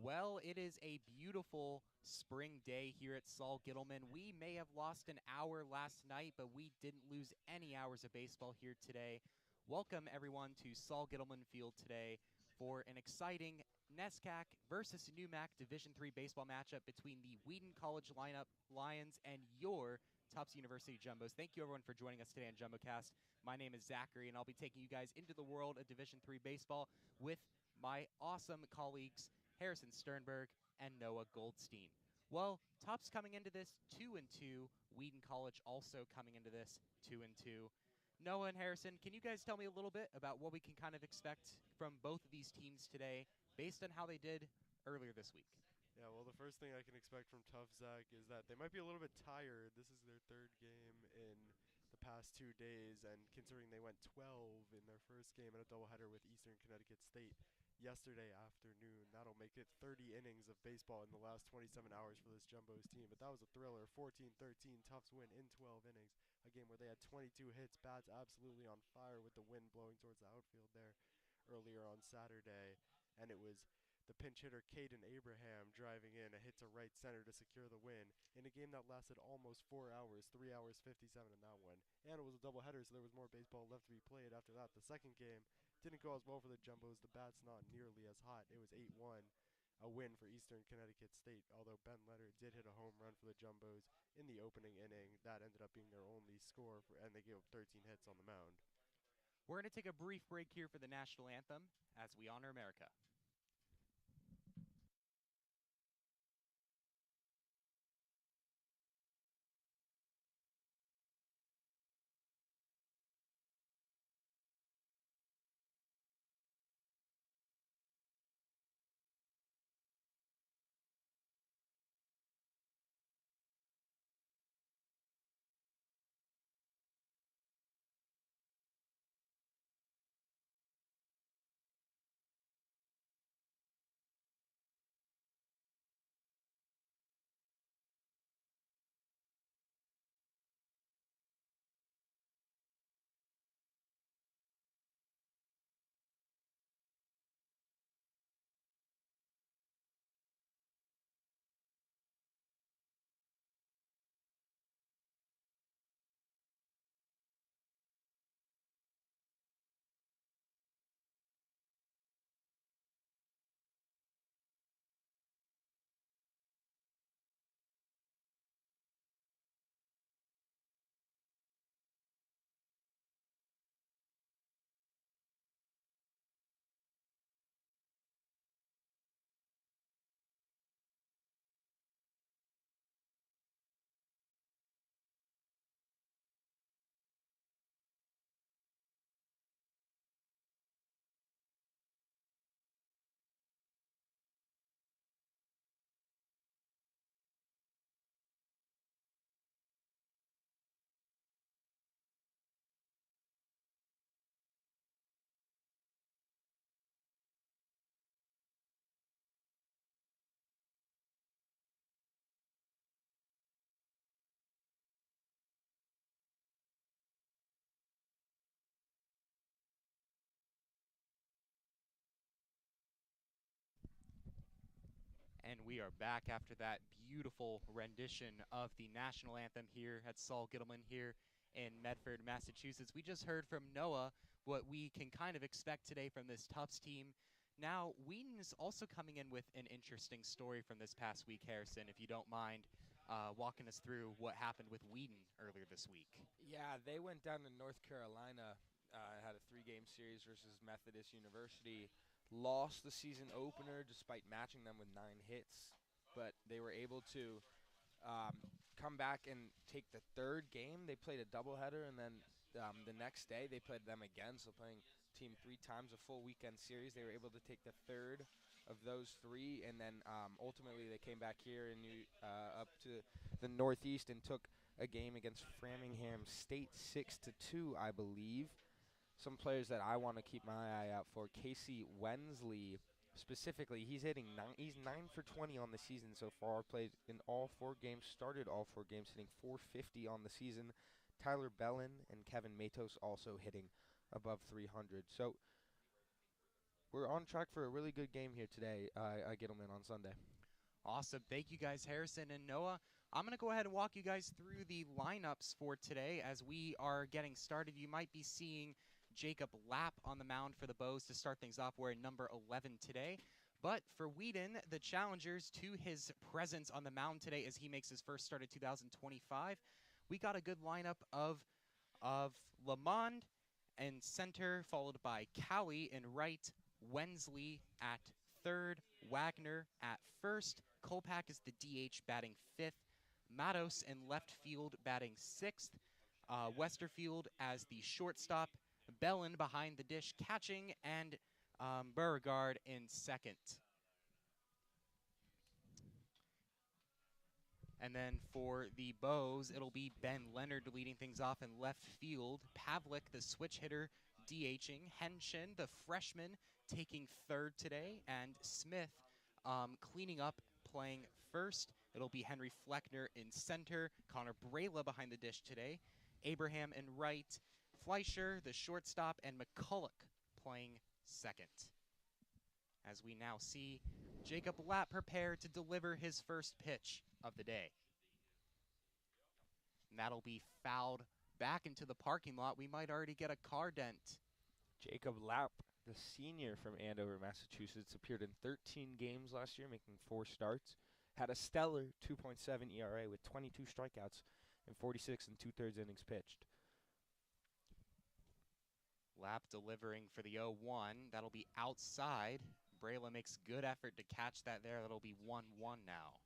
Well, it is a beautiful spring day here at Saul Gittleman. We may have lost an hour last night, but we didn't lose any hours of baseball here today. Welcome, everyone, to Saul Gittleman Field today for an exciting NESCAC versus NEWMAC Division III baseball matchup between the Wheaton College lineup Lions and your Tufts University Jumbos. Thank you, everyone, for joining us today on JumboCast. My name is Zachary, and I'll be taking you guys into the world of Division III baseball with my awesome colleagues, Harrison Sternberg and Noah Goldstein. Well, Tufts coming into this 2-2. Wheaton College also coming into this 2-2. Noah and Harrison, can you guys tell me a little bit about what we can kind of expect from both of these teams today based on how they did earlier this week? Yeah, well, the first thing I can expect from Tufts, Zach, is that they might be a little bit tired. This is their third game in the past 2 days, and considering they went 12 in their first game in a doubleheader with Eastern Connecticut State yesterday afternoon, that'll make it 30 innings of baseball in the last 27 hours for this Jumbos team. But that was a thriller. 14-13, Tufts win in 12 innings, a game where they had 22 hits, bats absolutely on fire with the wind blowing towards the outfield there earlier on Saturday, and it was the pinch hitter Caden Abraham driving in a hit to right center to secure the win in a game that lasted almost 4 hours, 3 hours 57 in that one. And it was a doubleheader, so there was more baseball left to be played after that. The second game didn't go as well for the Jumbos. The bat's not nearly as hot. It was 8-1, a win for Eastern Connecticut State, although Ben Leonard did hit a home run for the Jumbos in the opening inning. That ended up being their only score, and they gave up 13 hits on the mound. We're going to take a brief break here for the national anthem as we honor America. And we are back after that beautiful rendition of the national anthem here at Saul Gittleman here in Medford, Massachusetts. We just heard from Noah what we can kind of expect today from this Tufts team. Now, Wheaton is also coming in with an interesting story from this past week, Harrison, if you don't mind walking us through what happened with Wheaton earlier this week. Yeah, they went down to North Carolina, had a 3-game series versus Methodist University. Lost the season opener despite matching them with 9 hits, but they were able to come back and take the third game. They played a doubleheader, and then the next day they played them again, so playing team 3 times a full weekend series. They were able to take the third of those 3, and then ultimately they came back here and up to the Northeast and took a game against Framingham State 6-2, I believe. Some players that I want to keep my eye out for: Casey Wensley, specifically. He's 9 for 20 on the season so far. Played in all 4 games, started all 4 games, hitting .450 on the season. Tyler Bellin and Kevin Matos also hitting above 300. So we're on track for a really good game here today, Gittleman, on Sunday. Awesome. Thank you guys, Harrison and Noah. I'm going to go ahead and walk you guys through the lineups for today as we are getting started. You might be seeing Jacob Lapp on the mound for the Bows to start things off. We're at number 11 today. But for Wheaton, the challengers, to his presence on the mound today as he makes his first start of 2025, we got a good lineup of Lamond in center, followed by Cowie in right, Wensley at third, Wagner at first, Kolpak is the DH batting fifth, Matos in left field batting sixth, Westerfield as the shortstop, Bellin behind the dish catching, and Beauregard in second. And then for the Bows, it'll be Ben Leonard leading things off in left field, Pavlik, the switch hitter, DHing, Henshin, the freshman, taking third today, and Smith cleaning up, playing first. It'll be Henry Fleckner in center, Connor Brayla behind the dish today, Abraham in right, Fleischer, the shortstop, and McCulloch playing second. As we now see Jacob Lapp prepare to deliver his first pitch of the day. And that'll be fouled back into the parking lot. We might already get a car dent. Jacob Lapp, the senior from Andover, Massachusetts, appeared in 13 games last year, making 4 starts. Had a stellar 2.7 ERA with 22 strikeouts and 46 2/3 innings pitched. Lapp delivering for the 0-1. That'll be outside. Brayla makes good effort to catch that there. That'll be 1-1 now.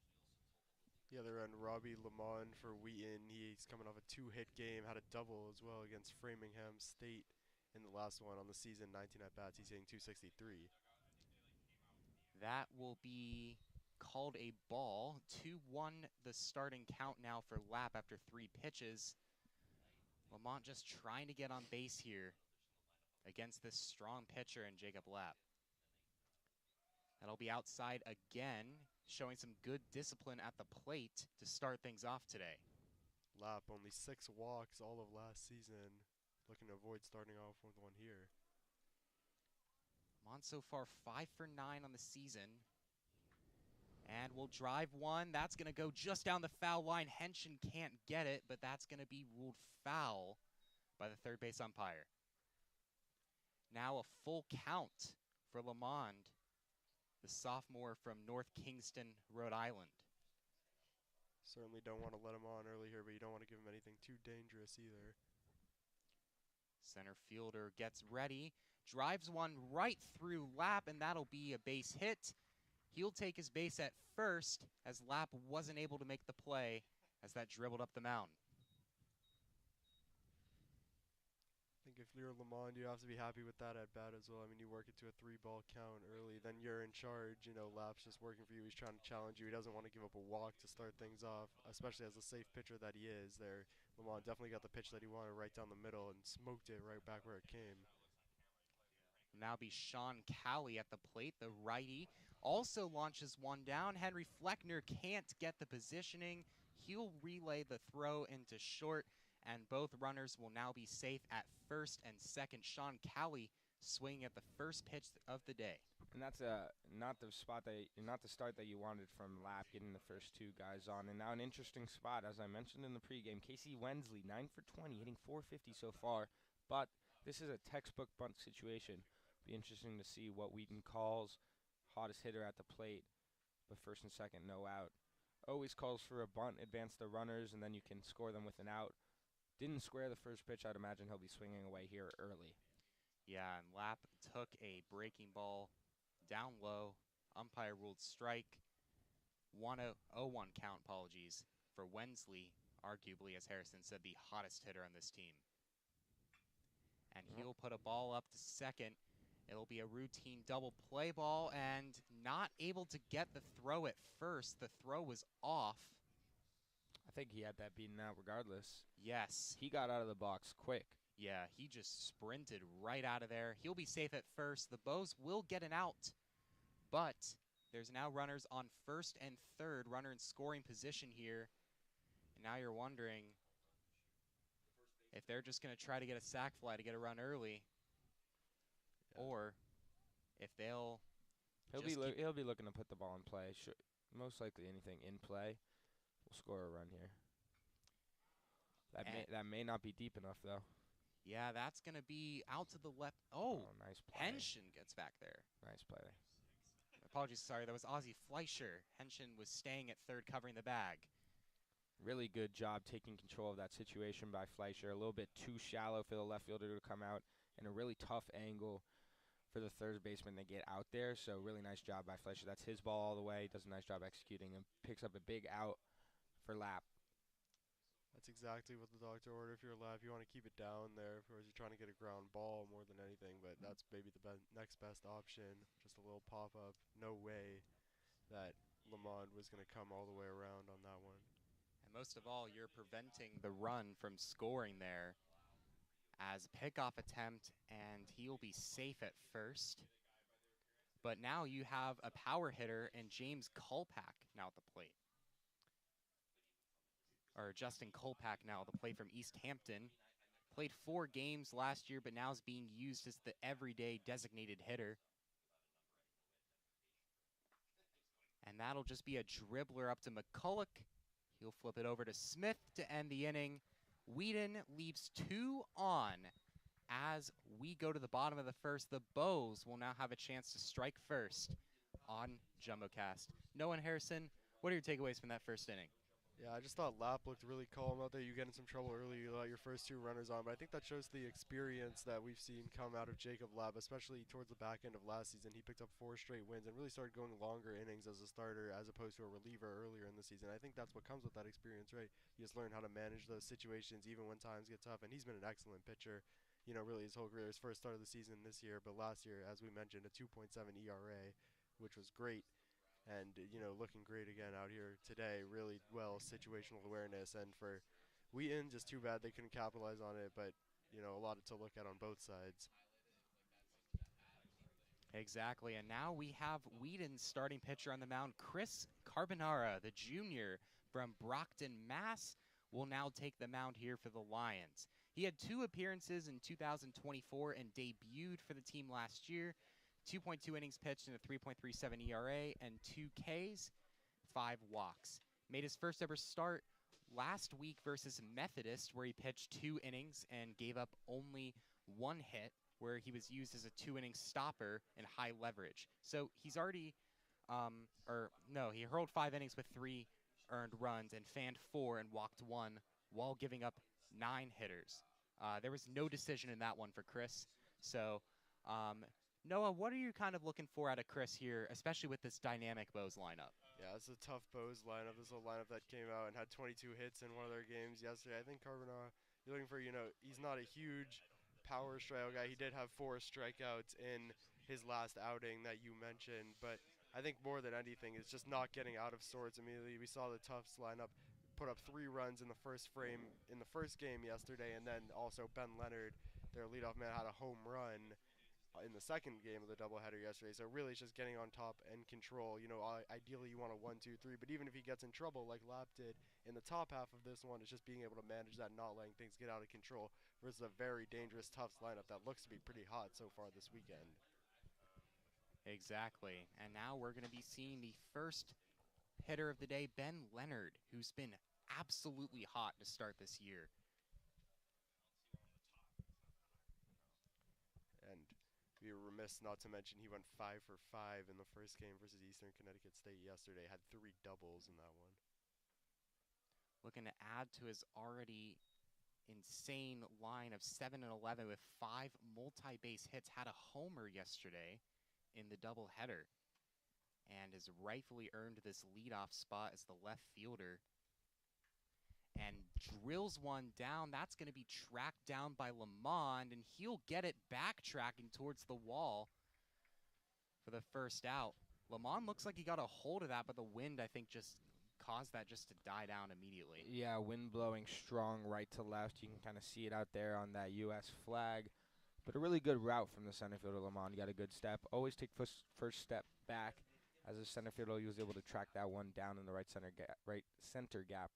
The other end, Robbie Lamond for Wheaton. He's coming off a 2-hit game, had a double as well against Framingham State in the last one on the season, 19 at-bats. He's hitting .263. That will be called a ball. 2-1 the starting count now for Lapp after 3 pitches. Lamont just trying to get on base here against this strong pitcher in Jacob Lapp. That'll be outside again, showing some good discipline at the plate to start things off today. Lapp only 6 walks all of last season, looking to avoid starting off with one here. Lamont so far 5 for 9 on the season. And we'll drive one. That's going to go just down the foul line. Henshin can't get it, but that's going to be ruled foul by the third base umpire. Now a full count for Lamond, the sophomore from North Kingston, Rhode Island. Certainly don't want to let him on early here, but you don't want to give him anything too dangerous either. Center fielder gets ready, drives one right through Lapp, and that'll be a base hit. He'll take his base at first as Lapp wasn't able to make the play as that dribbled up the mound. I think if you're Lamond, you have to be happy with that at bat as well. I mean, you work it to a 3-ball count early, then you're in charge. You know, Lapp's just working for you. He's trying to challenge you. He doesn't want to give up a walk to start things off, especially as a safe pitcher that he is there. Lamond definitely got the pitch that he wanted right down the middle and smoked it right back where it came. Now be Sean Cowie at the plate, the righty. Also launches one down. Henry Fleckner can't get the positioning. He'll relay the throw into short, and both runners will now be safe at first and second. Sean Cowie swinging at the first pitch of the day. And that's not the start that you wanted from Lapp, getting the first 2 guys on. And now an interesting spot, as I mentioned in the pregame. Casey Wensley, 9 for 20, hitting .450 so far. But this is a textbook bunt situation. Be interesting to see what Wheaton calls. Hottest hitter at the plate, but first and second, no out. Always calls for a bunt, advance the runners, and then you can score them with an out. Didn't square the first pitch. I'd imagine he'll be swinging away here early. Yeah, and Lapp took a breaking ball down low. Umpire ruled strike. 1-0-1 count, apologies, for Wensley, arguably, as Harrison said, the hottest hitter on this team. And he'll put a ball up to second. It'll be a routine double play ball, and not able to get the throw at first. The throw was off. I think he had that beaten out regardless. Yes. He got out of the box quick. Yeah, he just sprinted right out of there. He'll be safe at first. The Bows will get an out, but there's now runners on first and third, runner in scoring position here. And now you're wondering if they're just going to try to get a sac fly to get a run early. Or if they'll He'll just keep he'll be looking to put the ball in play. Most likely anything in play will score a run here. That may not be deep enough though. Yeah, that's going to be out to the left. Oh, nice play. Henshin gets back there. Nice play. Apologies, sorry, that was Ozzie Fleischer. Henshin was staying at third, covering the bag. Really good job taking control of that situation by Fleischer. A little bit too shallow for the left fielder to come out, and a really tough angle for the third baseman to get out there. So really nice job by Fleischer. That's his ball all the way. Does a nice job executing and picks up a big out for Lap. That's exactly what the doctor ordered. If you're a lap, you want to keep it down there. Of course, you're trying to get a ground ball more than anything, but that's maybe the next best option. Just a little pop-up. No way that Lamond was going to come all the way around on that one. And most of all, you're preventing the run from scoring there as pickoff attempt, and he'll be safe at first. But now you have a power hitter and James Kolpak now at the plate. Or Justin Kolpak now at the plate from East Hampton. Played 4 games last year, but now is being used as the everyday designated hitter. And that'll just be a dribbler up to McCulloch. He'll flip it over to Smith to end the inning. Wheaton leaves 2 on. As we go to the bottom of the first, the Bows will now have a chance to strike first on JumboCast. Noah and Harrison, what are your takeaways from that first inning? Yeah, I just thought Lap looked really calm out there. You get in some trouble early, you let your first 2 runners on, but I think that shows the experience that we've seen come out of Jacob Lap, especially towards the back end of last season. He picked up 4 straight wins and really started going longer innings as a starter as opposed to a reliever earlier in the season. I think that's what comes with that experience, right? You just learn how to manage those situations even when times get tough, and he's been an excellent pitcher, you know, really his whole career. His first start of the season this year, but last year, as we mentioned, a 2.7 ERA, which was great. And, you know, looking great again out here today. Really well situational awareness. And for Wheaton, just too bad they couldn't capitalize on it. But, you know, a lot to look at on both sides. Exactly. And now we have Wheaton's starting pitcher on the mound, Chris Carbonara, the junior from Brockton, Mass., will now take the mound here for the Lions. He had 2 appearances in 2024 and debuted for the team last year. 2.2 innings pitched and a 3.37 ERA and 2 Ks, 5 walks. Made his first ever start last week versus Methodist, where he pitched 2 innings and gave up only 1 hit, where he was used as a 2-inning stopper in high leverage. So he's already, he hurled 5 innings with 3 earned runs and fanned 4 and walked 1 while giving up 9 hitters. There was no decision in that one for Chris. So, Noah, what are you kind of looking for out of Chris here, especially with this dynamic Bows lineup? Yeah, it's a tough Bows lineup. This is a lineup that came out and had 22 hits in one of their games yesterday. I think Carbonara, you're looking for, you know, he's not a huge power strikeout guy. He did have 4 strikeouts in his last outing that you mentioned, but I think more than anything is just not getting out of sorts immediately. We saw the Tufts lineup put up 3 runs in the first frame in the first game yesterday, and then also Ben Leonard, their leadoff man, had a home run in the second game of the doubleheader yesterday. So really it's just getting on top and control. You know, ideally you want a 1-2-3, but even if he gets in trouble like Lap did in the top half of this one, it's just being able to manage that, not letting things get out of control versus a very dangerous Tufts lineup that looks to be pretty hot so far this weekend. Exactly. And now we're going to be seeing the first hitter of the day, Ben Leonard, who's been absolutely hot to start this year. And we were remiss not to mention he went 5 for 5 in the first game versus Eastern Connecticut State yesterday. Had 3 doubles in that one. Looking to add to his already insane line of 7 and 11 with 5 multi-base hits. Had a homer yesterday in the doubleheader, and has rightfully earned this leadoff spot as the left fielder. And drills one down. That's going to be tracked down by Lamond, and he'll get it backtracking towards the wall for the first out. Lamond looks like he got a hold of that, but the wind, I think, just caused that just to die down immediately. Yeah, wind blowing strong right to left. You can kind of see it out there on that U.S. flag. But a really good route from the center fielder, Lamond. Got a good step. Always take first step back. As a center fielder, he was able to track that one down in the right center gap.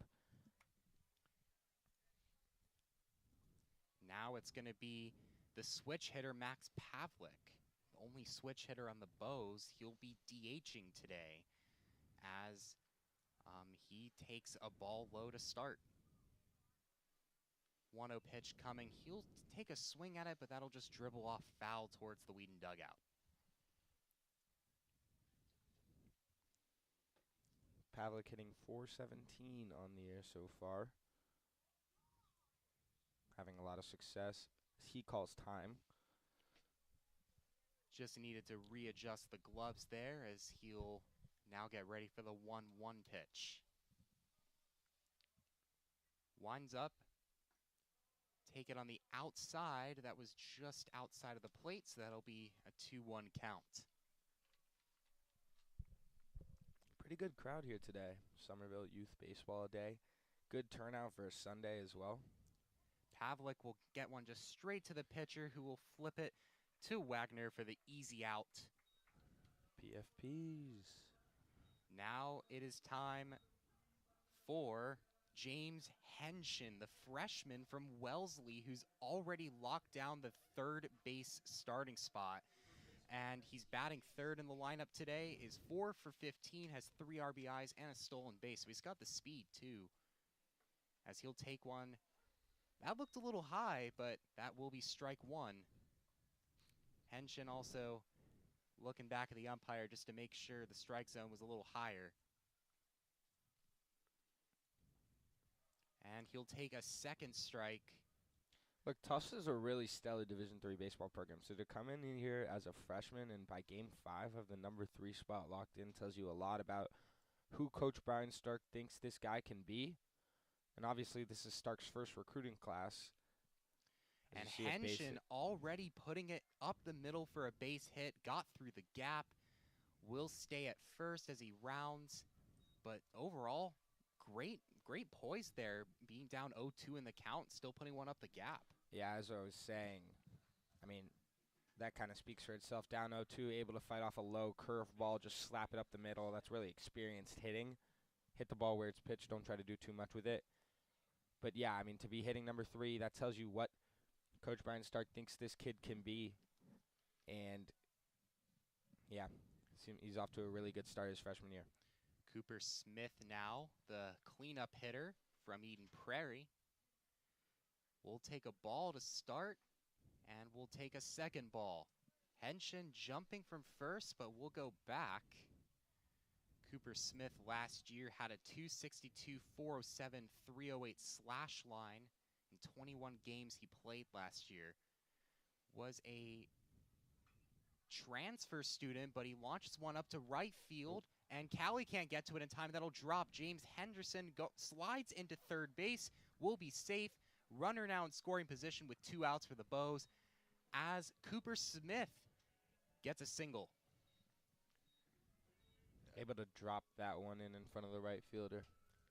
Now it's going to be the switch hitter, Max Pavlik. only switch hitter on the Bows. He'll be DHing today as he takes a ball low to start. 1-0 pitch coming. He'll take a swing at it, but that'll just dribble off foul towards the Wheaton dugout. Pavlik hitting .417 on the year so far. Having a lot of success. He calls time. Just needed to readjust the gloves there as he'll now get ready for the 1-1 pitch. Winds up. Take it on the outside. That was just outside of the plate, so that'll be a 2-1 count. Pretty good crowd here today. Somerville Youth Baseball Day. Good turnout for a Sunday as well. Pavlik will get one just straight to the pitcher, who will flip it to Wagner for the easy out. PFPs. Now it is time for James Henshin, the freshman from Wellesley, who's already locked down the third base starting spot. And he's batting third in the lineup today, is 4 for 15, has 3 RBIs and a stolen base. So he's got the speed, too, as he'll take one. That looked a little high, but that will be strike one. Henshin also looking back at the umpire just to make sure the strike zone was a little higher. And he'll take a second strike. Look, Tufts is a really stellar Division III baseball program. So to come in here as a freshman and by game 5 have the number 3 spot locked in tells you a lot about who Coach Brian Stark thinks this guy can be. And obviously this is Stark's first recruiting class. And Henshin already putting it up the middle for a base hit, got through the gap, will stay at first as he rounds. But overall, great poise there, being down 0-2 in the count, still putting one up the gap. Yeah, as I was saying, I mean, that kind of speaks for itself. Down 0-2, able to fight off a low curveball, just slap it up the middle. That's really experienced hitting. Hit the ball where it's pitched. Don't try to do too much with it. But yeah, I mean, to be hitting number 3, that tells you what Coach Brian Stark thinks this kid can be. And yeah, he's off to a really good start his freshman year. Cooper Smith now, the cleanup hitter from Eden Prairie. We'll take a ball to start, and we'll take a second ball. Henshin jumping from first, but we'll go back. Cooper Smith last year had a .262, .407, .308 slash line in 21 games he played last year. Was a transfer student, but he launches one up to right field, and Callie can't get to it in time. That'll drop. James Henderson slides into third base, will be safe. Runner now in scoring position with 2 outs for the Bows as Cooper Smith gets a single. Able to drop that one in front of the right fielder.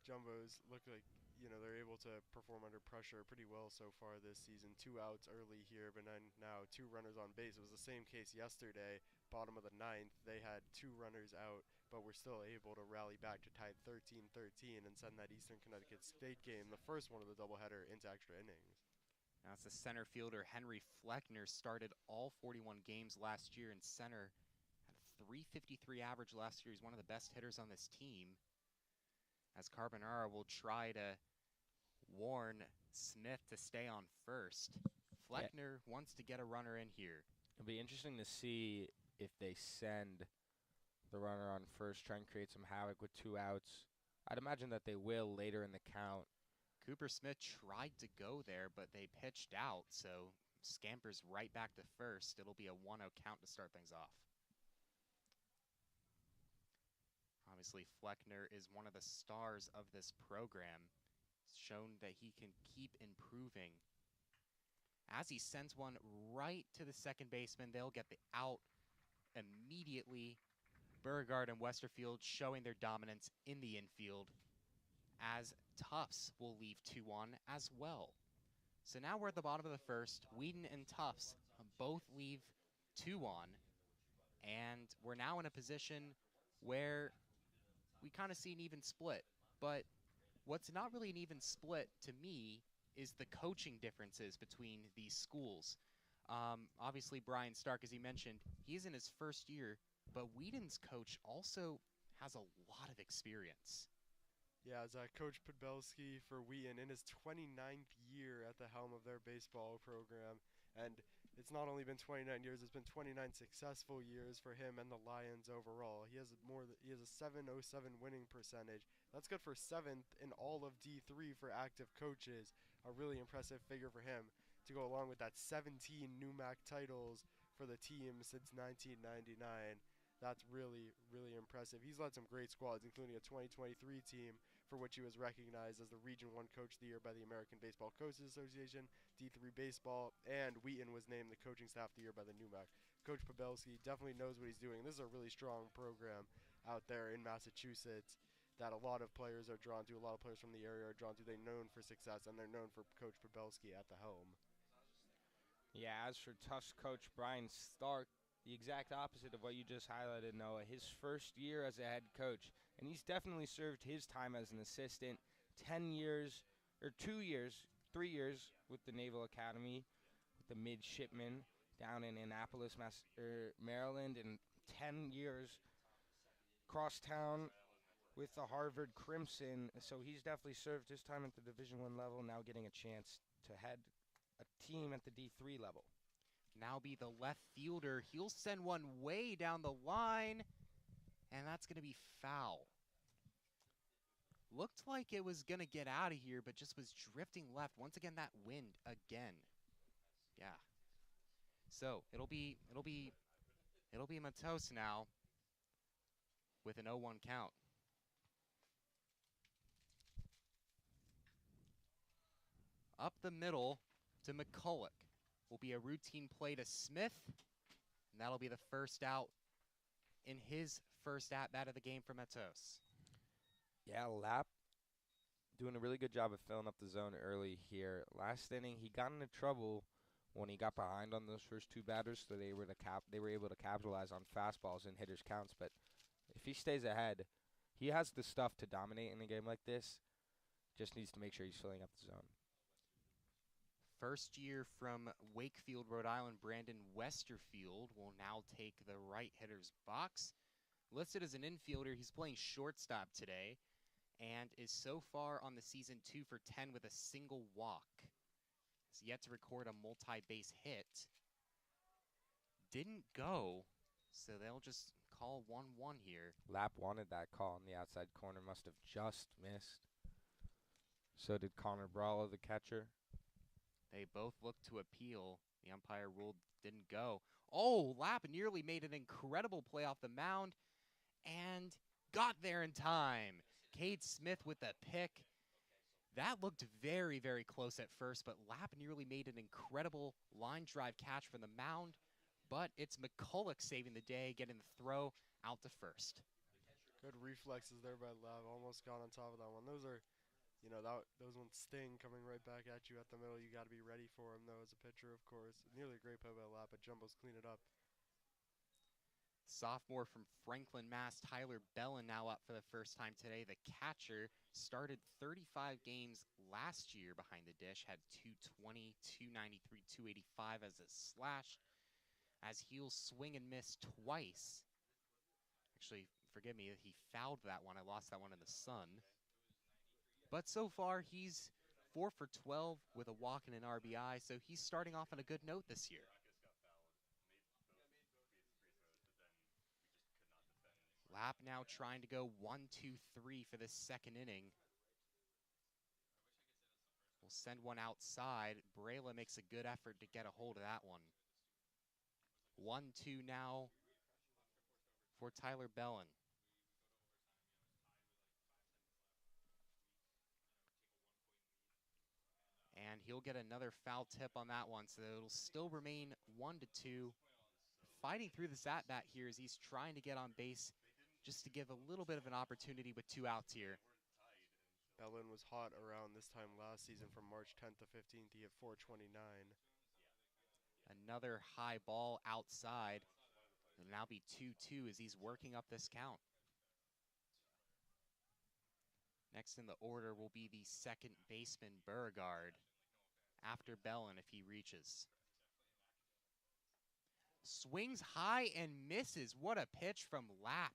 Jumbos look like, they're able to perform under pressure pretty well so far this season. 2 outs early here, but then now 2 runners on base. It was the same case yesterday. Bottom of the 9th, they had 2 runners out, but were still able to rally back to tie 13-13 and send that Eastern Connecticut State game, the first one of the doubleheader, into extra innings. Now it's the center fielder Henry Fleckner, started all 41 games last year in center. Had a .353 average last year. He's one of the best hitters on this team. As Carbonara will try to warn Smith to stay on first. Fleckner wants to get a runner in here. It'll be interesting to see if they send the runner on first, try and create some havoc with 2 outs. I'd imagine that they will later in the count. Cooper Smith tried to go there, but they pitched out, so scampers right back to first. It'll be a 1-0 count to start things off. Obviously, Fleckner is one of the stars of this program. It's shown that he can keep improving. As he sends one right to the second baseman, they'll get the out immediately. Beauregard and Westerfield showing their dominance in the infield, as Tufts will leave 2-1 as well. So now we're at the bottom of the first. Wheaton and Tufts both leave 2-1, and we're now in a position where we kind of see an even split. But what's not really an even split to me is the coaching differences between these schools. Obviously, Brian Stark, as he mentioned, he's in his first year, but Wheaton's coach also has a lot of experience. Yeah, Zach, Coach Podbelski for Wheaton in his 29th year at the helm of their baseball program. And it's not only been 29 years, it's been 29 successful years for him and the Lions overall. He has a 707 winning percentage. That's good for 7th in all of D3 for active coaches. A really impressive figure for him to go along with that 17 NUMAC titles for the team since 1999. That's really, really impressive. He's led some great squads, including a 2023 team for which he was recognized as the Region 1 Coach of the Year by the American Baseball Coaches Association, D3 Baseball, and Wheaton was named the Coaching Staff of the Year by the NUMAC. Coach Pavelski definitely knows what he's doing. This is a really strong program out there in Massachusetts that a lot of players are drawn to, a lot of players from the area are drawn to. They're known for success, and they're known for Coach Pavelski at the helm. Yeah, as for Tufts coach Brian Stark, the exact opposite of what you just highlighted, Noah. His first year as a head coach, and he's definitely served his time as an assistant. 10 years, or 2 years, 3 years with the Naval Academy, with the midshipmen down in Annapolis, Maryland, and 10 years crosstown with the Harvard Crimson. So he's definitely served his time at the Division I level, now getting a chance to head a team at the D3 level. Now be the left fielder. He'll send one way down the line, and that's going to be foul. Looked like it was going to get out of here, but just was drifting left. Once again, that wind again. Yeah. So it'll be Matos now with an 0-1 count. Up the middle to McCulloch. Will be a routine play to Smith, and that'll be the first out in his first at-bat of the game for Matos. Yeah, Lapp doing a really good job of filling up the zone early here. Last inning, he got into trouble when he got behind on those first two batters, so they were able to capitalize on fastballs and hitters' counts. But if he stays ahead, he has the stuff to dominate in a game like this. Just needs to make sure he's filling up the zone. First year from Wakefield, Rhode Island, Brandon Westerfield will now take the right hitter's box. Listed as an infielder, he's playing shortstop today and is so far on the season 2 for 10 with a single walk. Has yet to record a multi-base hit. Didn't go, so they'll just call 1-1 here. Lapp wanted that call in the outside corner, must have just missed. So did Connor Brawler, the catcher. They both looked to appeal. The umpire ruled didn't go. Oh, Lapp nearly made an incredible play off the mound and got there in time. Cade Smith with the pick. That looked very, very close at first, but Lapp nearly made an incredible line drive catch from the mound. But it's McCulloch saving the day, getting the throw out to first. Good reflexes there by Lapp. Almost got on top of that one. Those are... those ones sting coming right back at you at the middle. You got to be ready for them, though, as a pitcher, of course. Nearly a great play by Lapp, but Jumbo's clean it up. Sophomore from Franklin, Mass, Tyler Bellin now up for the first time today. The catcher started 35 games last year behind the dish, had 220, 293, 285 as a slash, as he'll swing and miss twice. Actually, forgive me, he fouled that one. I lost that one in the sun. But so far, he's 4 for 12 with a walk and an RBI, so he's starting off on a good note this year. Lapp now trying to go 1-2-3 for this second inning. We'll send one outside. Brayla makes a good effort to get a hold of that one. 1-2 now for Tyler Bellin. And he'll get another foul tip on that one, so it'll still remain 1-2. Fighting through this at-bat here as he's trying to get on base just to give a little bit of an opportunity with 2 outs here. Bellin was hot around this time last season from March 10th to 15th. He hit .429. Another high ball outside. It'll now be 2-2 as he's working up this count. Next in the order will be the second baseman, Beauregard, after Bellin if he reaches. Swings high and misses. What a pitch from Lapp,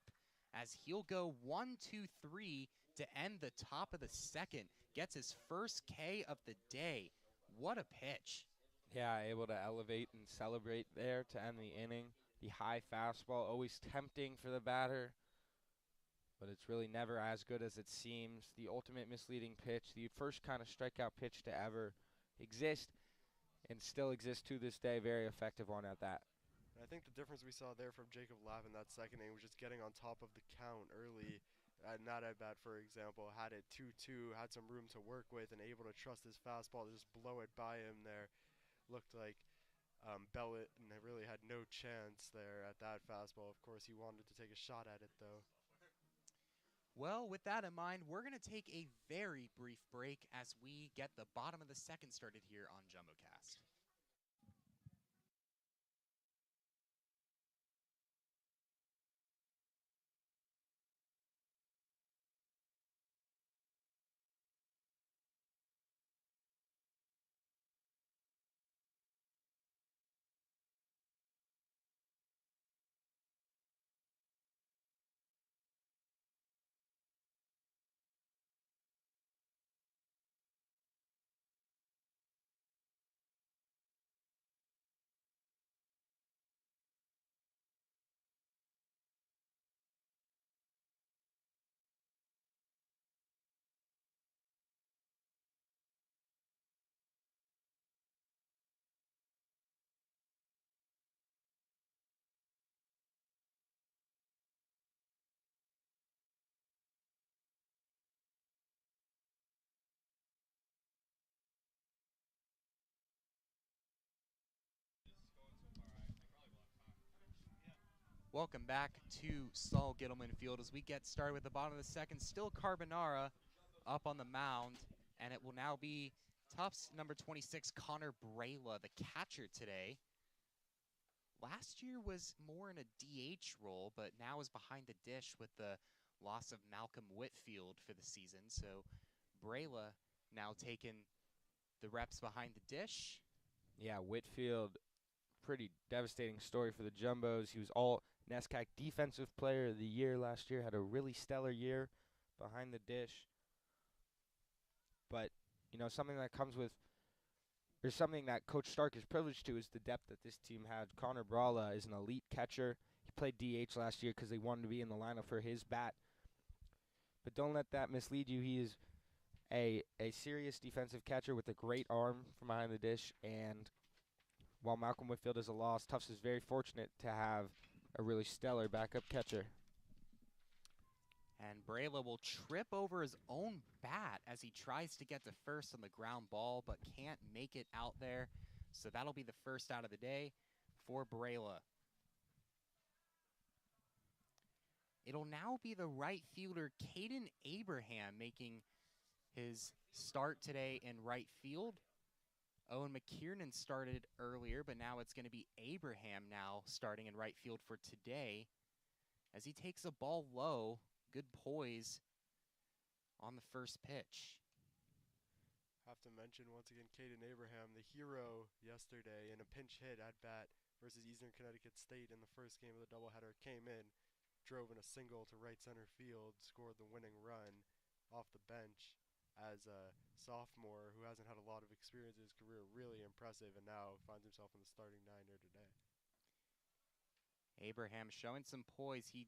as he'll go 1-2-3 to end the top of the second. Gets his first K of the day. What a pitch. Yeah, able to elevate and celebrate there to end the inning. The high fastball, always tempting for the batter, but it's really never as good as it seems. The ultimate misleading pitch, the first kind of strikeout pitch to ever exist and still exists to this day. Very effective one at that. And I think the difference we saw there from Jacob Lapp in that second inning was just getting on top of the count early. Not at bat, for example, had it 2-2, had some room to work with, and able to trust his fastball to just blow it by him there. Looked like Bellitt and really had no chance there at that fastball. Of course, he wanted to take a shot at it, though. Well, with that in mind, we're going to take a very brief break as we get the bottom of the second started here on JumboCast. Welcome back to Saul Gittleman Field as we get started with the bottom of the second. Still Carbonara up on the mound, and it will now be Tufts number 26, Connor Brayla, the catcher today. Last year was more in a DH role, but now is behind the dish with the loss of Malcolm Whitfield for the season. So Brayla now taking the reps behind the dish. Yeah, Whitfield, pretty devastating story for the Jumbos. He was all NESCAC Defensive Player of the Year last year, had a really stellar year behind the dish. But, you know, something that comes with, or something that Coach Stark is privileged to, is the depth that this team had. Connor Brayla is an elite catcher. He played DH last year because they wanted to be in the lineup for his bat. But don't let that mislead you. He is a serious defensive catcher with a great arm from behind the dish. And while Malcolm Whitfield is a loss, Tufts is very fortunate to have a really stellar backup catcher. And Brayla will trip over his own bat as he tries to get to first on the ground ball, but can't make it out there. So that'll be the first out of the day for Brayla. It'll now be the right fielder, Caden Abraham, making his start today in right field. Owen McKiernan started earlier, but now it's going to be Abraham now starting in right field for today as he takes a ball low. Good poise on the first pitch. Have to mention once again Caden Abraham, the hero yesterday in a pinch hit at bat versus Eastern Connecticut State in the first game of the doubleheader. Came in, drove in a single to right center field, scored the winning run off the bench as a sophomore who hasn't had a lot of experience in his career. Really impressive, and now finds himself in the starting nine here today. Abraham showing some poise. He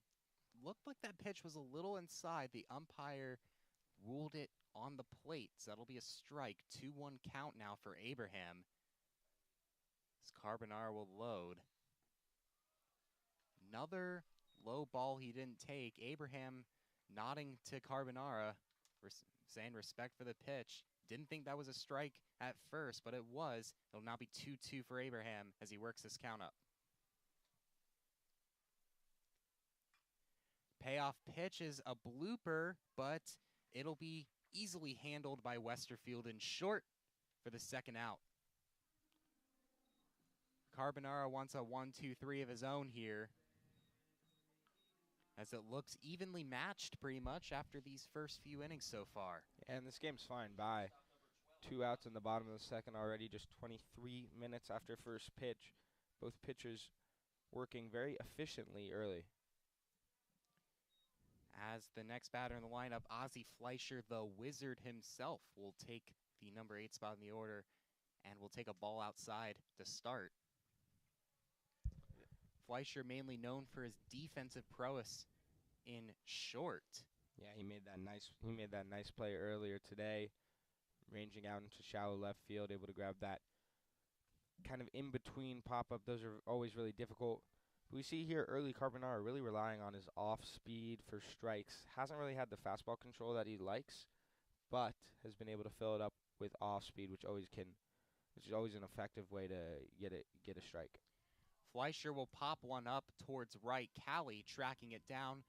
looked like that pitch was a little inside. The umpire ruled it on the plate, so that'll be a strike. 2-1 count now for Abraham. As Carbonara will load. Another low ball he didn't take. Abraham nodding to Carbonara, saying respect for the pitch. Didn't think that was a strike at first, but it was. It'll now be 2-2 for Abraham as he works this count up. Payoff pitch is a blooper, but it'll be easily handled by Westerfield in short for the second out. Carbonara wants a 1-2-3 of his own here, as it looks evenly matched pretty much after these first few innings so far. And this game's fine by 2 outs in the bottom of the second already, just 23 minutes after first pitch. Both pitchers working very efficiently early. As the next batter in the lineup, Ozzie Fleischer, the wizard himself, will take the number 8 spot in the order and will take a ball outside to start. Fleischer mainly known for his defensive prowess in short. Yeah, he made that nice play earlier today, ranging out into shallow left field, able to grab that kind of in-between pop-up. Those are always really difficult. We see here early Carbonaro really relying on his off-speed for strikes. Hasn't really had the fastball control that he likes, but has been able to fill it up with off-speed, which is always an effective way to get a strike. Fleischer will pop one up towards right. Callie tracking it down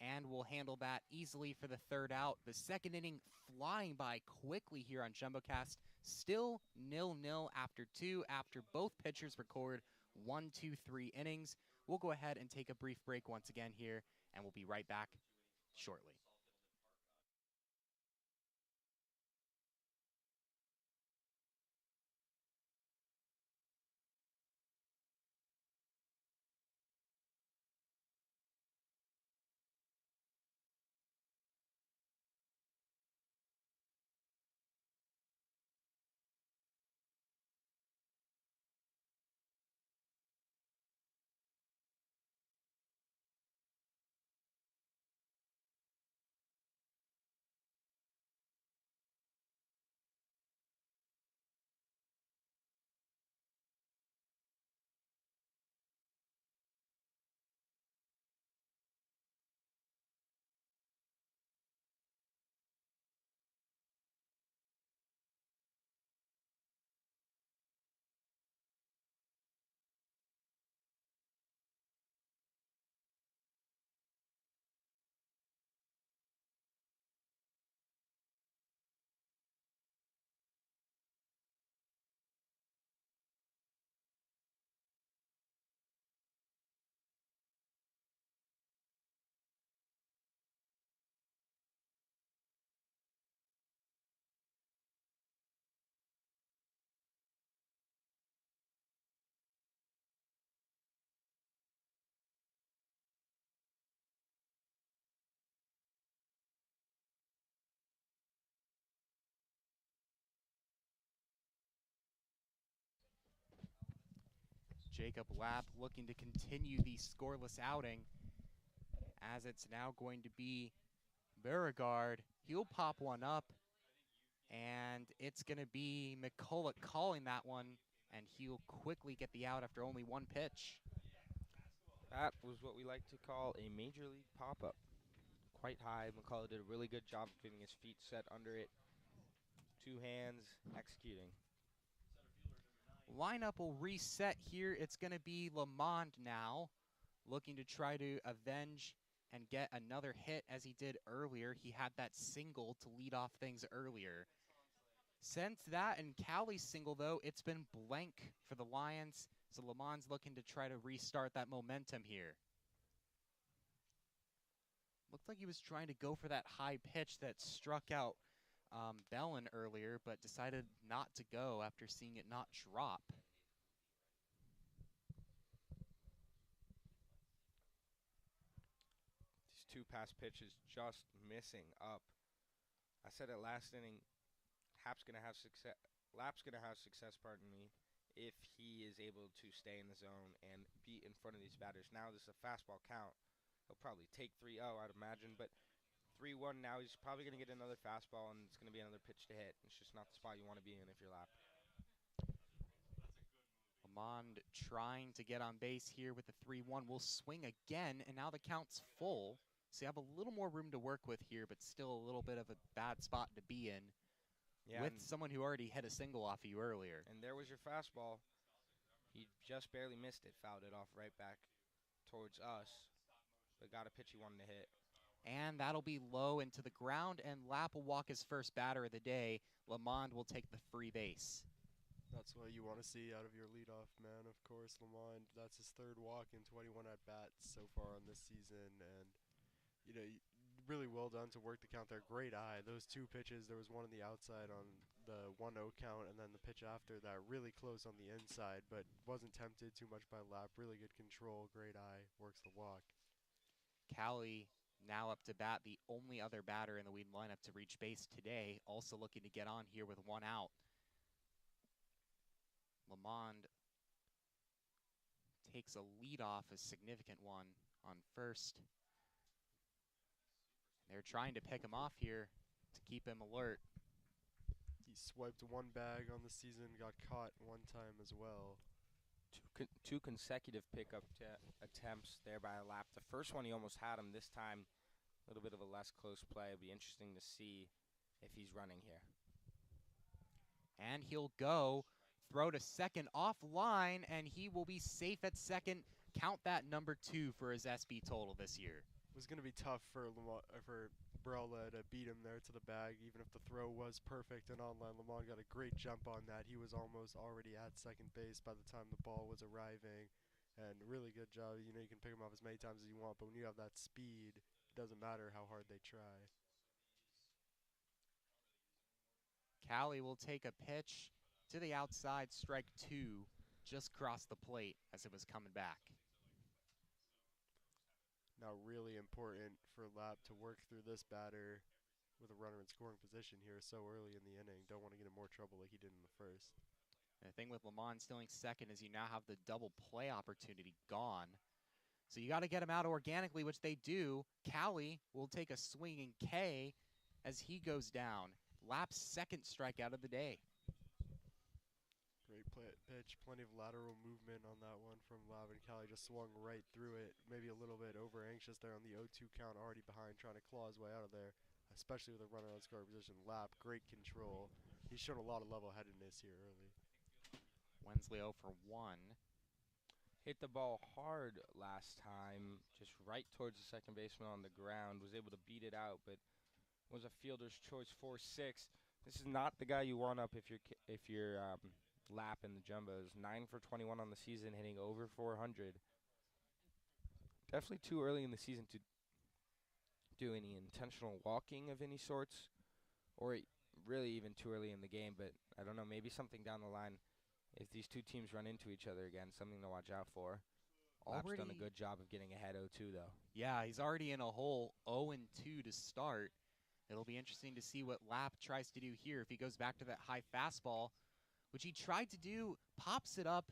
and will handle that easily for the third out. The second inning flying by quickly here on JumboCast. Still 0-0 after 2, after both pitchers record 1, 2, 3 innings. We'll go ahead and take a brief break once again here, and we'll be right back shortly. Jacob Lapp looking to continue the scoreless outing, as it's now going to be Beauregard. He'll pop one up, and it's going to be McCulloch calling that one, and he'll quickly get the out after only one pitch. That was what we like to call a major league pop-up. Quite high. McCulloch did a really good job of getting his feet set under it. 2 hands, executing. Lineup will reset here. It's going to be Lamond now, looking to try to avenge and get another hit as he did earlier. He had that single to lead off things earlier. Since that and Callie's single, though, it's been blank for the Lions, so Lamond's looking to try to restart that momentum here. Looked like he was trying to go for that high pitch that struck out Bellin earlier, but decided not to go after seeing it not drop. These 2 pass pitches just missing up. I said it last inning, Lap's gonna have success, pardon me, if he is able to stay in the zone and be in front of these batters. Now this is a fastball count. He'll probably take 3-0, I'd imagine, but 3-1 now, he's probably going to get another fastball, and it's going to be another pitch to hit. It's just not the spot you want to be in if you're Lapp. Lamond trying to get on base here with the 3-1. Will swing again, and now the count's full. So you have a little more room to work with here, but still a little bit of a bad spot to be in with someone who already hit a single off of you earlier. And there was your fastball. He just barely missed it, fouled it off right back towards us, but got a pitch he wanted to hit. And that'll be low into the ground, and Lapp will walk his first batter of the day. Lamond will take the free base. That's what you want to see out of your leadoff man, of course, Lamond. That's his 3rd walk in 21 at-bats so far on this season, and, really well done to work the count there. Great eye. Those 2 pitches, there was one on the outside on the 1-0 count, and then the pitch after that really close on the inside, but wasn't tempted too much by Lapp. Really good control, great eye, works the walk. Callie now up to bat, the only other batter in the Wheaton lineup to reach base today, also looking to get on here with one out. Lamond takes a lead off, a significant one on first. They're trying to pick him off here to keep him alert. He swiped one bag on the season, got caught one time as well. Two consecutive pickup attempts there by Lapp. The first one he almost had him. This time, a little bit of a less close play. It'll be interesting to see if he's running here. And he'll go, throw to second offline, and he will be safe at second. Count that number 2 for his SB total this year. It was going to be tough for Barella to beat him there to the bag, even if the throw was perfect and online. Lamond got a great jump on that. He was almost already at second base by the time the ball was arriving, and really good job. You know, you can pick him off as many times as you want, but when you have that speed, it doesn't matter how hard they try. Callie will take a pitch to the outside, strike 2, just crossed the plate as it was coming back. Now really important for Lapp to work through this batter with a runner in scoring position here so early in the inning. Don't want to get in more trouble like he did in the first. And the thing with Lamond stealing second is you now have the double play opportunity gone. So you got to get him out organically, which they do. Callie will take a swinging K as he goes down. Lapp's second strikeout of the day. Great pitch, plenty of lateral movement on that one from Lapp, and Callie just swung right through it. Maybe a little bit over anxious there on the 0-2 count, already behind, trying to claw his way out of there, especially with a runner on scoring position. Lapp, great control. He's shown a lot of level-headedness here early. Wensley 0 for 1. Hit the ball hard last time, just right towards the second baseman on the ground. Was able to beat it out, but was a fielder's choice 4-6. This is not the guy you want up if you're Lapp in the jumbos. 9 for 21 on the season, hitting over 400. Definitely too early in the season to do any intentional walking of any sorts, or really even too early in the game. But I don't know, maybe something down the line. If these two teams run into each other again, something to watch out for. Lapp's done a good job of getting ahead 0-2, though. Yeah, he's already in a hole 0-2 to start. It'll be interesting to see what Lapp tries to do here. If he goes back to that high fastball, which he tried to do, pops it up.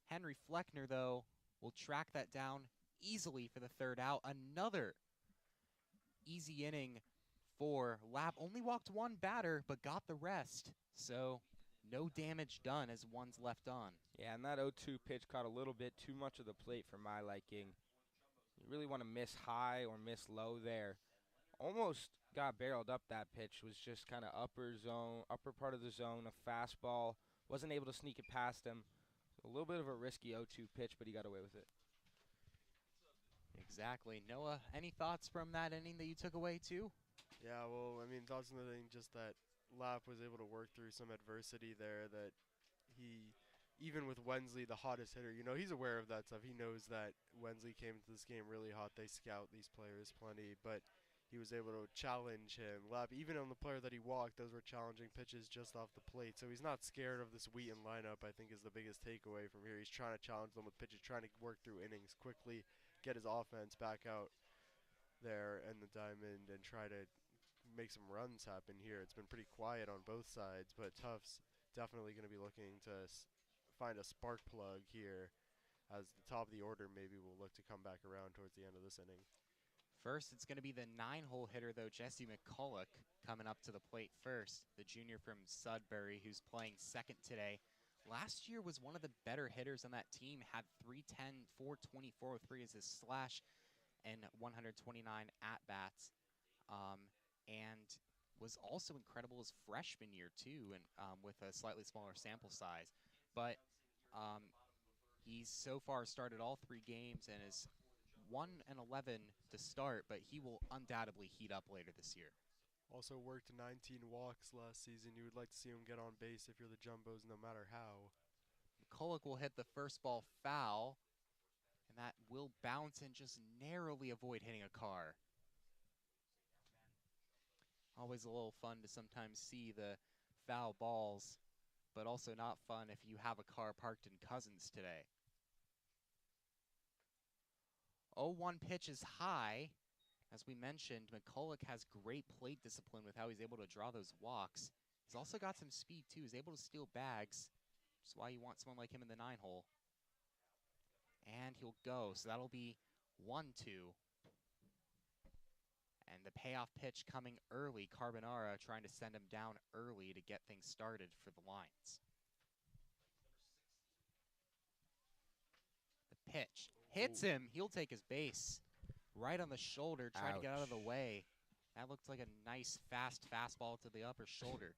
Henry Fleckner, though, will track that down easily for the third out. Another easy inning for Lapp. Only walked one batter, but got the rest. So no damage done as one's left on. Yeah, and that 0-2 pitch caught a little bit too much of the plate for my liking. You really want to miss high or miss low there. Almost got barreled up that pitch. Was just kind of upper part of the zone, a fastball. Wasn't able to sneak it past him. A little bit of a risky 0-2 pitch, but he got away with it. Exactly. Noah, any thoughts from that inning that you took away too? Yeah, well, I mean, thoughts on the thing, just that Lapp was able to work through some adversity there, that he, even with Wensley, the hottest hitter, you know, he's aware of that stuff. He knows that Wensley came into this game really hot. They scout these players plenty, but he was able to challenge him. Lapp, even on the player that he walked, those were challenging pitches just off the plate. So he's not scared of this Wheaton lineup, I think, is the biggest takeaway from here. He's trying to challenge them with pitches, trying to work through innings quickly, get his offense back out there in the diamond, and try to make some runs happen here. It's been pretty quiet on both sides, but Tufts definitely going to be looking to find a spark plug here, as the top of the order maybe will look to come back around towards the end of this inning. First, it's going to be the 9-hole hitter, though, Jesse McCulloch, coming up to the plate first. The junior from Sudbury, who's playing second today. Last year was one of the better hitters on that team, had 310, 420, 403 as his slash, and 129 at-bats. And was also incredible his freshman year, too, and with a slightly smaller sample size. But he's so far started all 3 games and is 1-11 to start, but he will undoubtedly heat up later this year. Also worked 19 walks last season. You would like to see him get on base if you're the Jumbos, no matter how. McCulloch will hit the first ball foul, and that will bounce and just narrowly avoid hitting a car. Always a little fun to sometimes see the foul balls, but also not fun if you have a car parked in Cousins today. 0-1 pitch is high. As we mentioned, McCulloch has great plate discipline with how he's able to draw those walks. He's also got some speed, too. He's able to steal bags, which is why you want someone like him in the 9-hole. And he'll go, so that'll be 1-2. And the payoff pitch coming early. Carbonara trying to send him down early to get things started for the Lions. The pitch hits him. He'll take his base. Right on the shoulder, trying to get out of the way. That looked like a nice, fast fastball to the upper shoulder.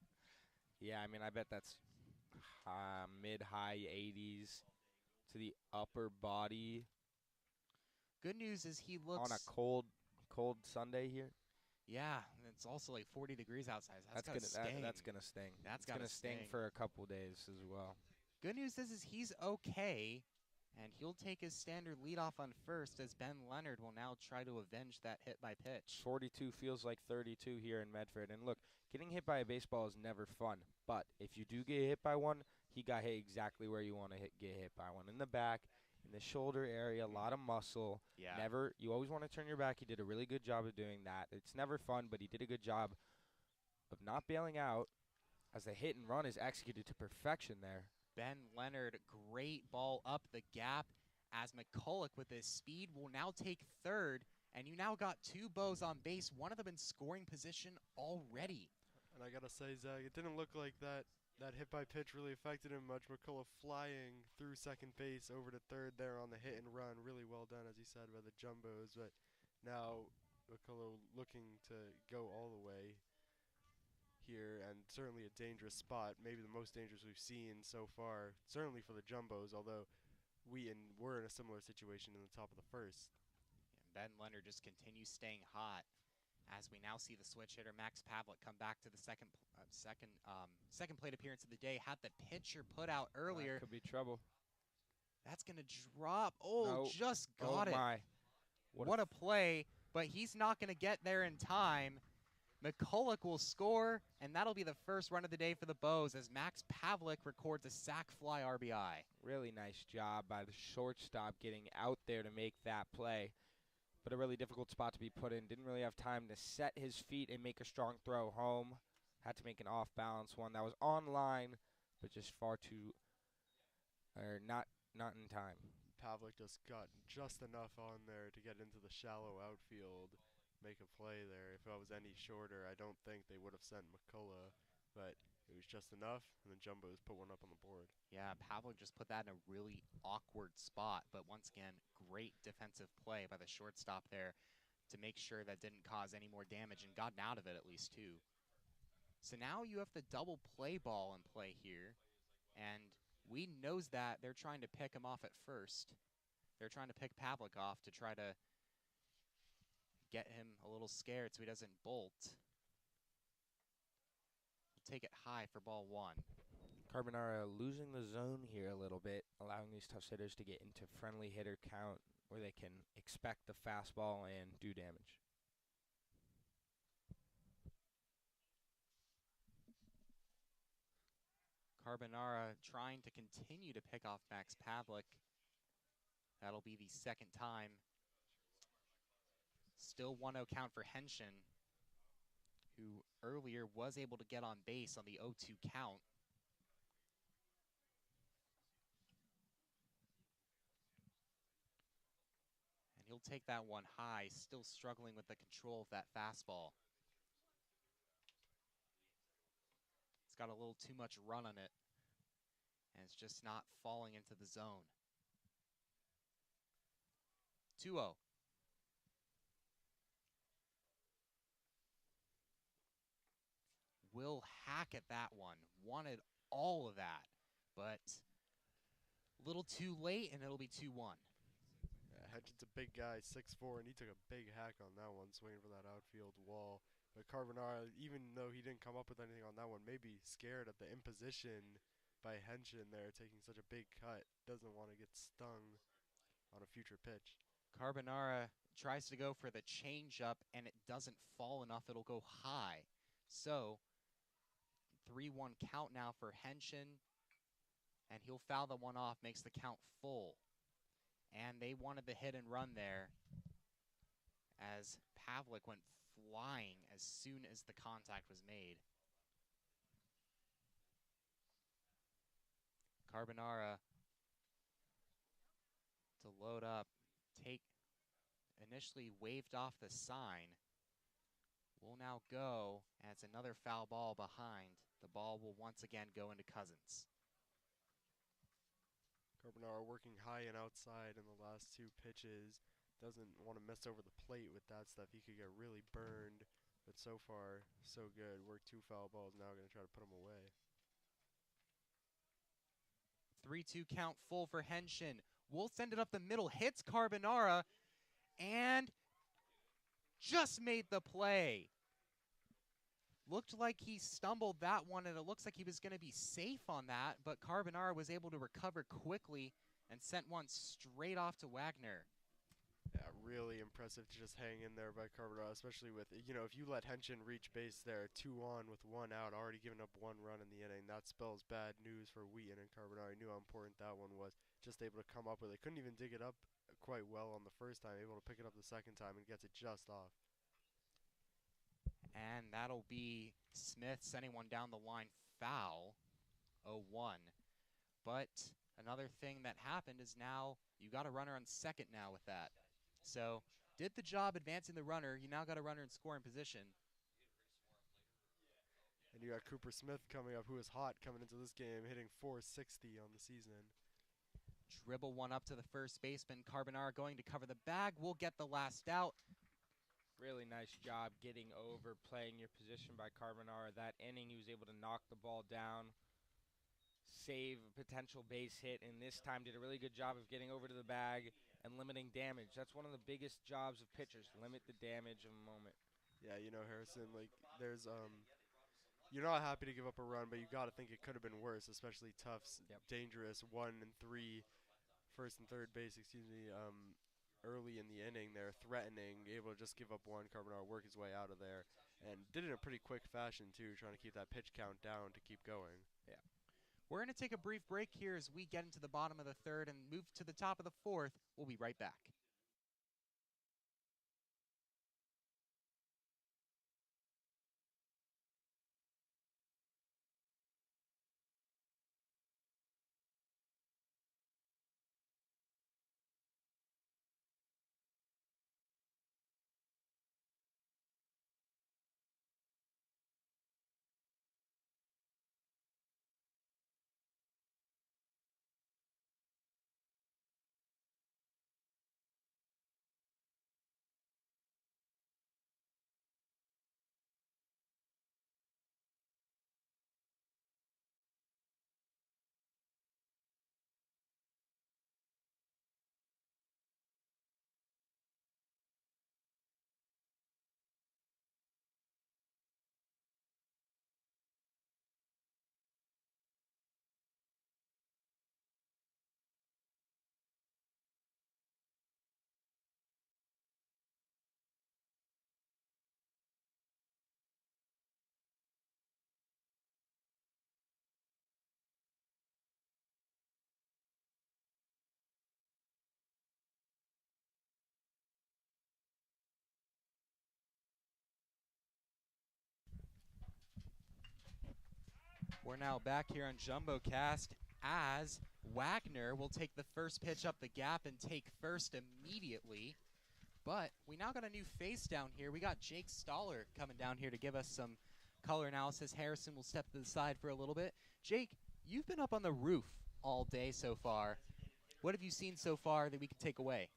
Yeah, I mean, I bet that's mid-high 80s to the upper body. Good news is he looks... On a cold Sunday here? Yeah, and it's also like 40 degrees outside. That's gonna sting. That's going to sting. That's going to sting for a couple days as well. Good news is he's okay, and he'll take his standard leadoff on first as Ben Leonard will now try to avenge that hit by pitch. 42 feels like 32 here in Medford. And look, getting hit by a baseball is never fun. But if you do get hit by one, he got hit exactly where you want to get hit by one. In the back, in the shoulder area, a lot of muscle. Yeah. You always want to turn your back. He did a really good job of doing that. It's never fun, but he did a good job of not bailing out as the hit and run is executed to perfection there. Ben Leonard, great ball up the gap as McCulloch with his speed will now take third, and you now got two Bows on base, one of them in scoring position already. And I gotta say, Zach, it didn't look like that hit by pitch really affected him much. McCulloch flying through second base over to third there on the hit and run. Really well done, as you said, by the Jumbos. But now McCulloch looking to go all the way here, and certainly a dangerous spot, maybe the most dangerous we've seen so far, certainly for the Jumbos, although Wheaton were in a similar situation in the top of the first. Yeah, Ben Leonard just continues staying hot as we now see the switch hitter Max Pavlik come back to the second plate appearance of the day. Had the pitcher put out earlier. That could be trouble. That's going to drop. Oh, no. Just got it. My. What a play, but he's not going to get there in time. McCulloch will score, and that'll be the first run of the day for the Bows as Max Pavlik records a sac fly RBI. Really nice job by the shortstop getting out there to make that play, but a really difficult spot to be put in. Didn't really have time to set his feet and make a strong throw home. Had to make an off-balance one that was on line, but just far too, or not in time. Pavlik just got just enough on there to get into the shallow outfield, make a play there. If it was any shorter, I don't think they would have sent McCulloch, but it was just enough, and the Jumbos put one up on the board. Yeah, Pavlik just put that in a really awkward spot, but once again, great defensive play by the shortstop there to make sure that didn't cause any more damage and gotten out of it at least too. So now you have the double play ball in play here, and Wheaton knows that they're trying to pick him off at first. They're trying to pick Pavlik off to try to get him a little scared so he doesn't bolt. We'll take it high for ball one. Carbonara losing the zone here a little bit, allowing these Tufts hitters to get into friendly hitter count where they can expect the fastball and do damage. Carbonara trying to continue to pick off Max Pavlik. That'll be the second time. Still 1-0 count for Henshin, who earlier was able to get on base on the 0-2 count. And he'll take that one high, still struggling with the control of that fastball. It's got a little too much run on it, and it's just not falling into the zone. 2-0. Will hack at that one. Wanted all of that, but a little too late, and it'll be 2-1. Yeah, Henshin's a big guy, 6'4", and he took a big hack on that one, swinging for that outfield wall. But Carbonara, even though he didn't come up with anything on that one, maybe scared at the imposition by Henshin there, taking such a big cut. Doesn't want to get stung on a future pitch. Carbonara tries to go for the changeup, and it doesn't fall enough. It'll go high. So 3-1 count now for Henshin. And he'll foul the one off, makes the count full. And they wanted the hit and run there as Pavlik went flying as soon as the contact was made. Carbonara to load up, initially waved off the sign. Will now go, and it's another foul ball behind. The ball will once again go into Cousins. Carbonara working high and outside in the last 2 pitches. Doesn't want to mess over the plate with that stuff. He could get really burned, but so far, so good. Worked 2 foul balls, now going to try to put him away. 3-2 count full for Henshin. Will send it up the middle, hits Carbonara, and just made the play. Looked like he stumbled that one, and it looks like he was going to be safe on that, but Carbonara was able to recover quickly and sent one straight off to Wagner. Yeah, really impressive to just hang in there by Carbonara, especially with, you know, if you let Henshin reach base there, 2 on with 1 out, already giving up 1 run in the inning, that spells bad news for Wheaton, and Carbonara knew how important that one was. Just able to come up with it. Couldn't even dig it up quite well on the first time, able to pick it up the second time and gets it just off. And that'll be Smith sending one down the line foul, 0-1. But another thing that happened is now you got a runner on second now with that. So did the job advancing the runner. You now got a runner in scoring position. And you got Cooper Smith coming up, who is hot coming into this game, hitting .460 on the season. Dribble one up to the first baseman. Carbonara going to cover the bag. Will get the last out. Really nice job getting over, playing your position by Carbonara. That inning, he was able to knock the ball down, save a potential base hit, and this time did a really good job of getting over to the bag and limiting damage. That's one of the biggest jobs of pitchers, limit the damage of a moment. Yeah, you know, Harrison, like, there's, you're not happy to give up a run, but you got to think it could have been worse, especially Tufts. Yep. Dangerous 1 and 3, first and third base, early in the inning there, threatening, able to just give up 1. Carbonara work his way out of there, and did it in a pretty quick fashion, too, trying to keep that pitch count down to keep going. Yeah. We're going to take a brief break here as we get into the bottom of the third and move to the top of the fourth. We'll be right back. We're now back here on JumboCast as Wagner will take the first pitch up the gap and take first immediately. But we now got a new face down here. We got Jake Stoller coming down here to give us some color analysis. Harrison will step to the side for a little bit. Jake, you've been up on the roof all day so far. What have you seen so far that we can take away?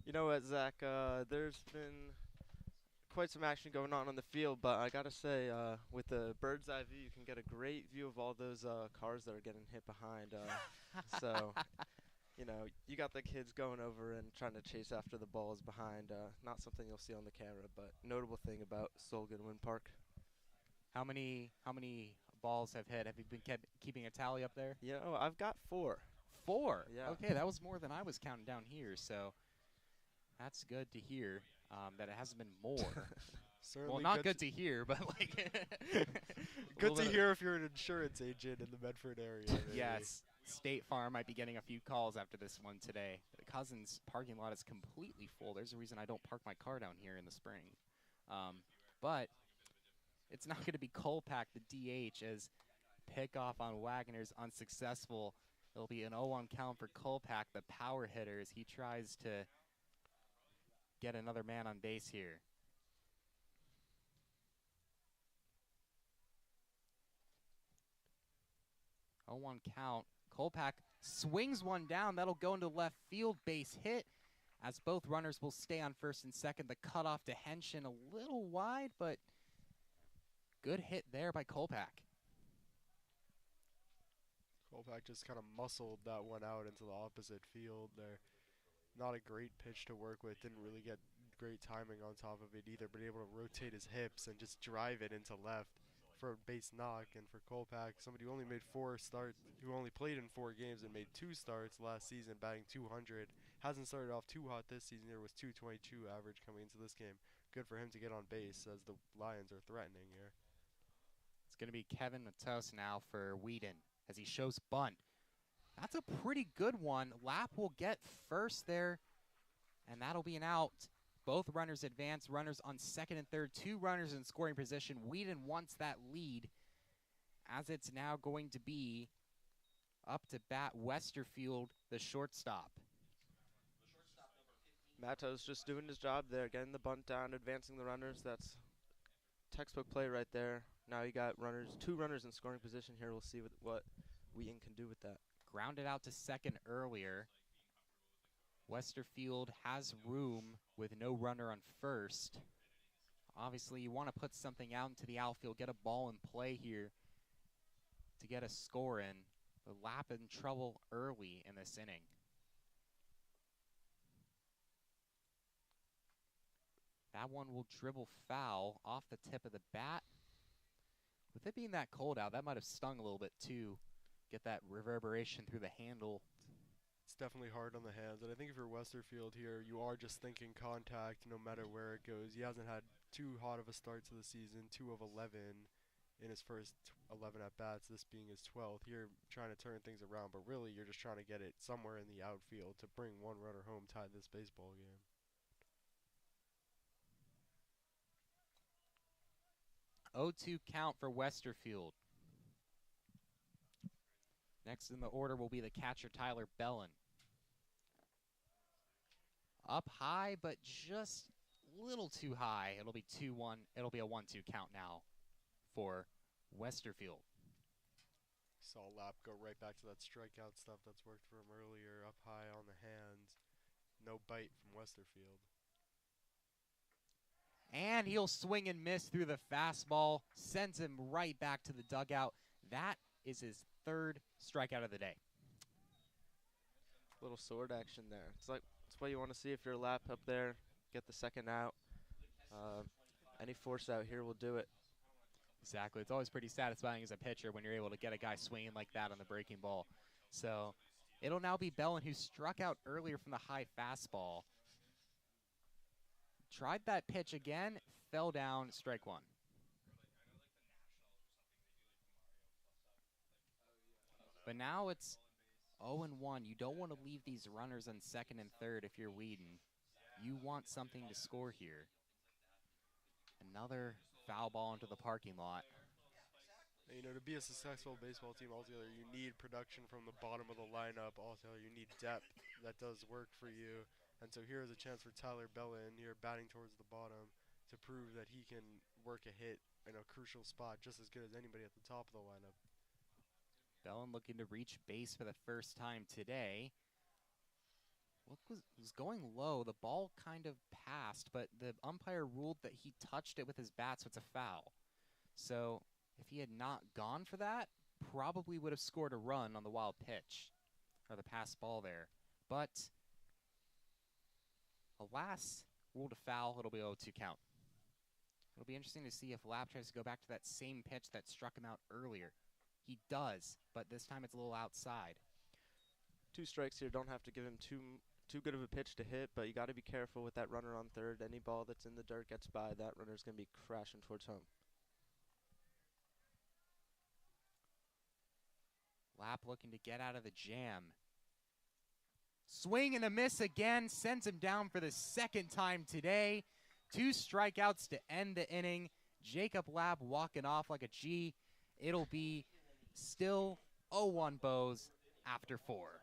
You know what, Zach, there's been quite some action going on the field, but I gotta say, with the bird's eye view, you can get a great view of all those cars that are getting hit behind. So, you know, you got the kids going over and trying to chase after the balls behind. Not something you'll see on the camera, but notable thing about Solgan Wind Park. How many balls have hit? Have you been keeping a tally up there? You know, I've got 4. 4? Yeah. Okay, that was more than I was counting down here, so that's good to hear that it hasn't been more. Certainly Well, not good to hear, but like good to hear if you're an insurance agent in the Medford area. Maybe. Yes, State Farm might be getting a few calls after this one today. The Cousins parking lot is completely full. There's a reason I don't park my car down here in the spring. But it's not going to be Kolpak, the DH, as pickoff on Wagner's unsuccessful. It'll be an 0-1 count for Kolpak, the power hitter, as he tries to get another man on base here. Oh, 1 count. Kolpak swings one down. That'll go into left field, base hit, as both runners will stay on first and second. The cutoff to Henshin a little wide, but good hit there by Kolpak. Kolpak just kind of muscled that one out into the opposite field there. Not a great pitch to work with. Didn't really get great timing on top of it either, but able to rotate his hips and just drive it into left for a base knock. And for Kolpak, somebody who only made 4 starts, who only played in 4 games and made 2 starts last season, batting 200. Hasn't started off too hot this season. There was 222 average coming into this game. Good for him to get on base as the Lions are threatening here. It's going to be Kevin Matos now for Wheaton as he shows bunt. That's a pretty good one. Lapp will get first there, and that'll be an out. Both runners advance, runners on second and third, 2 runners in scoring position. Wheaton wants that lead, as it's now going to be up to bat Westerfield, the shortstop. Matos just doing his job there, getting the bunt down, advancing the runners. That's textbook play right there. Now you got runners, 2 runners in scoring position here. We'll see what Wheaton can do with that. Grounded out to second earlier. Westerfield has room with no runner on first. Obviously, you want to put something out into the outfield, get a ball in play here to get a score in. But Lapp in trouble early in this inning. That one will dribble foul off the tip of the bat. With it being that cold out, that might have stung a little bit too. Get that reverberation through the handle. It's definitely hard on the hands, and I think if you're Westerfield here, you are just thinking contact no matter where it goes. He hasn't had too hot of a start to the season, 2 of 11 in his first 11 at-bats, this being his 12th. Here trying to turn things around, but really you're just trying to get it somewhere in the outfield to bring 1 runner home, tie this baseball game. Oh, 2 count for Westerfield. Next in the order will be the catcher, Tyler Bellin. Up high, but just a little too high. It'll be 2-1. It'll be a 1-2 count now for Westerfield. Saw Lapp go right back to that strikeout stuff that's worked for him earlier. Up high on the hands. No bite from Westerfield. And he'll swing and miss through the fastball. Sends him right back to the dugout. That is his 3rd strikeout of the day. Little sword action there. It's what you want to see if you're Lapp up there. Get the 2nd out. Any force out here will do it. Exactly. It's always pretty satisfying as a pitcher when you're able to get a guy swinging like that on the breaking ball. So it'll now be Bellin, who struck out earlier from the high fastball. Tried that pitch again, fell down, strike 1. But now it's 0-1. You don't want to leave these runners on second and third if you're Wheaton. You want something to score here. Another foul ball into the parking lot. You know, to be a successful baseball team altogether, you need production from the bottom of the lineup. Altogether, you need depth that does work for you. And so here is a chance for Tyler Bellin here batting towards the bottom to prove that he can work a hit in a crucial spot just as good as anybody at the top of the lineup. Bellin looking to reach base for the first time today. Was going low. The ball kind of passed, but the umpire ruled that he touched it with his bat, so it's a foul. So if he had not gone for that, probably would have scored a run on the wild pitch, or the pass ball there. But alas, ruled a foul. It'll be 0-2 count. It'll be interesting to see if Lapp tries to go back to that same pitch that struck him out earlier. He does, but this time it's a little outside. 2 strikes here. Don't have to give him too too good of a pitch to hit, but you got to be careful with that runner on third. Any ball that's in the dirt gets by, that runner's going to be crashing towards home. Lapp looking to get out of the jam. Swing and a miss again, sends him down for the second time today. 2 strikeouts to end the inning. Jacob Lapp walking off like a G. It'll be still 0-1 Bows after 4.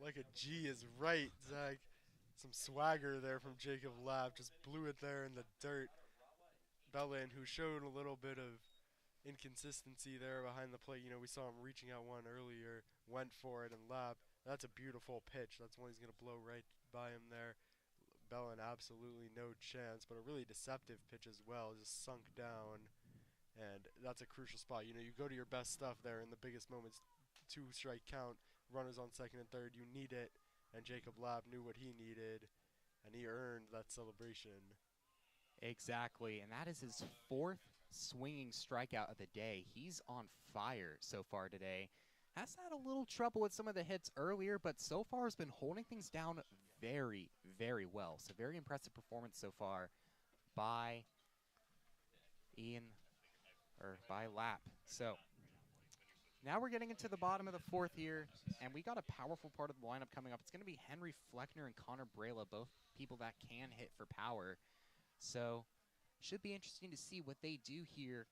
Like a G is right, Zach. Some swagger there from Jacob Lapp. Just blew it there in the dirt. Bellin, who showed a little bit of inconsistency there behind the plate. You know, we saw him reaching out one earlier, went for it, and Lapp. That's a beautiful pitch. That's one he's going to blow right by him there. Bellin, absolutely no chance, but a really deceptive pitch as well. Just sunk down, and that's a crucial spot. You know, you go to your best stuff there in the biggest moments. 2-strike count, runners on second and third. You need it, and Jacob Lapp knew what he needed, and he earned that celebration. Exactly, and that is his 4th swinging strikeout of the day. He's on fire so far today. Has had a little trouble with some of the hits earlier, but so far has been holding things down very, very well. So very impressive performance so far by by Lapp. So now we're getting into the bottom of the 4th here, and we got a powerful part of the lineup coming up. It's going to be Henry Fleckner and Connor Brayla, both people that can hit for power. So should be interesting to see what they do here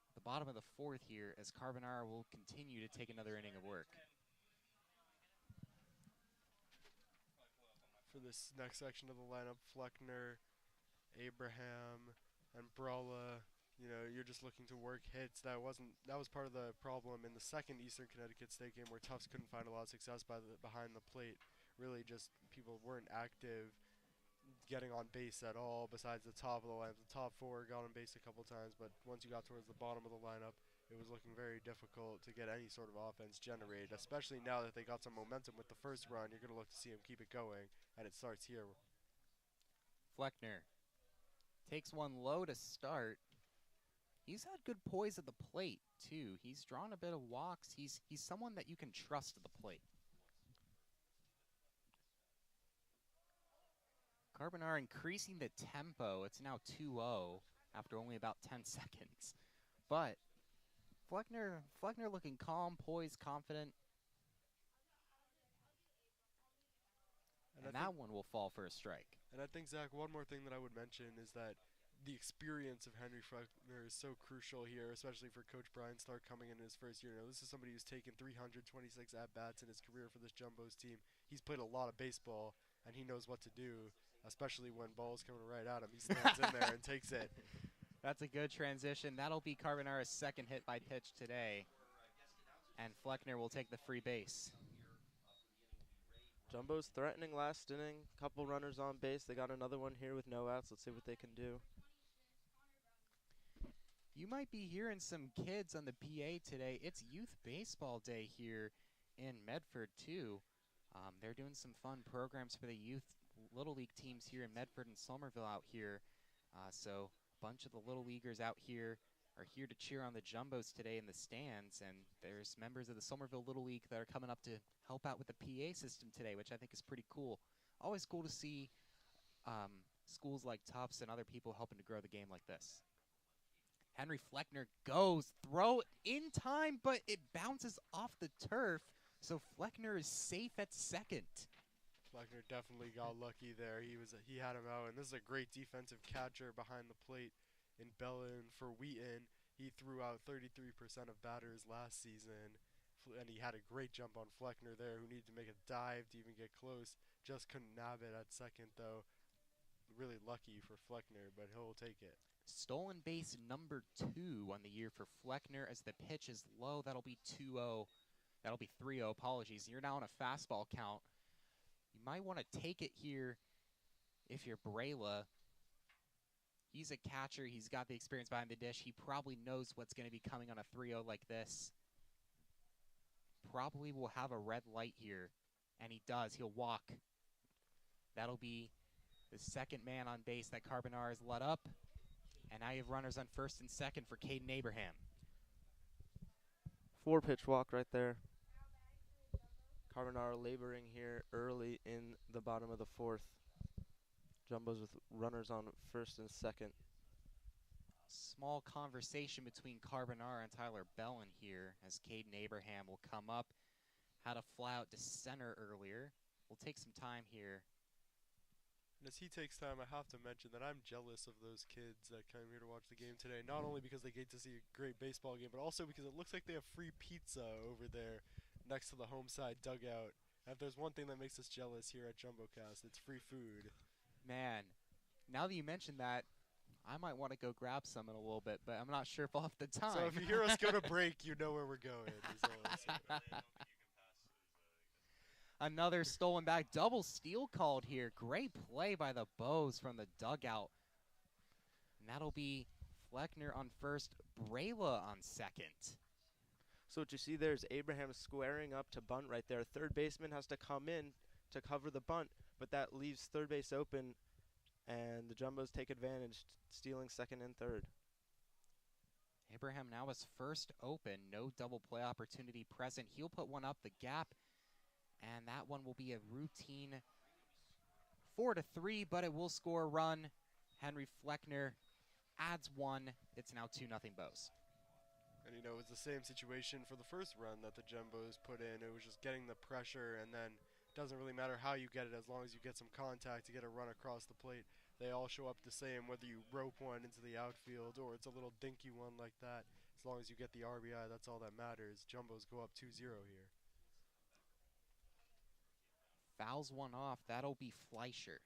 at the bottom of the 4th here, as Carbonara will continue to take another inning of work. For this next section of the lineup, Fleckner, Abraham, and Bralla. You know, you're just looking to work hits. That was part of the problem in the second Eastern Connecticut State game, where Tufts couldn't find a lot of success behind the plate. Really, just people weren't active, getting on base at all. Besides the top of the lineup, the top 4 got on base a couple times, but once you got towards the bottom of the lineup, it was looking very difficult to get any sort of offense generated. Especially now that they got some momentum with the first run, you're going to look to see them keep it going, and it starts here. Fleckner takes one low to start. He's had good poise at the plate, too. He's drawn a bit of walks. He's someone that you can trust at the plate. Carbonara increasing the tempo. It's now 2-0 after only about 10 seconds. But Fleckner looking calm, poised, confident. And that one will fall for a strike. And I think, Zach, one more thing that I would mention is that the experience of Henry Fleckner is so crucial here, especially for Coach Brian Stark coming in his first year. Now, this is somebody who's taken 326 at-bats in his career for this Jumbos team. He's played a lot of baseball, and he knows what to do, especially when ball's coming right at him. He stands in there and takes it. That's a good transition. That'll be Carbonara's second hit by pitch today. And Fleckner will take the free base. Jumbo's threatening last inning. Couple runners on base. They got another one here with no outs. Let's see what they can do. You might be hearing some kids on the PA today. It's youth baseball day here in Medford, too. They're doing some fun programs for the youth Little League teams here in Medford and Somerville out here. So a bunch of the Little Leaguers out here are here to cheer on the Jumbos today in the stands. And there's members of the Somerville Little League that are coming up to help out with the PA system today, which I think is pretty cool. Always cool to see schools like Tufts and other people helping to grow the game like this. Henry Fleckner goes, throw in time, but it bounces off the turf, so Fleckner is safe at second. Fleckner definitely got lucky there. He had him out, and this is a great defensive catcher behind the plate in Bellin for Wheaton. He threw out 33% of batters last season, and he had a great jump on Fleckner there, who needed to make a dive to even get close. Just couldn't nab it at second, though. Really lucky for Fleckner, but he'll take it. Stolen base number 2 on the year for Fleckner as the pitch is low. That'll be 2-0. That'll be 3-0. Apologies. You're now on a fastball count. You might want to take it here if you're Brayla. He's a catcher. He's got the experience behind the dish. He probably knows what's going to be coming on a 3-0 like this. Probably will have a red light here, and he does. He'll walk. That'll be the second man on base that Carbonara has let up. And now you have runners on first and second for Caden Abraham. 4-pitch walk right there. Carbonara laboring here early in the bottom of the fourth. Jumbos with runners on first and second. Small conversation between Carbonara and Tyler Bellin here as Caden Abraham will come up. Had a fly out to center earlier. We'll take some time here. And as he takes time, I have to mention that I'm jealous of those kids that came here to watch the game today. Not only because they get to see a great baseball game, but also because it looks like they have free pizza over there next to the home side dugout. And if there's one thing that makes us jealous here at JumboCast, it's free food. Man, now that you mentioned that, I might want to go grab some in a little bit, but I'm not sure if I'll have the time. So if you hear us go to break, you know where we're going. Is all I'm saying. Another stolen back, double steal called here. Great play by the Bows from the dugout. And that'll be Fleckner on first, Brayla on second. So what you see there is Abraham squaring up to bunt right there. Third baseman has to come in to cover the bunt, but that leaves third base open, and the Jumbos take advantage, stealing second and third. Abraham now is first open, no double play opportunity present. He'll put one up the gap, and that one will be a routine 4-3, but it will score a run. Henry Fleckner adds one. It's now 2-0 Bows. And, you know, it was the same situation for the first run that the Jumbos put in. It was just getting the pressure, and then it doesn't really matter how you get it as long as you get some contact to get a run across the plate. They all show up the same, whether you rope one into the outfield or it's a little dinky one like that. As long as you get the RBI, that's all that matters. Jumbos go up 2-0 here. Fouls one off. That'll be Fleischer.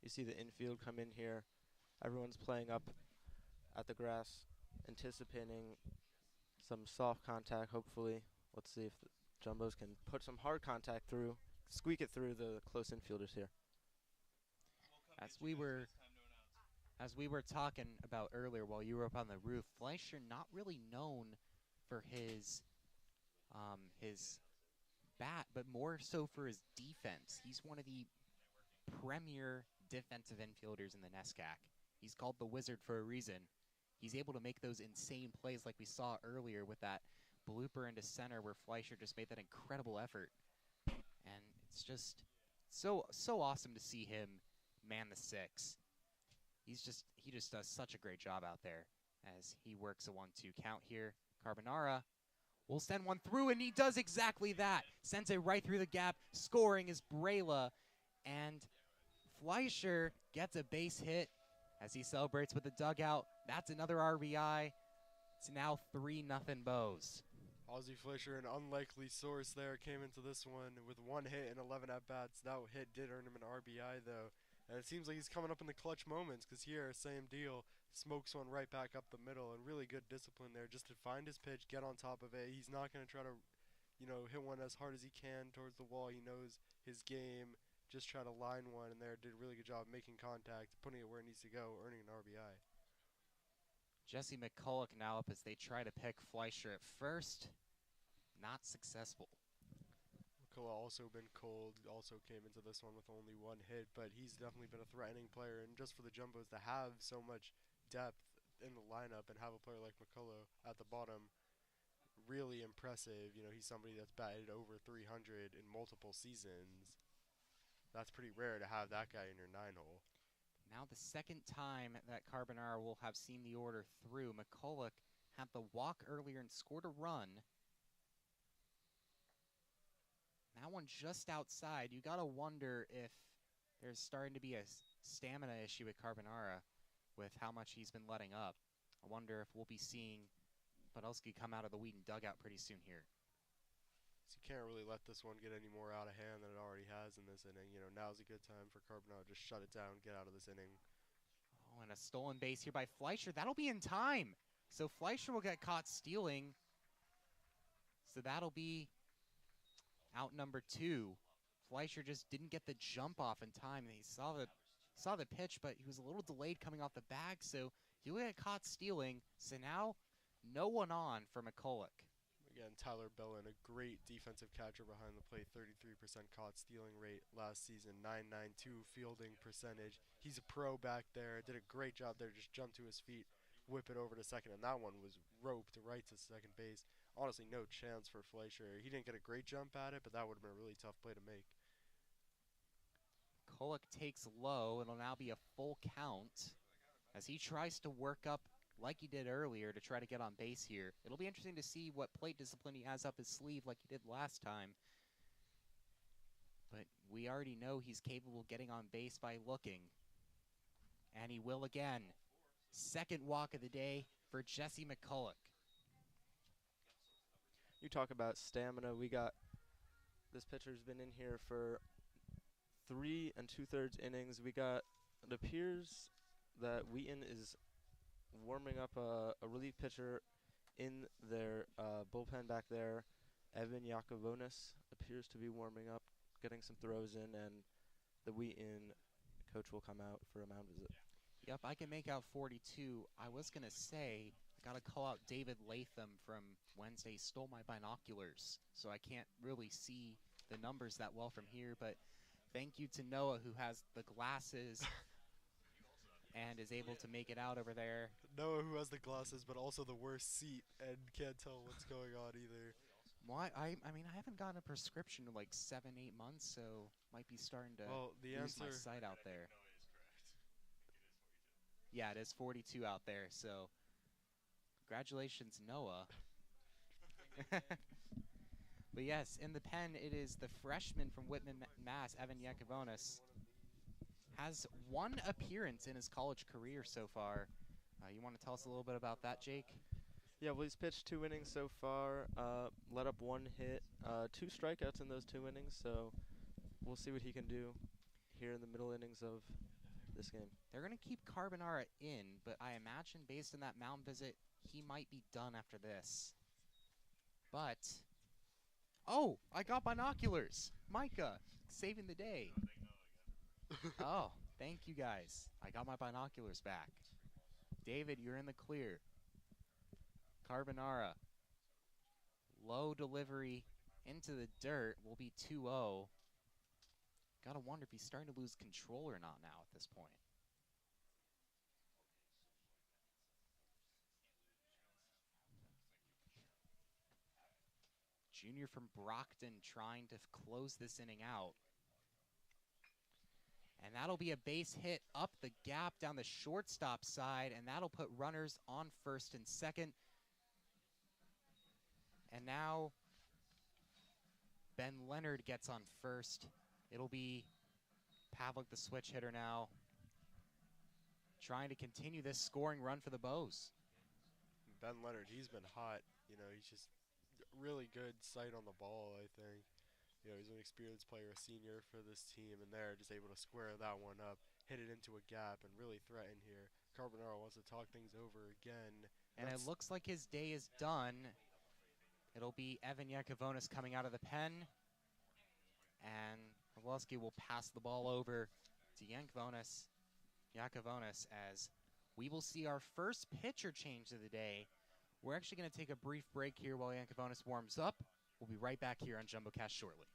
You see the infield come in here. Everyone's playing up at the grass, anticipating some soft contact, hopefully. Let's see if the Jumbos can put some hard contact through, squeak it through the close infielders here. As we were talking about earlier while you were up on the roof, Fleischer not really known for his bat, but more so for his defense. He's one of the premier defensive infielders in the NESCAC. He's called the Wizard for a reason. He's able to make those insane plays like we saw earlier with that blooper into center where Fleischer just made that incredible effort. And it's just so awesome to see him man the six. He just does such a great job out there as he works a 1-2 count here. Carbonara will send one through, and he does exactly that. Sends it right through the gap. Scoring is Brayla, and Fleischer gets a base hit as he celebrates with the dugout. That's another RBI. It's now 3-0 Bows. Ozzie Fleischer, an unlikely source there, came into this one with 1 hit and 11 at-bats. That hit did earn him an RBI, though. And it seems like he's coming up in the clutch moments because here, same deal, smokes one right back up the middle, and really good discipline there just to find his pitch, get on top of it. He's not going to try to, hit one as hard as he can towards the wall. He knows his game. Just try to line one, and there did a really good job making contact, putting it where it needs to go, earning an RBI. Jesse McCulloch now up as they try to pick Fleischer at first. Not successful. McCulloch also been cold, also came into this one with only 1 hit, but he's definitely been a threatening player, and just for the Jumbos to have so much depth in the lineup and have a player like McCulloch at the bottom, really impressive. He's somebody that's batted over 300 in multiple seasons. That's pretty rare to have that guy in your 9-hole. Now the second time that Carbonara will have seen the order through. McCulloch had the walk earlier and scored a run. That one just outside. You got to wonder if there's starting to be a stamina issue with Carbonara with how much he's been letting up. I wonder if we'll be seeing Podolsky come out of the Wheaton dugout pretty soon here. So you can't really let this one get any more out of hand than it already has in this inning. Now's a good time for Carbonara to just shut it down, get out of this inning. Oh, and a stolen base here by Fleischer. That'll be in time. So Fleischer will get caught stealing. So that'll be out number 2. Fleischer just didn't get the jump off in time. He saw the pitch, but he was a little delayed coming off the bag, so he'll get caught stealing. So now no one on for McCulloch. Again, Tyler Bellin, a great defensive catcher behind the plate, 33% caught stealing rate last season, 992 fielding percentage. He's a pro back there, did a great job there, just jumped to his feet, whip it over to second, and that one was roped right to second base. honestly no chance for Fleischer. He didn't get a great jump at it, but that would have been a really tough play to make. Kolek takes low. It'll now be a full count as he tries to work up like he did earlier to try to get on base here. It'll be interesting to see what plate discipline he has up his sleeve like he did last time. But we already know he's capable of getting on base by looking. And he will again. Second walk of the day for Jesse McCulloch. You talk about stamina. This pitcher's been in here for 3 2/3 innings. It appears that Wheaton is warming up a relief pitcher in their bullpen back there. Evan Yakovonis appears to be warming up, getting some throws in, and the Wheaton coach will come out for a mound visit. Yep, I can make out 42. I was going to say, I got to call out David Latham from Wednesday. Stole my binoculars, so I can't really see the numbers that well from here. But thank you to Noah, who has the glasses and is able to make it out over there. Noah, who has the glasses, but also the worst seat and can't tell what's going on either. Well, I mean, I haven't gotten a prescription in like 7-8 months, so might be starting to lose my sight out there. Yeah, it is 42 out there, so congratulations, Noah. But yes, in the pen, it is the freshman from Whitman, Mass, Evan Yakovonis. Has 1 appearance in his college career so far. You want to tell us a little bit about that, Jake? Yeah, well, he's pitched 2 innings so far, let up 1 hit, 2 strikeouts in those 2 innings, so we'll see what he can do here in the middle innings of this game. They're going to keep Carbonara in, but I imagine based on that mound visit, he might be done after this. But, oh, I got binoculars. Micah, saving the day. Oh, thank you guys. I got my binoculars back. David, you're in the clear. Carbonara. Low delivery into the dirt will be 2-0. Gotta wonder if he's starting to lose control or not now at this point. Junior from Brockton trying to close this inning out. And that'll be a base hit up the gap down the shortstop side, and that'll put runners on first and second. And now Ben Leonard gets on first. It'll be Pavlik, the switch hitter now, trying to continue this scoring run for the Bows. Ben Leonard, he's been hot. You know, he's just really good sight on the ball, I think. You know, he's an experienced player, a senior for this team, and they're just able to square that one up, hit it into a gap, and really threaten here. Carbonaro wants to talk things over again. And it looks like his day is done. It'll be Evan Yakovonis coming out of the pen. And Orlowski will pass the ball over to Yakovonis as we will see our first pitcher change of the day. We're actually going to take a brief break here while Yakovonis warms up. We'll be right back here on JumboCast shortly.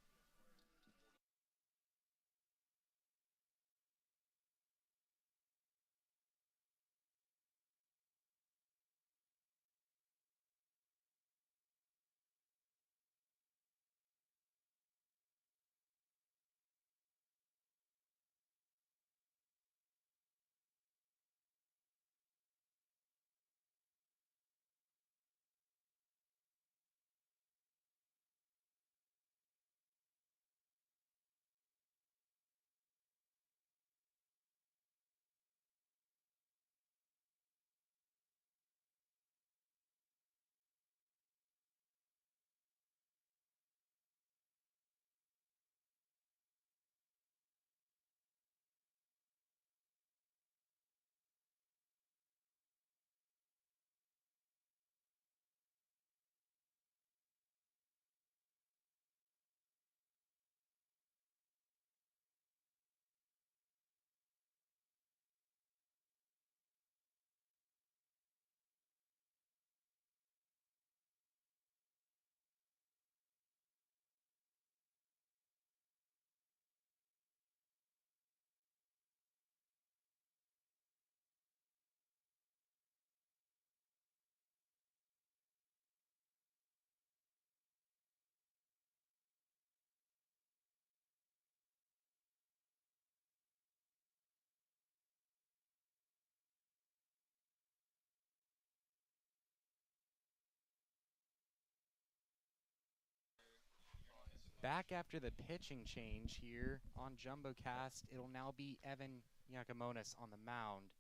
Back after the pitching change here on JumboCast, it'll now be Evan Yakimonis on the mound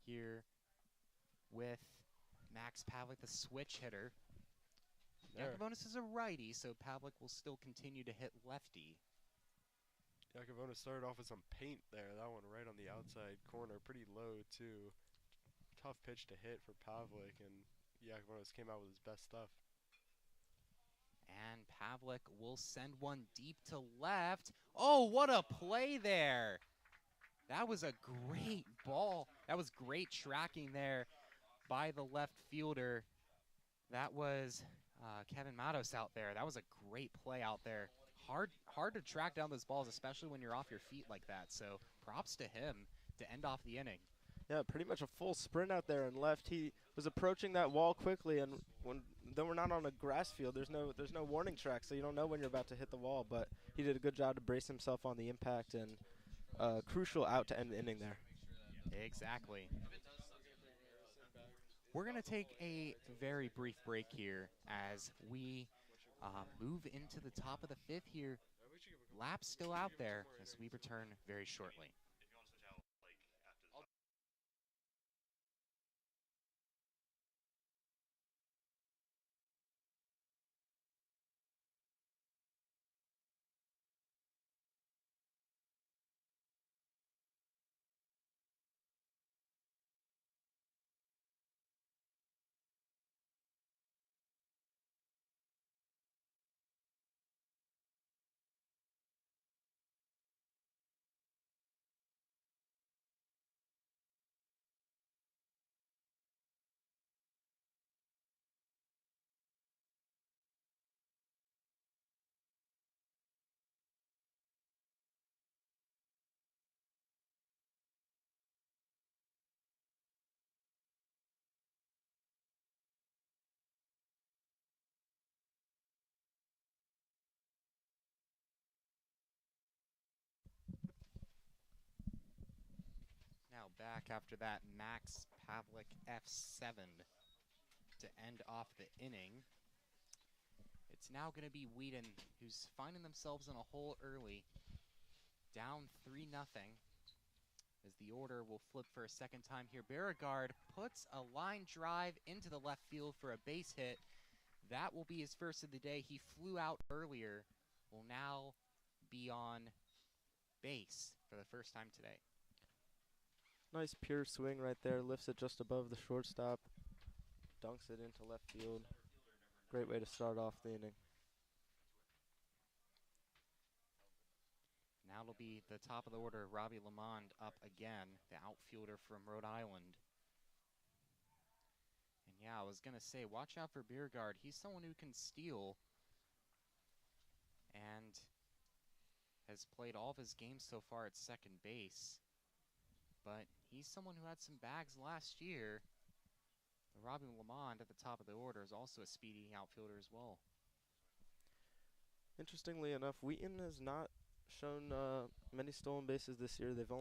here with Max Pavlik, the switch hitter. Yakimonis is a righty, so Pavlik will still continue to hit lefty. Yakimonis started off with some paint there. That one right on the outside corner, pretty low too. Tough pitch to hit for Pavlik, and Yakimonis came out with his best stuff. And Pavlik will send one deep to left. Oh, what a play there. That was a great ball. That was great tracking there by the left fielder. That was Kevin Matos out there. That was a great play out there. Hard to track down those balls, especially when you're off your feet like that. So props to him to end off the inning. Yeah, pretty much a full sprint out there and left. He was approaching that wall quickly, and then we're not on a grass field. There's no warning track, so you don't know when you're about to hit the wall. But he did a good job to brace himself on the impact, and crucial out to end the inning there. Exactly. We're going to take a very brief break here as we move into the top of the fifth here. Lap's still out there as we return very shortly. Now back after that Max Pavlik F7 to end off the inning. It's now going to be Wheaton, who's finding themselves in a hole early, down 3-0, as the order will flip for a second time here. Beauregard puts a line drive into the left field for a base hit. That will be his first of the day. He flew out earlier, will now be on base for the first time today. Nice pure swing right there. Lifts it just above the shortstop. Dunks it into left field. Great way to start off the inning. Now it'll be the top of the order, Robbie Lamond up again, the outfielder from Rhode Island. And yeah, I was going to say, watch out for Beauregard. He's someone who can steal and has played all of his games so far at second base. But he's someone who had some bags last year. Robbie Lamond at the top of the order is also a speedy outfielder as well. Interestingly enough, Wheaton has not shown many stolen bases this year. They've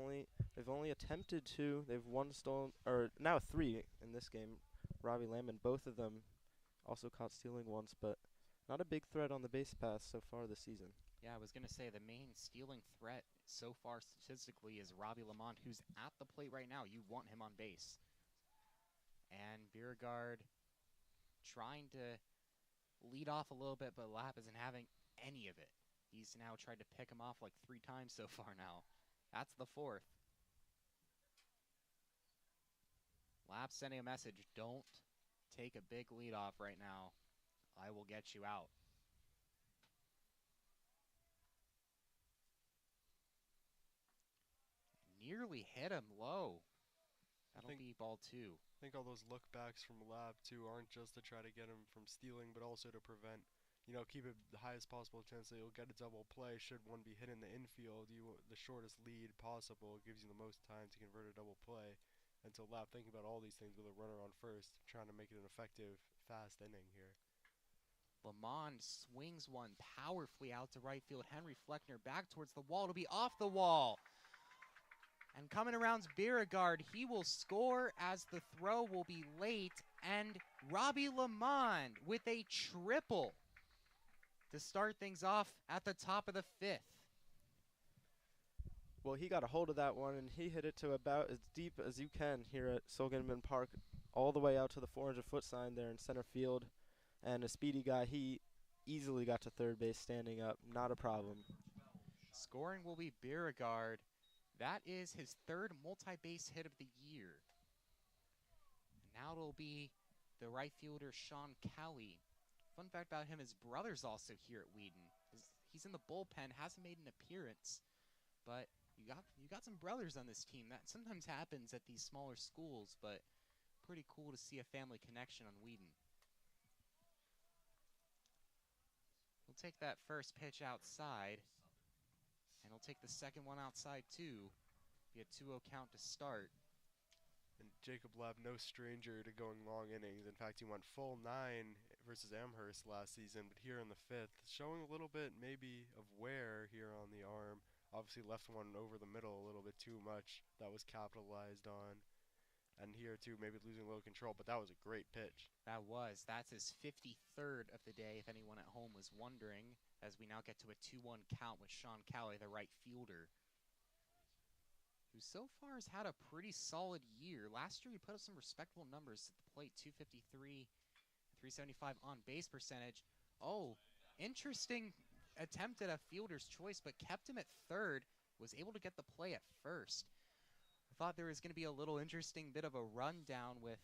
only attempted 2. They've 1 stolen, or now 3 in this game. Robbie Lamond, both of them also caught stealing once, but not a big threat on the base path so far this season. Yeah, I was going to say the main stealing threat so far statistically is Robbie Lamond, who's at the plate right now. You want him on base. And Beauregard trying to lead off a little bit, but Lap isn't having any of it. He's now tried to pick him off like 3 times so far now. That's the 4th. Lap sending a message, don't take a big lead off right now. I will get you out. Nearly hit him low. That'll be ball 2. I think all those look backs from Lab too aren't just to try to get him from stealing, but also to prevent, keep it the highest possible chance that you'll get a double play. Should one be hit in the infield, the shortest lead possible gives you the most time to convert a double play. And so Lab thinking about all these things with a runner on first, trying to make it an effective, fast inning here. Lamond swings one powerfully out to right field. Henry Fleckner back towards the wall to be off the wall. And coming around Beauregard, he will score as the throw will be late. And Robbie Lamond with a triple. to start things off at the top of the 5th. Well, he got a hold of that one, and he hit it to about as deep as you can here at Solgateman Park, all the way out to the 400-foot sign there in center field. And a speedy guy, he easily got to third base standing up. Not a problem. Scoring will be Beauregard. That is his 3rd multi-base hit of the year. And now it'll be the right fielder, Sean Cowley. Fun fact about him, his brother's also here at Wheaton. He's in the bullpen, hasn't made an appearance, but you got some brothers on this team. That sometimes happens at these smaller schools, but pretty cool to see a family connection on Wheaton. We'll take that first pitch outside, and he'll take the second one outside too. Be a 2-0 count to start. And Jacob Lab, no stranger to going long innings. In fact, he went full 9 versus Amherst last season, but here in the 5th, showing a little bit maybe of wear here on the arm. Obviously left one over the middle a little bit too much. That was capitalized on. And here too, maybe losing a little control, but that was a great pitch. That's his 53rd of the day, if anyone at home was wondering, as we now get to a 2-1 count with Sean Cowley, the right fielder, who so far has had a pretty solid year. Last year he put up some respectable numbers at the plate, 253, 375 on base percentage. Oh, interesting attempt at a fielder's choice, but kept him at third, was able to get the play at first. I thought there was going to be a little interesting bit of a rundown with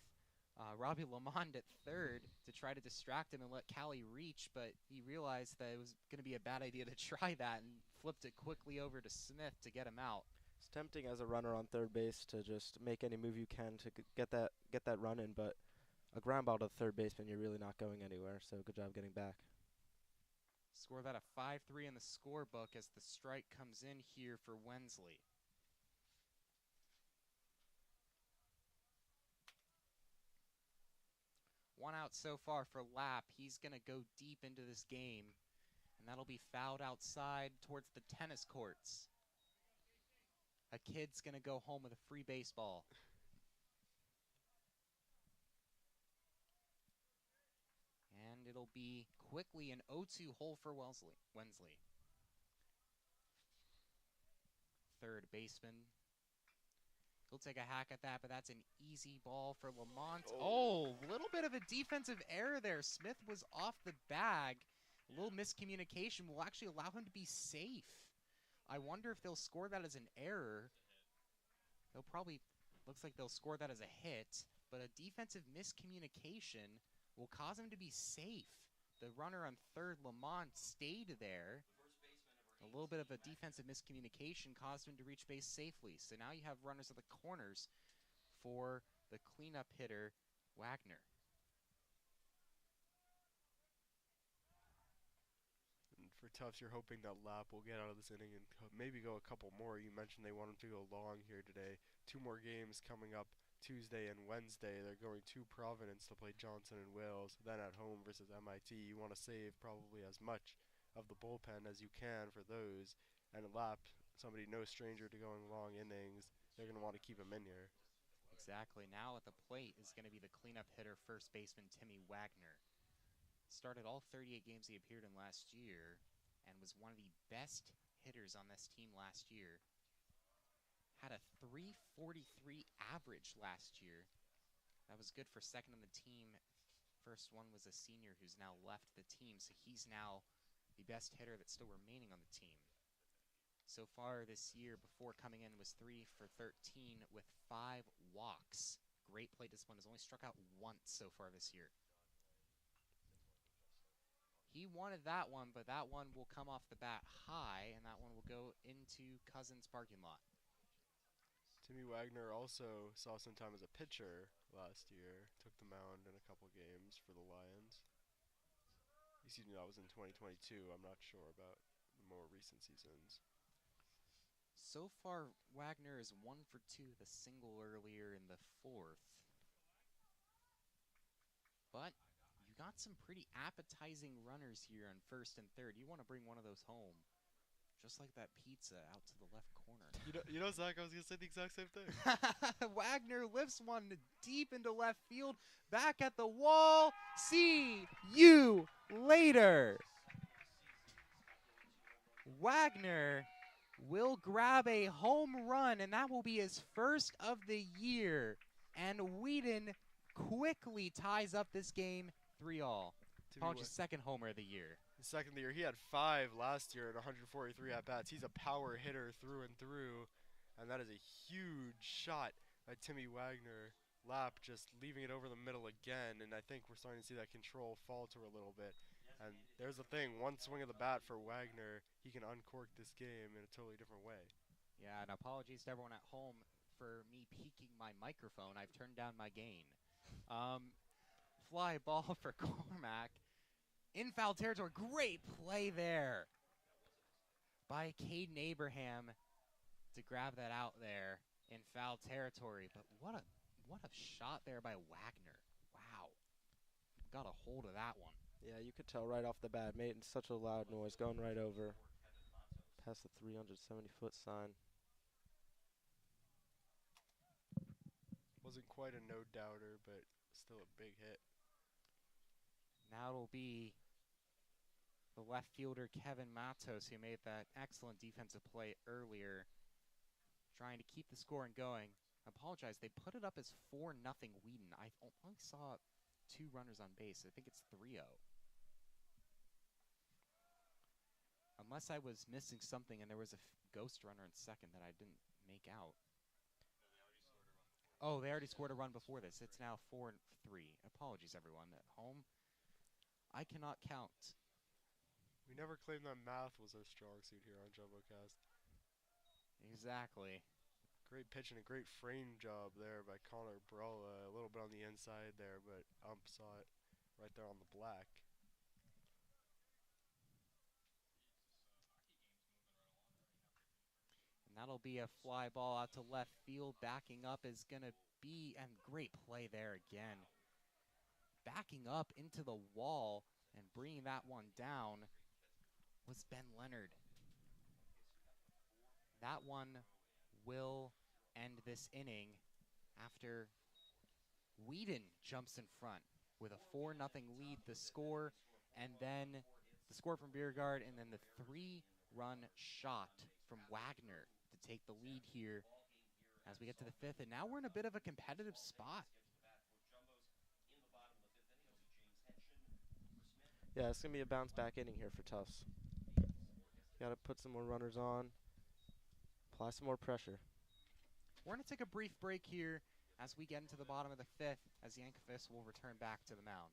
Robbie Lamond at third to try to distract him and let Cowley reach, but he realized that it was going to be a bad idea to try that and flipped it quickly over to Smith to get him out. It's tempting as a runner on third base to just make any move you can to get that run in, but a ground ball to the third baseman, you're really not going anywhere, so good job getting back. Score that a 5-3 in the scorebook as the strike comes in here for Wensley. One out so far for Lapp. He's going to go deep into this game, and that'll be fouled outside towards the tennis courts. A kid's going to go home with a free baseball. And it'll be quickly an 0-2 hole for Wensley. Third baseman. He'll take a hack at that, but that's an easy ball for Lamont. Oh, a little bit of a defensive error there. Smith was off the bag. A little miscommunication will actually allow him to be safe. I wonder if they'll score that as an error. They'll probably, looks like they'll score that as a hit, but a defensive miscommunication will cause him to be safe. The runner on third, Lamont, stayed there. A little bit of a defensive miscommunication caused him to reach base safely. So now you have runners at the corners for the cleanup hitter, Wagner. And for Tufts, you're hoping that Lapp will get out of this inning and maybe go a couple more. You mentioned they want him to go long here today. 2 more games coming up Tuesday and Wednesday. They're going to Providence to play Johnson and Wales. Then at home versus MIT. You want to save probably as much of the bullpen as you can for those. And Lapp, somebody no stranger to going long innings, they're going to want to keep him in here. Exactly. Now at the plate is going to be the cleanup hitter, first baseman Timmy Wagner. Started all 38 games he appeared in last year and was one of the best hitters on this team last year. Had a 343 average last year. That was good for second on the team. First one was a senior who's now left the team, so he's now the best hitter that's still remaining on the team. So far this year, before coming in, was 3 for 13 with 5 walks. Great plate discipline. Has only struck out once so far this year. He wanted that one, but that one will come off the bat high, and that one will go into Cousins' parking lot. Timmy Wagner also saw some time as a pitcher last year. Took the mound in a couple games for the Lions. Excuse me, that was in 2022. I'm not sure about the more recent seasons. So far, Wagner is 1 for 2 with a single earlier in the 4th. But you got some pretty appetizing runners here on first and third. You want to bring one of those home. Just like that pizza out to the left corner. You know, Zach, I was going to say the exact same thing. Wagner lifts one deep into left field. Back at the wall. See you later. Wagner will grab a home run, and that will be his first of the year. And Wheaton quickly ties up this game 3-all. Pollock's second homer of the year. The second of the year. He had 5 last year at 143 at-bats. He's a power hitter through and through. And that is a huge shot by Timmy Wagner. Lap just leaving it over the middle again. And I think we're starting to see that control falter a little bit. And there's the thing, one swing of the bat for Wagner, he can uncork this game in a totally different way. Yeah, and apologies to everyone at home for me peeking my microphone. I've turned down my gain. Fly ball for Cormac. In foul territory, great play there by Caden Abraham to grab that out there in foul territory. But what a shot there by Wagner. Wow. Got a hold of that one. Yeah, you could tell right off the bat, making such a loud noise, going right over past the 370-foot sign. Wasn't quite a no-doubter, but still a big hit. Now it'll be the left fielder Kevin Matos who made that excellent defensive play earlier, trying to keep the scoring going. I apologize, they put it up as 4-0 Wheaton. I only saw 2 runners on base. I think it's 3-0. Unless I was missing something and there was a ghost runner in second that I didn't make out. Oh, they already scored a run before this. It's now 4-3. Apologies, everyone at home. I cannot count. We never claimed that math was our strong suit here on JumboCast. Exactly. Great pitch and a great frame job there by Connor Brella. A little bit on the inside there, but ump saw it right there on the black. And that'll be a fly ball out to left field. Backing up is going to be, and great play there again. Backing up into the wall and bringing that one down was Ben Leonard. That one will end this inning after Wheaton jumps in front with a 4-0 lead, the score, and then the score from Biergard, and then the 3-run shot from Wagner to take the lead here as we get to the 5th. And now we're in a bit of a competitive spot. Yeah, it's going to be a bounce-back inning here for Tufts. Got to put some more runners on, apply some more pressure. We're going to take a brief break here as we get into the bottom of the 5th, as the Yankees will return back to the mound.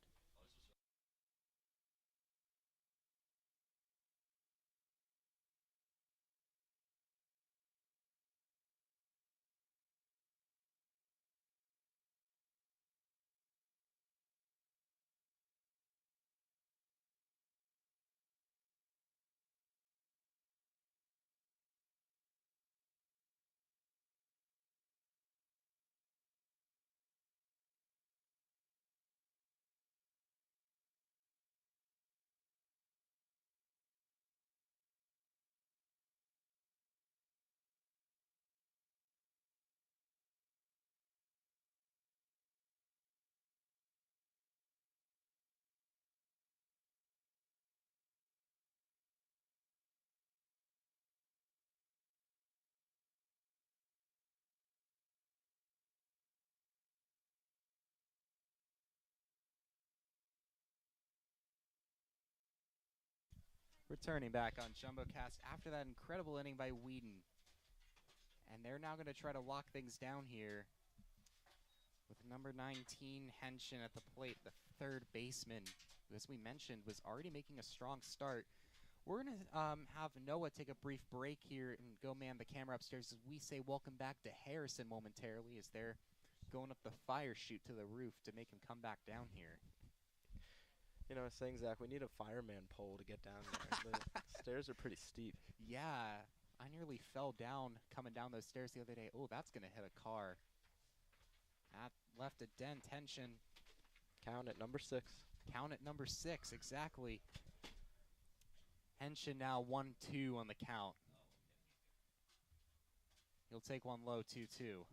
Returning back on JumboCast after that incredible inning by Wheaton. And they're now going to try to lock things down here with number 19, Henshin, at the plate, the third baseman, who, as we mentioned, was already making a strong start. We're going to have Noah take a brief break here and go man the camera upstairs as we say welcome back to Harrison momentarily as they're going up the fire chute to the roof to make him come back down here. You know, I was saying, Zach, we need a fireman pole to get down there. The stairs are pretty steep. Yeah, I nearly fell down coming down those stairs the other day. Oh, that's going to hit a car. That left a dent. Tension. Count at number 6. Count at number 6, exactly. Henshin now 1-2 on the count. He'll take one low, 2-2.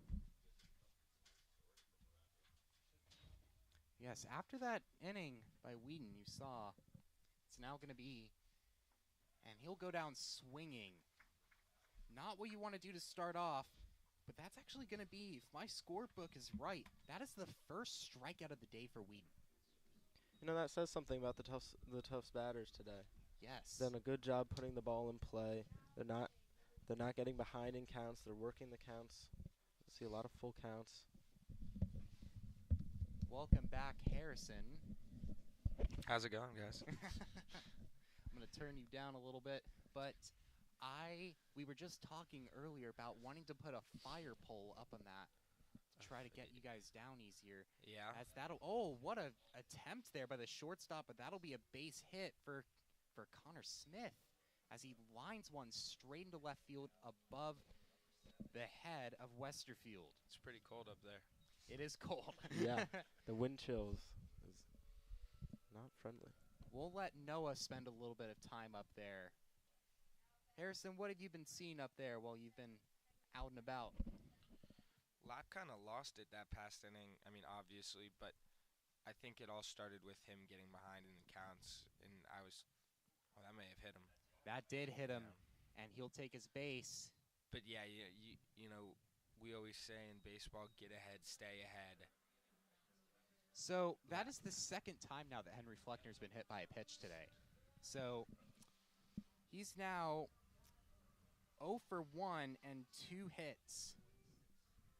Yes, after that inning by Wheaton, you saw it's now going to be And he'll go down swinging. Not what you want to do to start off, but that's actually going to be, if my scorebook is right, that is the first strikeout of the day for Wheaton. You know, that says something about the Tufts batters today. Yes. Done a good job putting the ball in play. They're not getting behind in counts. They're working the counts. You see a lot of full counts. Welcome back, Harrison. How's it going, guys? I'm going to turn you down a little bit, but we were just talking earlier about wanting to put a fire pole up on that to try to get you guys down easier. Yeah. As that'll, oh, what a attempt there by the shortstop, but that'll be a base hit for Connor Smith as he lines one straight into left field above the head of Westerfield. It's pretty cold up there. It is cold. Yeah, the wind chills is not friendly. We'll let Noah spend a little bit of time up there. Harrison, what have you been seeing up there while you've been out and about? Lap kind of lost it that past inning. I mean, obviously, but I think it all started with him getting behind in the counts, and well, that may have hit him. That did hit him, Yeah. and he'll take his base. But yeah, you know, we always say in baseball, get ahead, stay ahead. So that is the second time now that Henry Fleckner's been hit by a pitch today. So he's now 0 for 1 and 2 hits.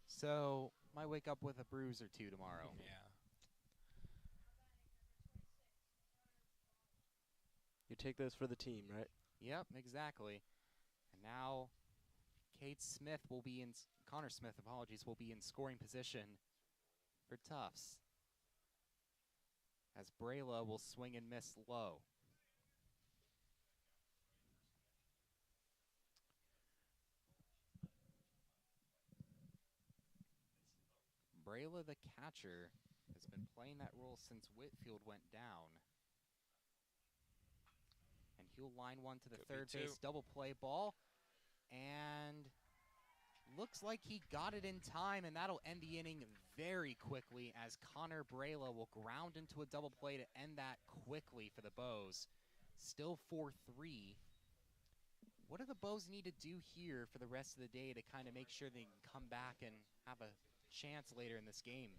So might wake up with a bruise or two tomorrow. Yeah. You take those for the team, right? Yep, exactly. And now Connor Smith, will be in scoring position for Tufts. As Brayla will swing and miss low. Brayla, the catcher, has been playing that role since Whitfield went down. And he'll line one to the third base double play ball. And looks like he got it in time, and that'll end the inning very quickly as Connor Brayla will ground into a double play to end that quickly for the Bows. Still 4-3. What do the Bows need to do here for the rest of the day to kind of make sure they can come back and have a chance later in this game?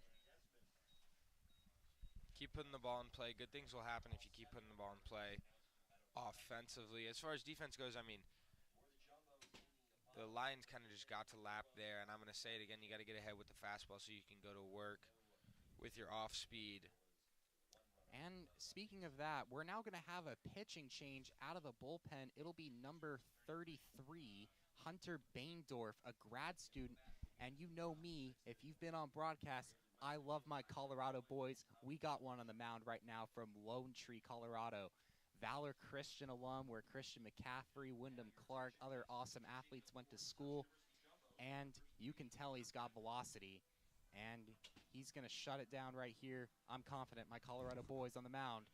Keep putting the ball in play. Good things will happen if you keep putting the ball in play. Offensively, as far as defense goes, I mean, the Lions kind of just got to lap there, and I'm going to say it again, you got to get ahead with the fastball so you can go to work with your off speed. And speaking of that, we're now going to have a pitching change out of the bullpen. It'll be number 33, Hunter Baindorf, a grad student. And you know me, if you've been on broadcast, I love my Colorado boys. We got one on the mound right now from Lone Tree, Colorado. Valor Christian alum, where Christian McCaffrey, Wyndham Clark, other awesome athletes went to school. And you can tell he's got velocity. And he's going to shut it down right here. I'm confident my Colorado boys on the mound.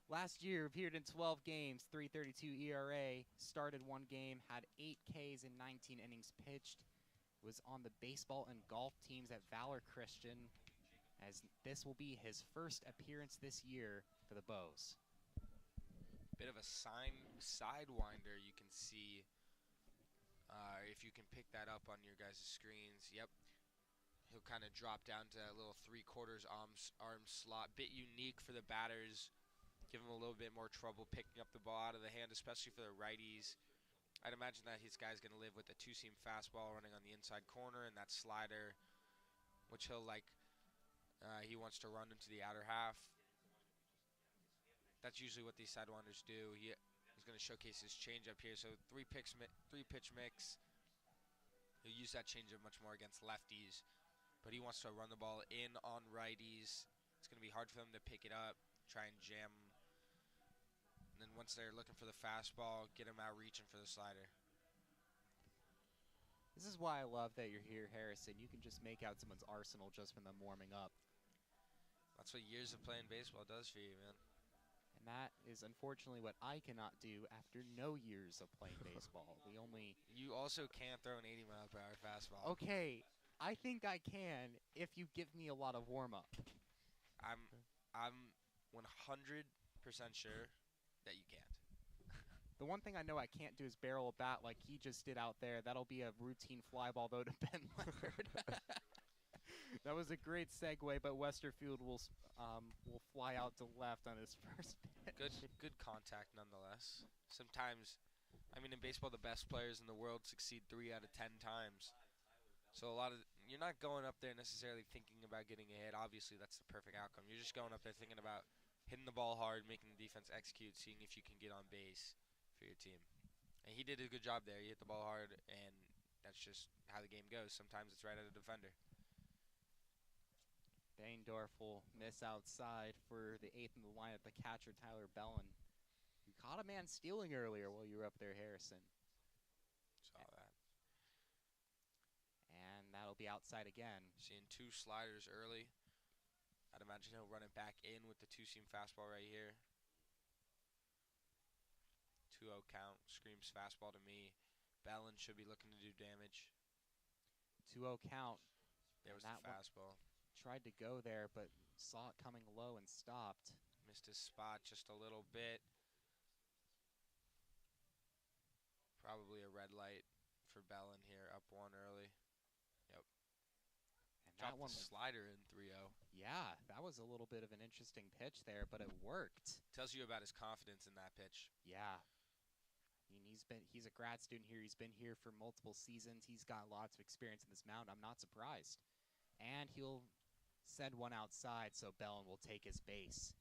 Last year, appeared in 12 games, 3.32 ERA, started one game, had 8 Ks in 19 innings pitched. Was on the baseball and golf teams at Valor Christian, as this will be his first appearance this year for the Bows. Bit of a sidewinder you can see if you can pick that up on your guys' screens. Yep. He'll kind of drop down to that little 3/4 arm slot. Bit unique for the batters. Give him a little bit more trouble picking up the ball out of the hand, especially for the righties. I'd imagine that his guy's going to live with a two-seam fastball running on the inside corner and that slider, which he'll he wants to run into the outer half. That's usually what these sidewinders do. He's going to showcase his changeup here. So three-pitch mix. He'll use that changeup much more against lefties, but he wants to run the ball in on righties. It's going to be hard for them to pick it up, try and jam him. And then once they're looking for the fastball, get him out reaching for the slider. This is why I love that you're here, Harrison. You can just make out someone's arsenal just from them warming up. That's what years of playing baseball does for you, man. And that is unfortunately what I cannot do after no years of playing baseball. You also can't throw an 80-mile-per-hour fastball. Okay, I think I can if you give me a lot of warm-up. I'm 100% sure that you can't. The one thing I know I can't do is barrel a bat like he just did out there. That'll be a routine fly ball, though, to Ben Leonard. That was a great segue, but Westerfield will fly out to left on his first pitch. Good contact nonetheless. Sometimes, I mean, in baseball, the best players in the world succeed 3 out of 10 times. So you're not going up there necessarily thinking about getting a hit. Obviously, that's the perfect outcome. You're just going up there thinking about hitting the ball hard, making the defense execute, seeing if you can get on base for your team. And he did a good job there. He hit the ball hard, and that's just how the game goes. Sometimes it's right at a defender. Baindorf will miss outside for the 8th in the lineup, the catcher, Tyler Bellin. You caught a man stealing earlier while you were up there, Harrison. Saw that. And that'll be outside again. Seeing 2 sliders early. I'd imagine he'll run it back in with the 2-seam fastball right here. 2-0 count. Screams fastball to me. Bellin should be looking to do damage. 2-0 count. There was the fastball. Tried to go there, but saw it coming low and stopped. Missed his spot just a little bit. Probably a red light for Bellin here. Up 1 early. Yep. And Dropped that one the slider in 3-0. Yeah, that was a little bit of an interesting pitch there, but it worked. Tells you about his confidence in that pitch. Yeah. I mean, he's a grad student here. He's been here for multiple seasons. He's got lots of experience in this mound. I'm not surprised. And he'll send one outside, so Bellin will take his base.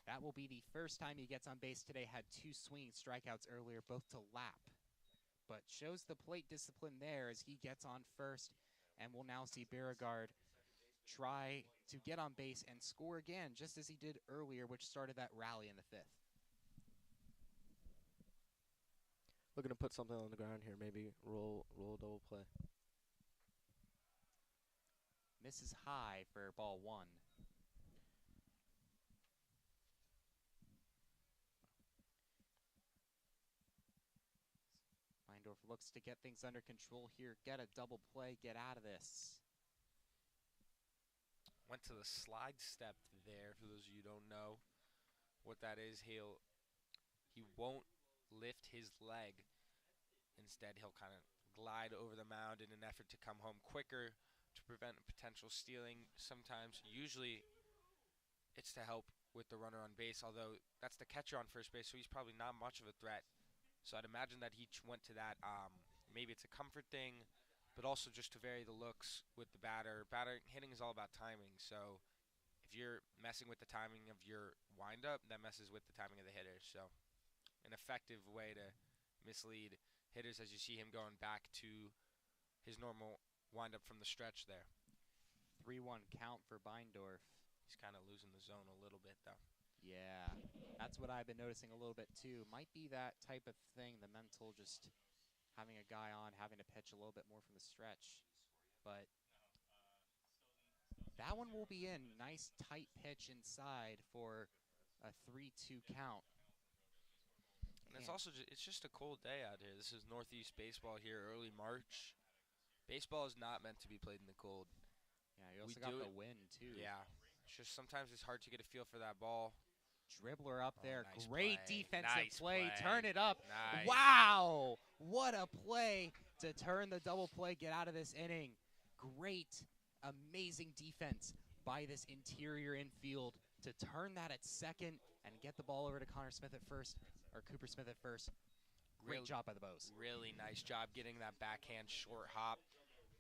That will be the first time he gets on base today. Had 2 swinging strikeouts earlier, both to lap. But shows the plate discipline there as he gets on first. And we'll now see Beauregard try to get on base and score again, just as he did earlier, which started that rally in the 5th. Looking to put something on the ground here, maybe roll a double play. Misses high for ball 1. Beindorf looks to get things under control here, get a double play, get out of this. Went to the slide step there, for those of you who don't know what that is. He won't lift his leg. Instead, he'll kind of glide over the mound in an effort to come home quicker to prevent potential stealing. Sometimes, usually, it's to help with the runner on base, although that's the catcher on first base, so he's probably not much of a threat. So I'd imagine that he went to that. Maybe it's a comfort thing, but also just to vary the looks with the batter. Hitting is all about timing, so if you're messing with the timing of your windup, that messes with the timing of the hitter. So an effective way to mislead hitters as you see him going back to his normal windup from the stretch there. 3-1 count for Beindorf. He's kind of losing the zone a little bit, though. Yeah, that's what I've been noticing a little bit, too. Might be that type of thing, the mental, just having a guy on, having to pitch a little bit more from the stretch. But that one will be in. Nice, tight pitch inside for a 3-2 count. And it's also it's just a cold day out here. This is Northeast baseball here, early March. Baseball is not meant to be played in the cold. Yeah, you also got the wind, too. Yeah. It's just sometimes it's hard to get a feel for that ball. Dribbler up there. Nice Great play. defensive Nice play. play. Turn it up. Nice. Wow. What a play to turn the double play, get out of this inning. Great, amazing defense by this interior infield to turn that at second and get the ball over to Connor Smith at first, or Cooper Smith at first. Great job by the Bows. Really nice job getting that backhand short hop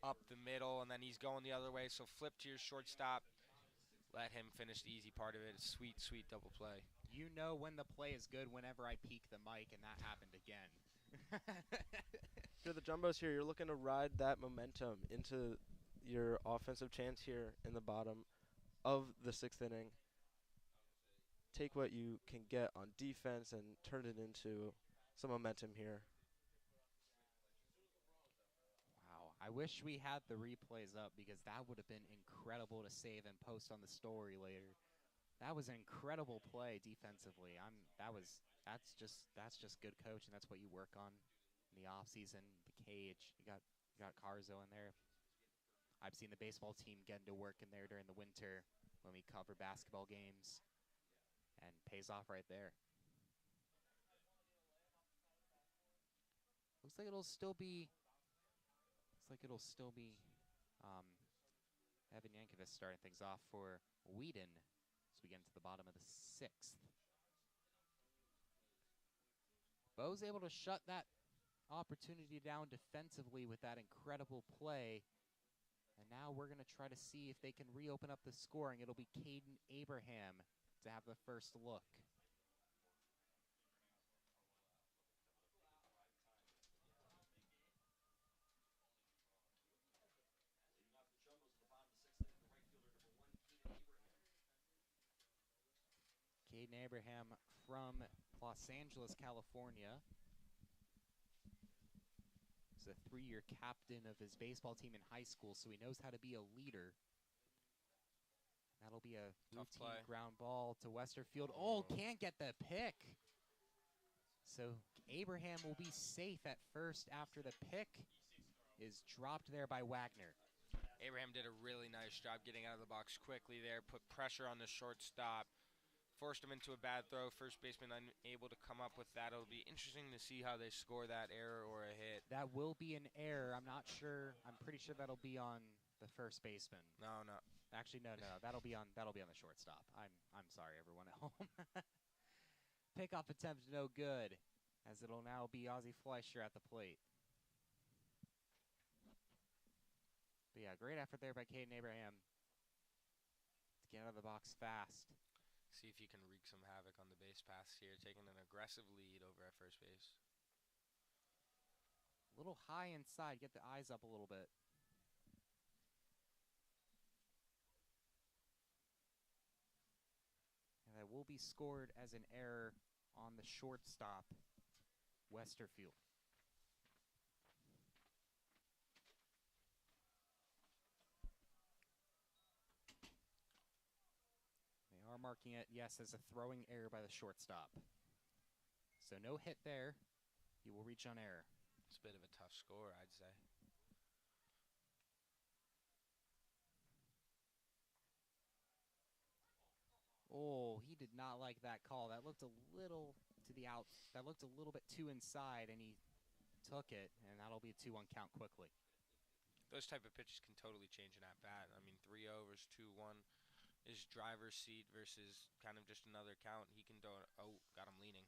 up the middle, and then he's going the other way, so flip to your shortstop. Let him finish the easy part of it. Sweet, sweet double play. You know when the play is good whenever I peek the mic, and that happened again. You're the Jumbos here. You're looking to ride that momentum into your offensive chance here in the bottom of the 6th inning. Take what you can get on defense and turn it into some momentum here. I wish we had the replays up because that would have been incredible to save and post on the story later. That was an incredible play defensively. That's just good coaching. That's what you work on in the off season. The cage. You got Carzo in there. I've seen the baseball team get into work in there during the winter when we cover basketball games, and pays off right there. Looks like it'll still be. Evan Yankovic starting things off for Wheaton as we get into the bottom of the 6th. Bo's able to shut that opportunity down defensively with that incredible play. And now we're going to try to see if they can reopen up the scoring. It'll be Caden Abraham to have the first look. Caden Abraham from Los Angeles, California. He's a 3-year captain of his baseball team in high school, so he knows how to be a leader. That'll be a routine ground ball to Westerfield. Oh, can't get the pick. So Abraham will be safe at first after the pick is dropped there by Wagner. Abraham did a really nice job getting out of the box quickly there, put pressure on the shortstop, forced him into a bad throw. First baseman unable to come up with that. It'll be interesting to see how they score that error or a hit. That will be an error. I'm not sure. I'm pretty sure that'll be on the first baseman. No. Actually, no. That'll be on the shortstop. I'm sorry, everyone at home. Pickoff attempt no good, as it'll now be Ozzie Fleischer at the plate. But yeah, great effort there by Caden Abraham to get out of the box fast. See if he can wreak some havoc on the base pass here, taking an aggressive lead over at first base. A little high inside, get the eyes up a little bit. And that will be scored as an error on the shortstop, Westerfield. Marking it, yes, as a throwing error by the shortstop. So no hit there. He will reach on error. It's a bit of a tough score, I'd say. Oh, he did not like that call. That looked a little to the out. That looked a little bit too inside, and he took it, and that'll be a 2-1 count quickly. Those type of pitches can totally change an at-bat. I mean, 3-0 versus 2-1. His driver's seat versus kind of just another count. He can throw it. Oh, got him leaning.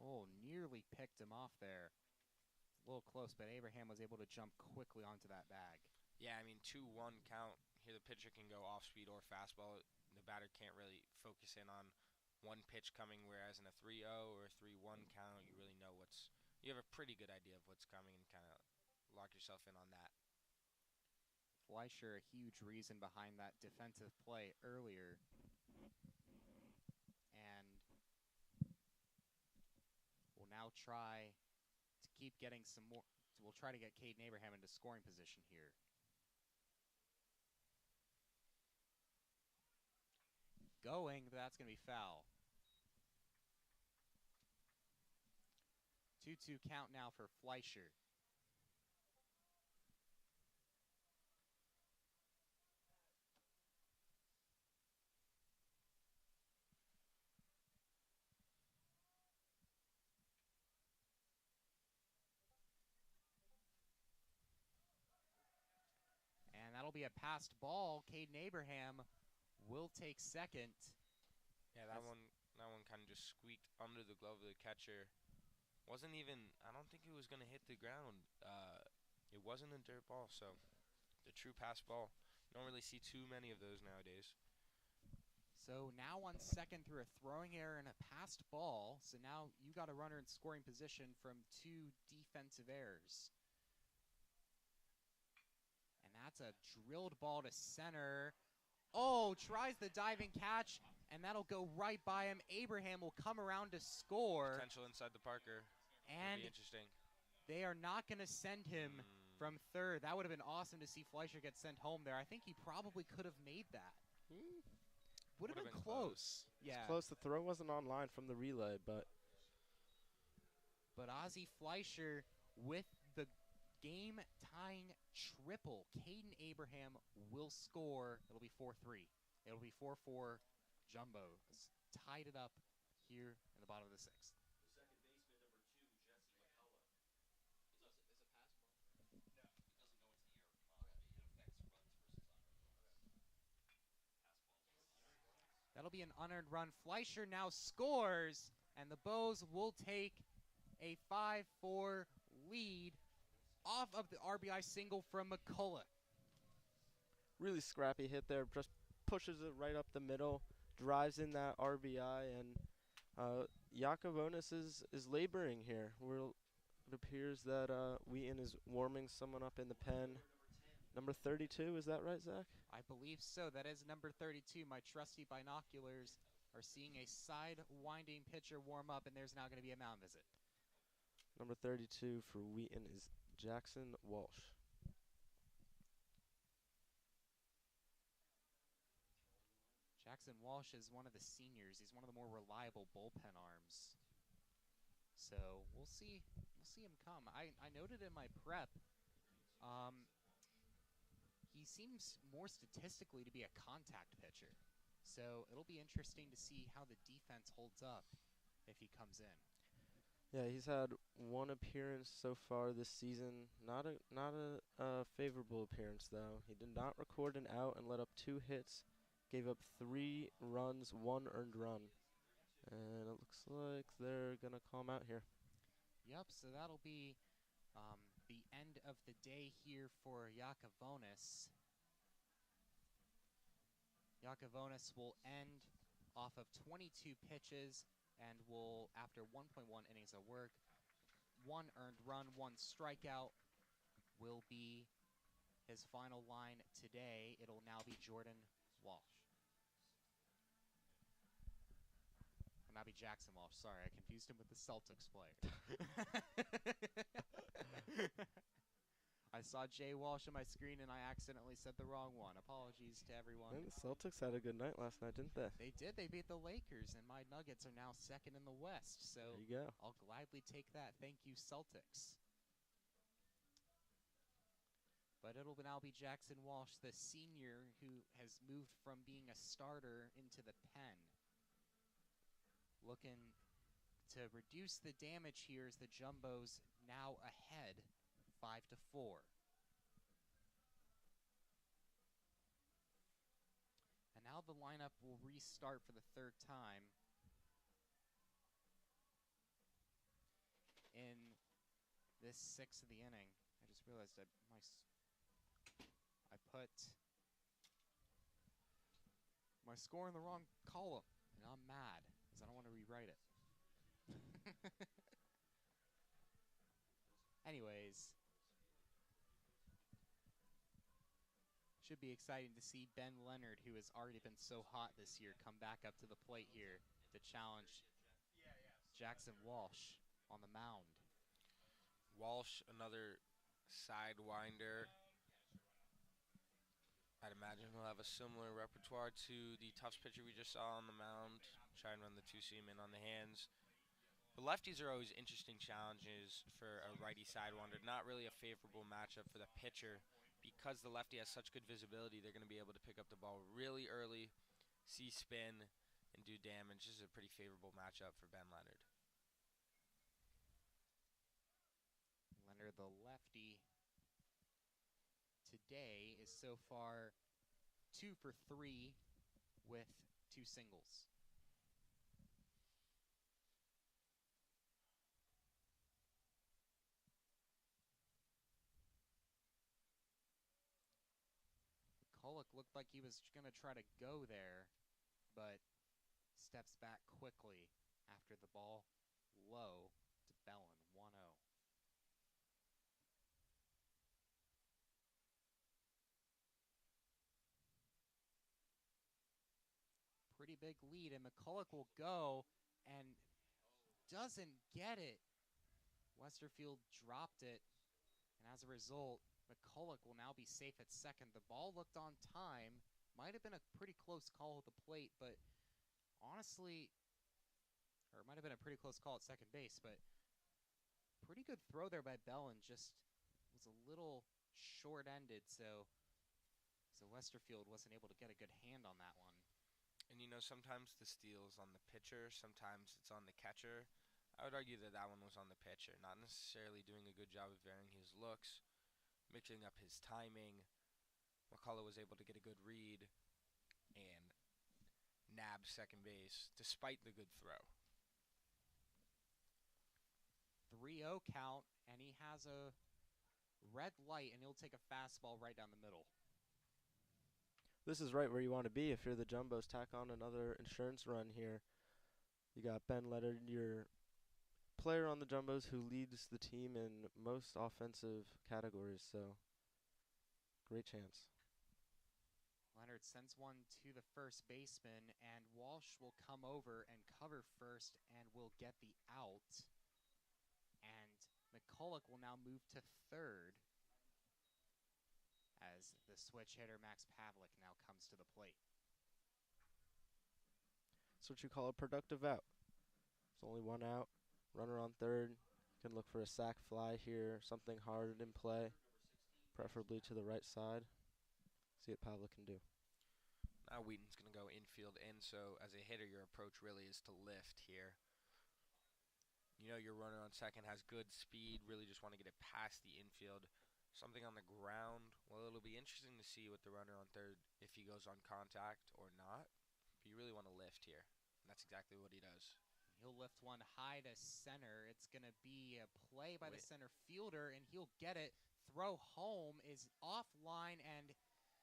Oh, nearly picked him off there. A little close, but Abraham was able to jump quickly onto that bag. Yeah, I mean, 2-1 count. Here the pitcher can go off-speed or fastball. The batter can't really focus in on one pitch coming, whereas in a 3-0 or a 3-1 count, you really know you have a pretty good idea of what's coming and kind of lock yourself in on that. Fleischer, a huge reason behind that defensive play earlier. And we'll now try to keep getting some more. We'll try to get Caden Abraham into scoring position here. Going, but that's going to be foul. 2-2 count now for Fleischer. That'll be a passed ball. Caden Abraham will take second. Yeah, that one kind of just squeaked under the glove of the catcher. Wasn't even, I don't think it was going to hit the ground. It wasn't a dirt ball, so the true pass ball. You don't really see too many of those nowadays. So now on second through a throwing error and a passed ball. So now you got a runner in scoring position from 2 defensive errors. That's a drilled ball to center. Oh, tries the diving catch, and that'll go right by him. Abraham will come around to score. Potential inside the Parker. And be interesting. They are not going to send him from third. That would have been awesome to see Fleischer get sent home there. I think he probably could have made that. Would have been close. Yeah. It's close. The throw wasn't online from the relay, but Ozzie Fleischer with the game-tying triple. Caden Abraham will score. It'll be 4-3. It'll be 4-4. Jumbo has tied it up here in the bottom of the 6th. That'll be an unearned run. Fleischer now scores, and the Bows will take a 5-4 lead off of the RBI single from McCulloch. Really scrappy hit there, just pushes it right up the middle, drives in that RBI, and Yakovonis is laboring here. It appears that Wheaton is warming someone up in the pen. Number 32, is that right, Zach? I believe so. That is number 32. My trusty binoculars are seeing a side-winding pitcher warm up, and there's now going to be a mound visit. Number 32 for Wheaton is Jackson Walsh. Jackson Walsh is one of the seniors. He's one of the more reliable bullpen arms. So we'll see him come. I noted in my prep, he seems more statistically to be a contact pitcher. So it'll be interesting to see how the defense holds up if he comes in. Yeah, he's had one appearance so far this season. Not a favorable appearance though. He did not record an out and let up 2 hits. Gave up 3 runs, 1 earned run. And it looks like they're going to call him out here. Yep, so that'll be the end of the day here for Yakovonis. Yakovonis will end off of 22 pitches and will, after 1.1 innings of work, 1 earned run, 1 strikeout, will be his final line today. It'll now be Jordan Walsh. Will now be Jackson Walsh. Sorry, I confused him with the Celtics player. I saw Jay Walsh on my screen and I accidentally said the wrong one. Apologies to everyone. And the Celtics had a good night last night, didn't they? They did. They beat the Lakers, and my Nuggets are now second in the West. So There you go. I'll gladly take that. Thank you, Celtics. But it'll now be Jackson Walsh, the senior, who has moved from being a starter into the pen. Looking to reduce the damage here as the Jumbos now ahead 5-4. And now the lineup will restart for the 3rd time in this 6th of the inning. I just realized I put my score in the wrong column, and I'm mad because I don't want to rewrite it. Anyways, should be exciting to see Ben Leonard, who has already been so hot this year, come back up to the plate here to challenge Jackson Walsh on the mound. Walsh, another sidewinder. I'd imagine he'll have a similar repertoire to the Tufts pitcher we just saw on the mound. Try and run the 2-seam in on the hands. The lefties are always interesting challenges for a righty sidewinder. Not really a favorable matchup for the pitcher. Because the lefty has such good visibility, they're going to be able to pick up the ball really early, see spin, and do damage. This is a pretty favorable matchup for Ben Leonard. Leonard, the lefty, today is so far 2 for 3 with 2 singles. McCulloch looked like he was going to try to go there, but steps back quickly after the ball low to Bellin, 1-0. Pretty big lead, and McCulloch will go and doesn't get it. Westerfield dropped it, and as a result, McCulloch will now be safe at second. The ball looked on time. Might have been a pretty close call at the plate, but honestly, or it might have been a pretty close call at second base, but pretty good throw there by Bellin. Just was a little short-ended, so Westerfield wasn't able to get a good hand on that one. And you know, sometimes the steal's on the pitcher, sometimes it's on the catcher. I would argue that that one was on the pitcher, not necessarily doing a good job of varying his looks, mixing up his timing. McCulloch was able to get a good read and nab second base despite the good throw. 3-0 count, and he has a red light, and he'll take a fastball right down the middle. This is right where you want to be if you're the Jumbos. Tack on another insurance run here. You got Ben Leonard, your player on the Jumbos who leads the team in most offensive categories, so great chance. Leonard sends one to the first baseman, and Walsh will come over and cover first and will get the out. And McCulloch will now move to third as the switch hitter Max Pavlik now comes to the plate. That's what you call a productive out. There's only one out. Runner on third. You can look for a sac fly here, something hard in play, preferably to the right side. See what Pavlik can do. Now Wheaton's going to go infield in, so as a hitter, your approach really is to lift here. You know your runner on second has good speed, really just want to get it past the infield. Something on the ground, well, it'll be interesting to see with the runner on third if he goes on contact or not. But you really want to lift here, and that's exactly what he does. He'll lift one high to center. It's going to be a play by the center fielder, and he'll get it. Throw home is offline, and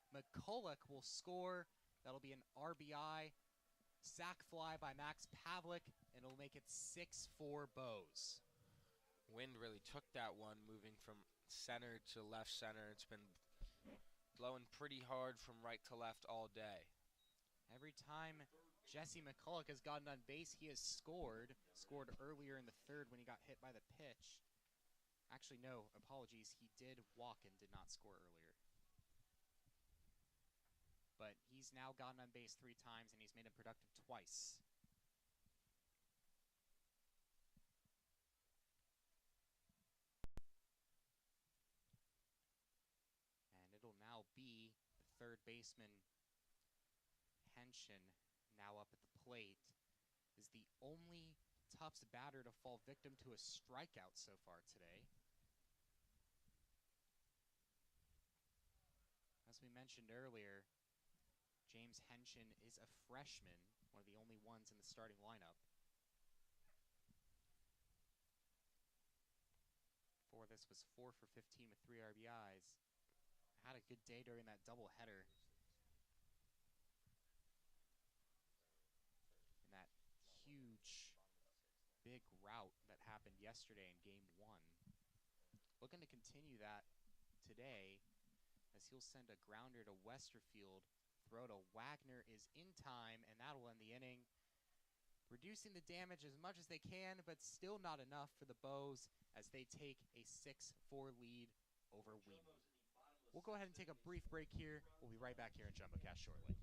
McCulloch will score. That'll be an RBI. Sac fly by Max Pavlik, and it'll make it 6-4 Bows. Wind really took that one, moving from center to left center. It's been blowing pretty hard from right to left all day. Every time Jesse McCulloch has gotten on base, he has scored. Scored earlier in the third when he got hit by the pitch. Actually, no, apologies. He did walk and did not score earlier. But he's now gotten on base 3 times, and he's made him productive twice. And it'll now be the third baseman, Henshin, now up at the plate, is the only Tufts batter to fall victim to a strikeout so far today. As we mentioned earlier, James Henshin is a freshman, one of the only ones in the starting lineup. Before this was 4 for 15 with 3 RBIs. Had a good day during that doubleheader. In that huge, big rout that happened yesterday in Game 1. Looking to continue that today, as he'll send a grounder to Westerfield. Throw to Wagner is in time, and that'll end the inning. Reducing the damage as much as they can, but still not enough for the Bows as they take a 6-4 lead over Wheaton. We'll go ahead and take a brief break here. We'll be right back here in JumboCast shortly.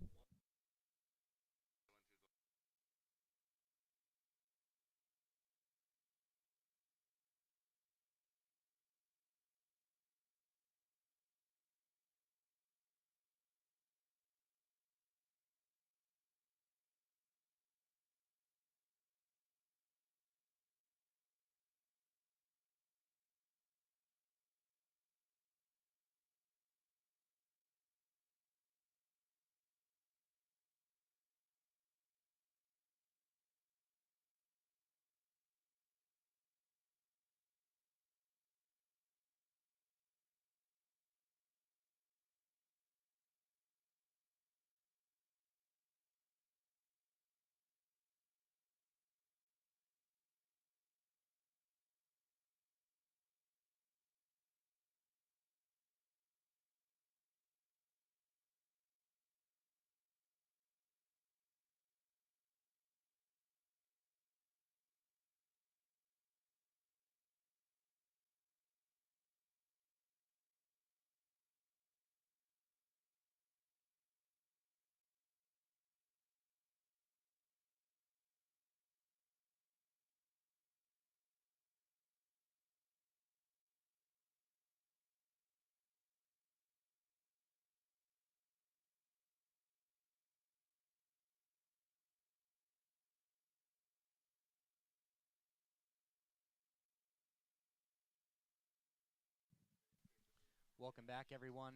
Welcome back, everyone,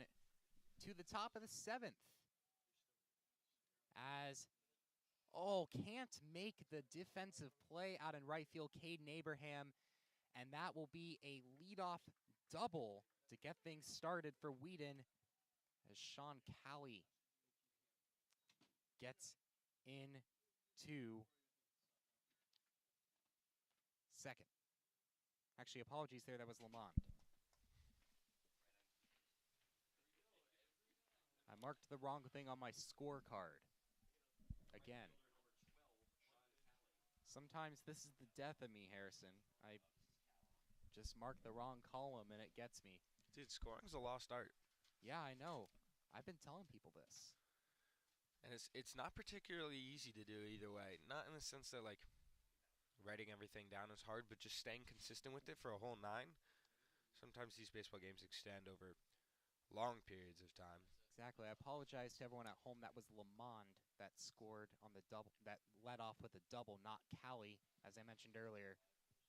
to the top of the 7th. As Oh, can't make the defensive play out in right field, Caden Abraham, and that will be a leadoff double to get things started for Wheaton as Sean Cowley gets into second. Actually, apologies there, that was Lamont. I marked the wrong thing on my scorecard. Again. Sometimes this is the death of me, Harrison. I just mark the wrong column and it gets me. Dude, scoring's a lost art. Yeah, I know. I've been telling people this. And it's not particularly easy to do either way. Not in the sense that, like, writing everything down is hard, but just staying consistent with it for a whole 9. Sometimes these baseball games extend over long periods of time. Exactly. I apologize to everyone at home. That was Lamond that scored on the double, that led off with a double, not Cowley. As I mentioned earlier,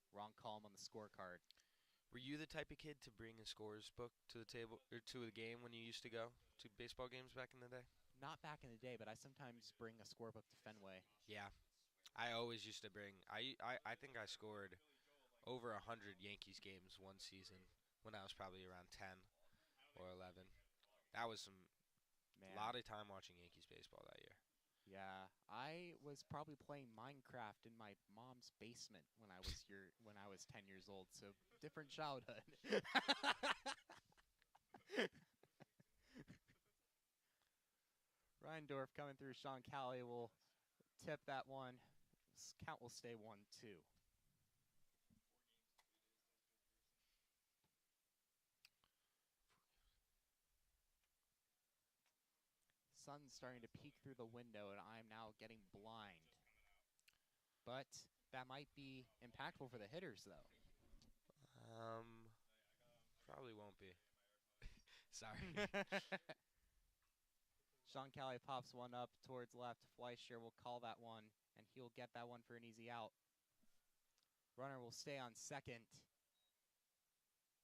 wrong column on the scorecard. Were you the type of kid to bring a scorer's book to the table or to a game when you used to go to baseball games back in the day? Not back in the day, but I sometimes bring a scorebook to Fenway. Yeah. I always used to bring I think I scored over 100 Yankees games one season when I was probably around 10 or 11. That was some Man. lot of time watching Yankees baseball that year. Yeah, I was probably playing Minecraft in my mom's basement when I was 10 years old, so different childhood. Reindorf coming through. Sean Cowley will tip that one. Count will stay 1-2. Sun's starting to peek through the window, and I'm now getting blind. But that might be impactful for the hitters, though. Probably won't be. Sorry. Sean Cowley pops one up towards left. Fleischer will call that one, and he'll get that one for an easy out. Runner will stay on second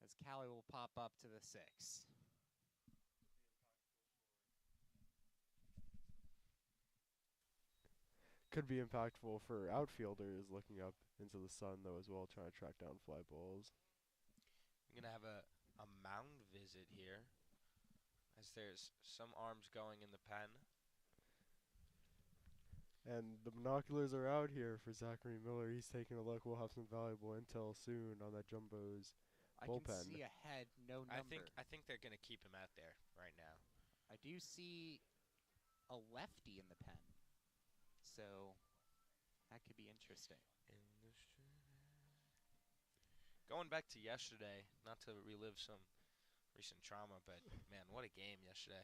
as Cowley will pop up to the 6. Could be impactful for outfielders looking up into the sun, though, as well, trying to track down fly balls. We're going to have a mound visit here as there's some arms going in the pen. And the binoculars are out here for Zachary Miller. He's taking a look. We'll have some valuable intel soon on that Jumbo's bullpen. I can see ahead, no number. I think they're going to keep him out there right now. I do see a lefty in the pen. So that could be interesting. Going back to yesterday, not to relive some recent trauma, but man, what a game yesterday.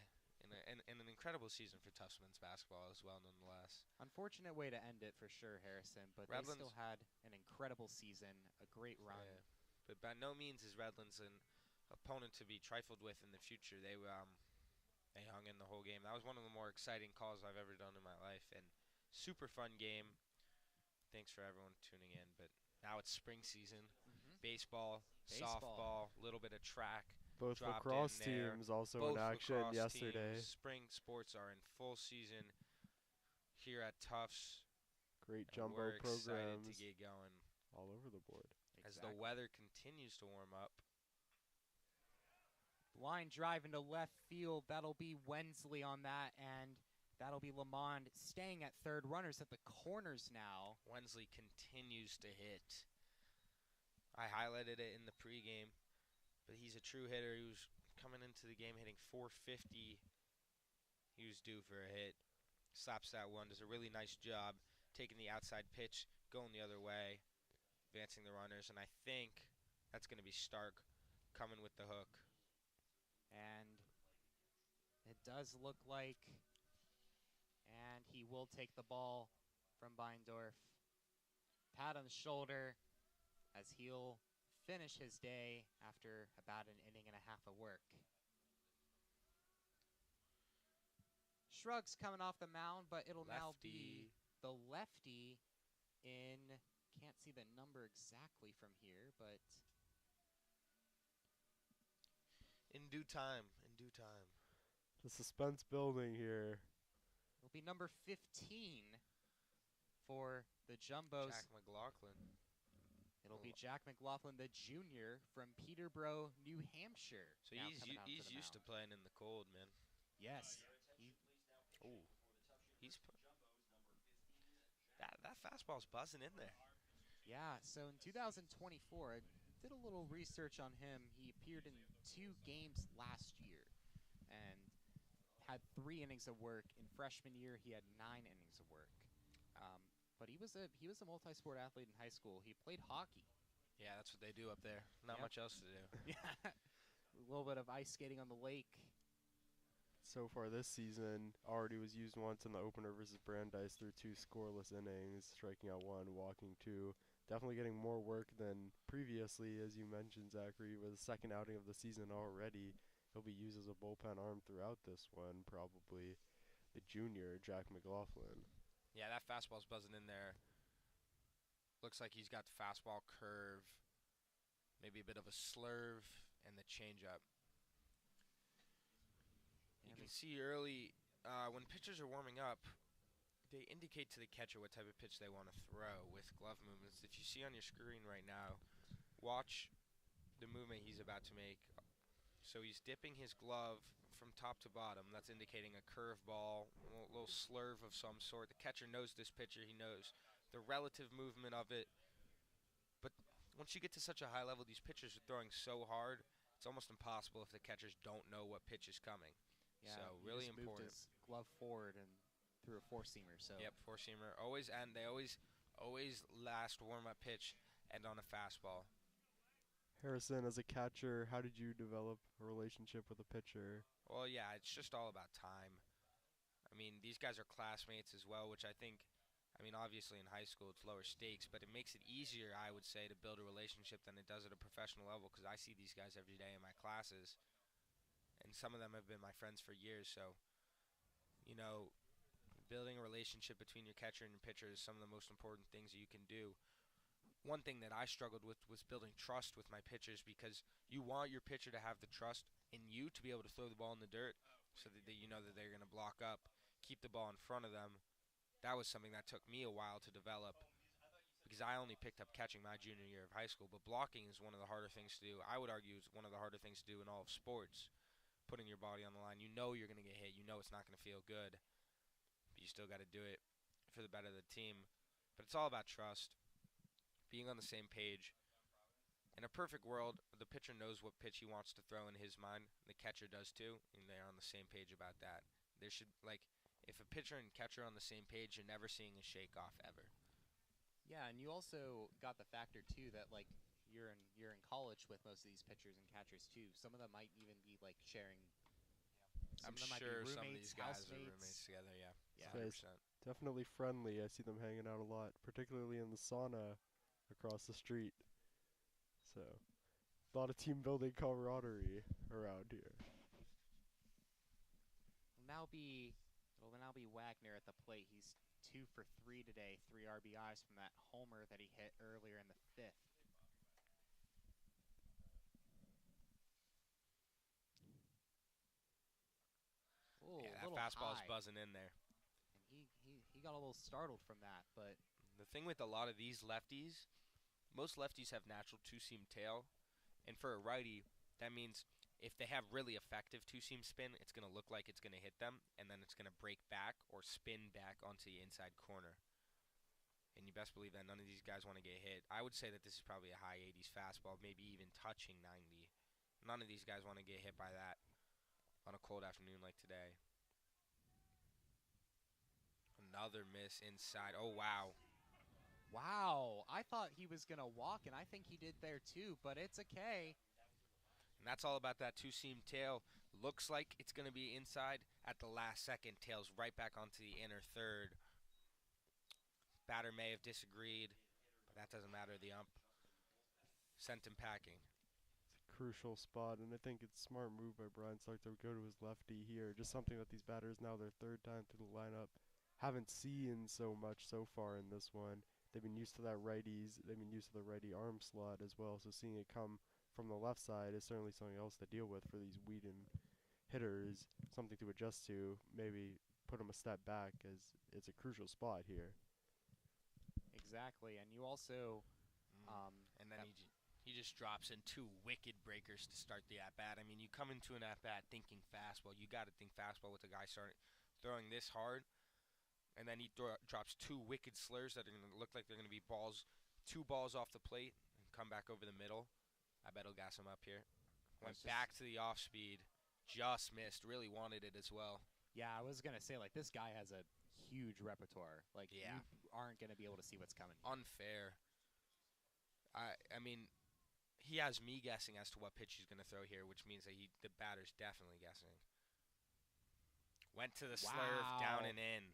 And an incredible season for Tufts men's basketball as well, nonetheless. Unfortunate way to end it for sure, Harrison, but Redlands they still had an incredible season, a great run. Yeah. But by no means is Redlands an opponent to be trifled with in the future. They hung in the whole game. That was one of the more exciting calls I've ever done in my life, and super fun game. Thanks for everyone tuning in. But now it's spring season. Baseball, softball, a little bit of track. Both lacrosse teams also in action yesterday. Spring sports are in full season here at Tufts. Great and jumbo we're programs excited to get going all over the board. as the weather continues to warm up. Line drive into left field. That'll be Wensley on that, and that'll be Lamond staying at third. Runners at the corners now. Wensley continues to hit. I highlighted it in the pregame, but he's a true hitter. He was coming into the game hitting 450. He was due for a hit. Slaps that one. Does a really nice job taking the outside pitch, going the other way, advancing the runners, and I think that's going to be Stark coming with the hook. And it does look like, and he will take the ball from Beindorf. Pat on the shoulder as he'll finish his day after about an inning and a half of work. Shrugs coming off the mound, but it'll now be the lefty in, can't see the number exactly from here, but in due time, in due time. The suspense building here. it'll be number 15 For the Jumbos, Jack McLaughlin. it'll be Jack McLaughlin, the junior from Peterborough, New Hampshire. So now he's coming out he's the used to mound. playing in the cold, man. Yes. Ooh, that fastball's buzzing in there. Yeah, so in 2024, I did a little research on him. He appeared in 2 games last year and had 3 innings of work. In freshman year, he had 9 innings of work. But he was a multi-sport athlete in high school. He played hockey. Yeah, that's what they do up there. Not Yep. much else to do. Yeah, a little bit of ice skating on the lake. So far this season, already was used once in the opener versus Brandeis through 2 scoreless innings, striking out 1, walking 2. Definitely getting more work than previously, as you mentioned, Zachary, with the second outing of the season already. He'll be used as a bullpen arm throughout this one, probably. The junior, Jack McLaughlin. Yeah, that fastball's buzzing in there. Looks like he's got the fastball curve, maybe a bit of a slurve, and the changeup. You can see early when pitchers are warming up, they indicate to the catcher what type of pitch they want to throw with glove movements. If you see on your screen right now, watch the movement he's about to make. So he's dipping his glove from top to bottom. That's indicating a curveball, a little slurve of some sort. The catcher knows this pitcher. He knows the relative movement of it. But once you get to such a high level, these pitchers are throwing so hard, it's almost impossible if the catchers don't know what pitch is coming. Yeah, So he really just moved important. his glove forward and threw a 4-seamer. So Yep, four-seamer. Always end. They always last warm-up pitch end on a fastball. Harrison, as a catcher, how did you develop a relationship with a pitcher? Well, yeah, it's just all about time. I mean, these guys are classmates as well, which I think, obviously in high school it's lower stakes, but it makes it easier, I would say, to build a relationship than it does at a professional level because I see these guys every day in my classes, and some of them have been my friends for years. So, building a relationship between your catcher and your pitcher is some of the most important things that you can do. One thing that I struggled with was building trust with my pitchers because you want your pitcher to have the trust in you to be able to throw the ball in the dirt so that you know that they're going to block up, keep the ball in front of them. That was something that took me a while to develop because I only picked up catching my junior year of high school, but blocking is one of the harder things to do. I would argue it's one of the harder things to do in all of sports, putting your body on the line. You know you're going to get hit. You know it's not going to feel good, but you still got to do it for the better of the team. But it's all about trust. Being on the same page. In a perfect world, the pitcher knows what pitch he wants to throw in his mind. The catcher does too, and they're on the same page about that. There should, if a pitcher and catcher are on the same page, you're never seeing a shake-off ever. yeah, and you also got the factor too that you're in college with most of these pitchers and catchers too. Some of them might even be sharing. I'm Some of them might be sure some of roommates, these guys are housemates. roommates together, yeah. Yeah. 100%. Definitely friendly. I see them hanging out a lot, particularly in the sauna across the street. So, a lot of team building camaraderie around here. It'll now be Wagner at the plate. He's 2 for 3 today, 3 RBIs from that homer that he hit earlier in the 5th. Ooh, Yeah, a that little fastball's high. buzzing in there. And he got a little startled from that, but The thing with a lot of these lefties, most lefties have natural two-seam tail, and for a righty, that means if they have really effective two-seam spin, it's going to look like it's going to hit them, and then it's going to break back or spin back onto the inside corner. And you best believe that none of these guys want to get hit. I would say that this is probably a high 80s fastball, maybe even touching 90. None of these guys want to get hit by that on a cold afternoon like today. Another miss inside. Oh, wow. wow, I thought he was going to walk, and I think he did there too, but it's okay. And that's all about that two-seam tail. Looks like it's going to be inside at the last second. Tails right back onto the inner third. Batter may have disagreed, but that doesn't matter. The ump sent him packing. It's a crucial spot, and I think it's a smart move by Brian Stark to go to his lefty here. Just something that these batters, now their 3rd time through the lineup, haven't seen so much so far in this one. They've been used to that righties. They've been used to the righty arm slot as well, so seeing it come from the left side is certainly something else to deal with for these Wheaton hitters, something to adjust to, maybe put them a step back as it's a crucial spot here. Exactly, and you also, And then he just drops in 2 wicked breakers to start the at-bat. I mean, you come into an at-bat thinking fastball. You got to think fastball with the guy throwing this hard. And then he drops 2 wicked slurs that are going to look like they're going to be balls, 2 balls off the plate, and come back over the middle. I bet he'll gas him up here. Went back to the off-speed, just missed, really wanted it as well. Yeah, I was going to say, like, this guy has a huge repertoire. Like, Yeah. you aren't going to be able to see what's coming. Unfair. I mean, he has me guessing as to what pitch he's going to throw here, which means that the batter's definitely guessing. Went to the slurve, down and in.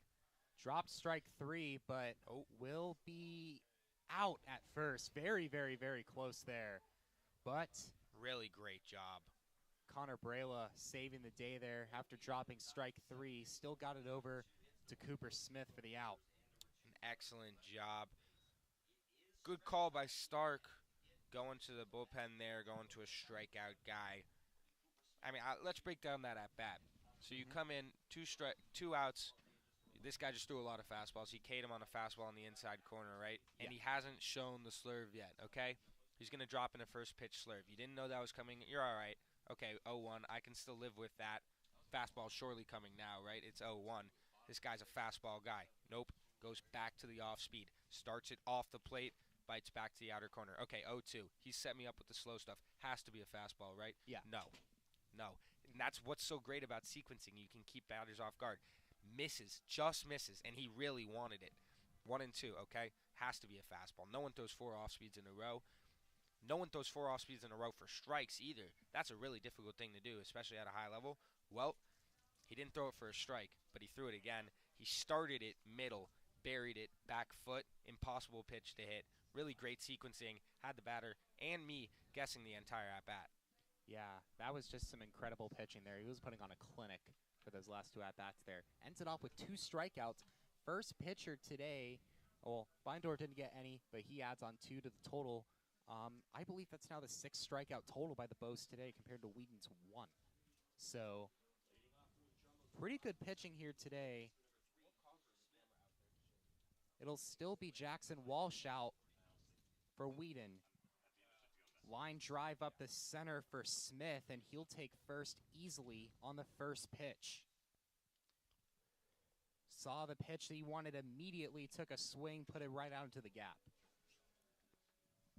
Dropped strike 3, but will be out at first. Very, very, very close there. But really great job. Connor Brayla saving the day there after dropping strike 3. Still got it over to Cooper Smith for the out. An excellent job. Good call by Stark. Going to the bullpen there, going to a strikeout guy. I mean, let's break down that at-bat. So you come in, 2 outs. This guy just threw a lot of fastballs. He K'd him on a fastball in the inside corner, right? And he hasn't shown the slurve yet, okay? He's going to drop in a first pitch slurve. You didn't know that was coming. You're all right. Okay, 0-1. I can still live with that. Fastball surely coming now, right? It's 0-1. This guy's a fastball guy. Nope. Goes back to the off-speed. Starts it off the plate. Bites back to the outer corner. Okay, 0-2. He set me up with the slow stuff. Has to be a fastball, right? Yeah. No. And that's what's so great about sequencing. You can keep batters off guard. Misses, just misses, and he really wanted it. 1 and 2, okay? Has to be a fastball. No one throws 4 off-speeds in a row. No one throws 4 off-speeds in a row for strikes either. That's a really difficult thing to do, especially at a high level. Well, he didn't throw it for a strike, but he threw it again. He started it middle, buried it, back foot, impossible pitch to hit. Really great sequencing. Had the batter and me guessing the entire at-bat. Yeah, that was just some incredible pitching there. He was putting on a clinic for those last 2 at-bats there. Ended off with 2 strikeouts. First pitcher today, well, Beindorf didn't get any, but he adds on 2 to the total. I believe that's now the 6th strikeout total by the Bows today compared to Wheaton's 1. So, pretty good pitching here today. It'll still be Jackson Walsh out for Wheaton. Line drive up the center for Smith, and he'll take first easily on the first pitch. Saw the pitch that he wanted immediately, took a swing, put it right out into the gap.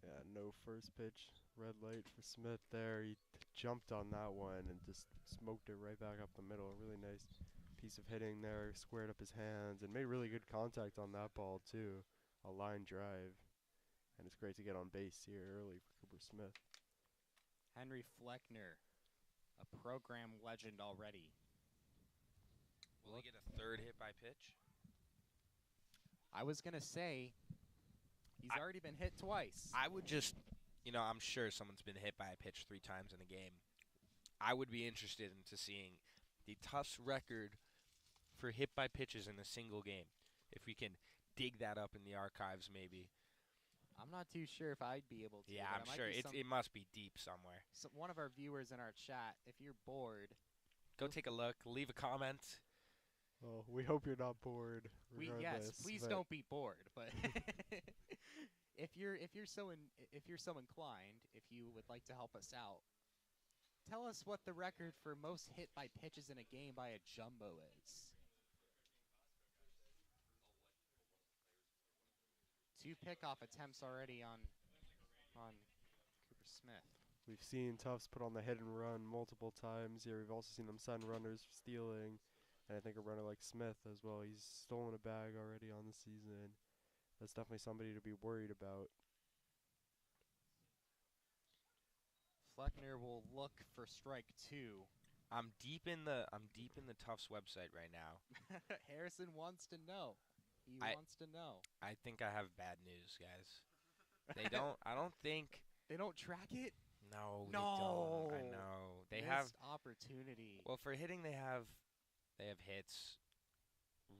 Yeah, no first pitch, red light for Smith there. He jumped on that one and just smoked it right back up the middle. A really nice piece of hitting there, squared up his hands, and made really good contact on that ball too. A line drive. And it's great to get on base here early for Cooper Smith. Henry Fleckner, a program legend already. Will he get a 3rd hit by pitch? I was going to say, he's already been hit twice. I would just, I'm sure someone's been hit by a pitch 3 times in a game. I would be interested into seeing the Tufts record for hit by pitches in a single game. If we can dig that up in the archives maybe. I'm not too sure if I'd be able to. Yeah, I'm sure. It must be deep somewhere. So one of our viewers in our chat, if you're bored, go take a look. Leave a comment. Well, we hope you're not bored. Yes, please don't be bored. But if you're so inclined, if you would like to help us out, tell us what the record for most hit by pitches in a game by a jumbo is. 2 pickoff attempts already on Cooper Smith. We've seen Tufts put on the hit and run multiple times here. We've also seen them send runners for stealing. And I think a runner like Smith as well. He's stolen a bag already on the season. That's definitely somebody to be worried about. Fleckner will look for strike 2. I'm deep in the Tufts website right now. Harrison wants to know. He wants to know. I think I have bad news, guys. I don't think they don't track it. No, they don't. I know. They have opportunity. Well, for hitting they have hits,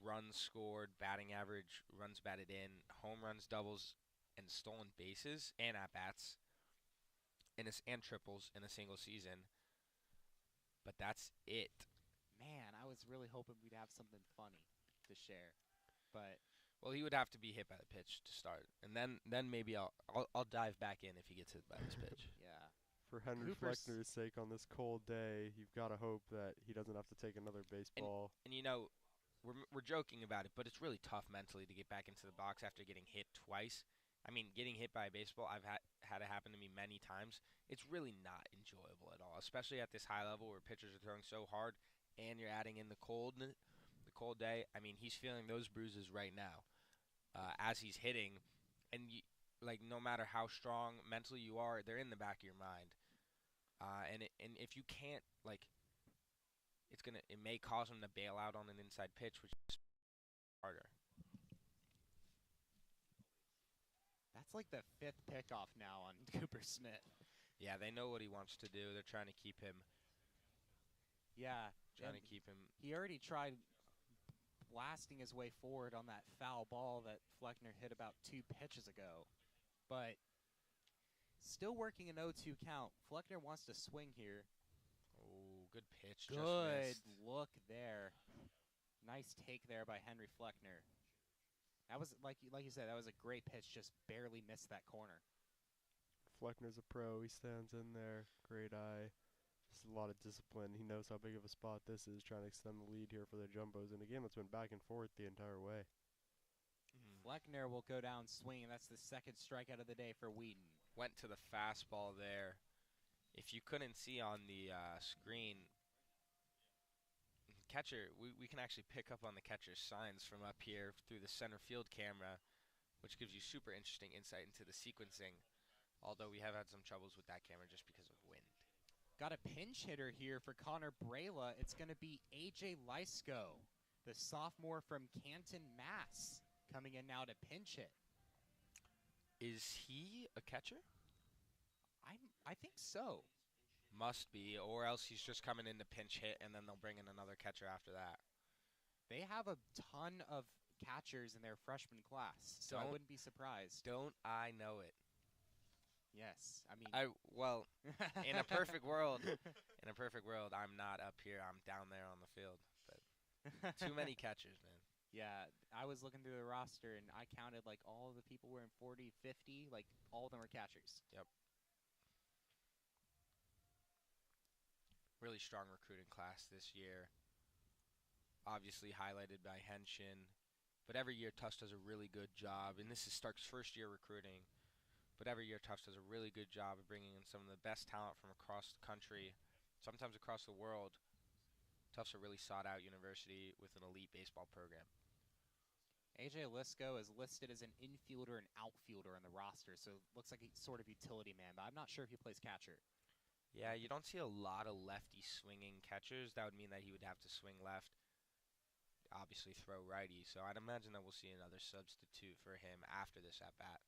runs scored, batting average, runs batted in, home runs, doubles, and stolen bases and at bats, and triples in a single season. But that's it. Man, I was really hoping we'd have something funny to share. But Well, he would have to be hit by the pitch to start, and then maybe I'll dive back in if he gets hit by this pitch. Yeah. For Henry Fleckner's sake on this cold day, you've got to hope that he doesn't have to take another baseball. And we're joking about it, but it's really tough mentally to get back into the box after getting hit twice. I mean, getting hit by a baseball, I've had it happen to me many times. It's really not enjoyable at all, especially at this high level where pitchers are throwing so hard, and you're adding in the cold day. I mean, he's feeling those bruises right now as he's hitting, and no matter how strong mentally you are, they're in the back of your mind. And if you can't it may cause him to bail out on an inside pitch, which is harder. That's like the 5th pickoff now on Cooper Smith. Yeah, they know what he wants to do. They're trying to keep him. Yeah. He already tried blasting his way forward on that foul ball that Fleckner hit about 2 pitches ago. But still working an 0-2 count. Fleckner wants to swing here. Oh, good pitch. Good just missed. look there. Nice take there by Henry Fleckner. That was, like you said, that was a great pitch. Just barely missed that corner. Fleckner's a pro. He stands in there. Great eye. Just a lot of discipline. He knows how big of a spot this is, trying to extend the lead here for the Jumbos in a game that's been back and forth the entire way. Fleckner will go down swinging. That's the 2nd strikeout of the day for Wheaton. Went to the fastball there. If you couldn't see on the screen, catcher, we can actually pick up on the catcher's signs from up here through the center field camera, which gives you super interesting insight into the sequencing, although we have had some troubles with that camera just because of wind. Got a pinch hitter here for Connor Brayla. It's going to be A.J. Lysko, the sophomore from Canton, Mass., coming in now to pinch hit. Is he a catcher? I think so. Must be, or else he's just coming in to pinch hit, and then they'll bring in another catcher after that. They have a ton of catchers in their freshman class, so I wouldn't be surprised. Don't I know it? Yes, I mean, in a perfect world, I'm not up here. I'm down there on the field. But too many catchers, man. Yeah, I was looking through the roster, and I counted all of the people wearing 40, 50, all of them were catchers. Yep. Really strong recruiting class this year. Obviously highlighted by Henshin. But every year Tufts does a really good job. And this is Stark's first year recruiting. But every year Tufts does a really good job of bringing in some of the best talent from across the country, sometimes across the world. Tufts a really sought-out university with an elite baseball program. A.J. Lysko is listed as an infielder and outfielder on the roster, so it looks like he's sort of utility man, but I'm not sure if he plays catcher. Yeah, you don't see a lot of lefty swinging catchers. That would mean that he would have to swing left, obviously throw righty. So I'd imagine that we'll see another substitute for him after this at-bat.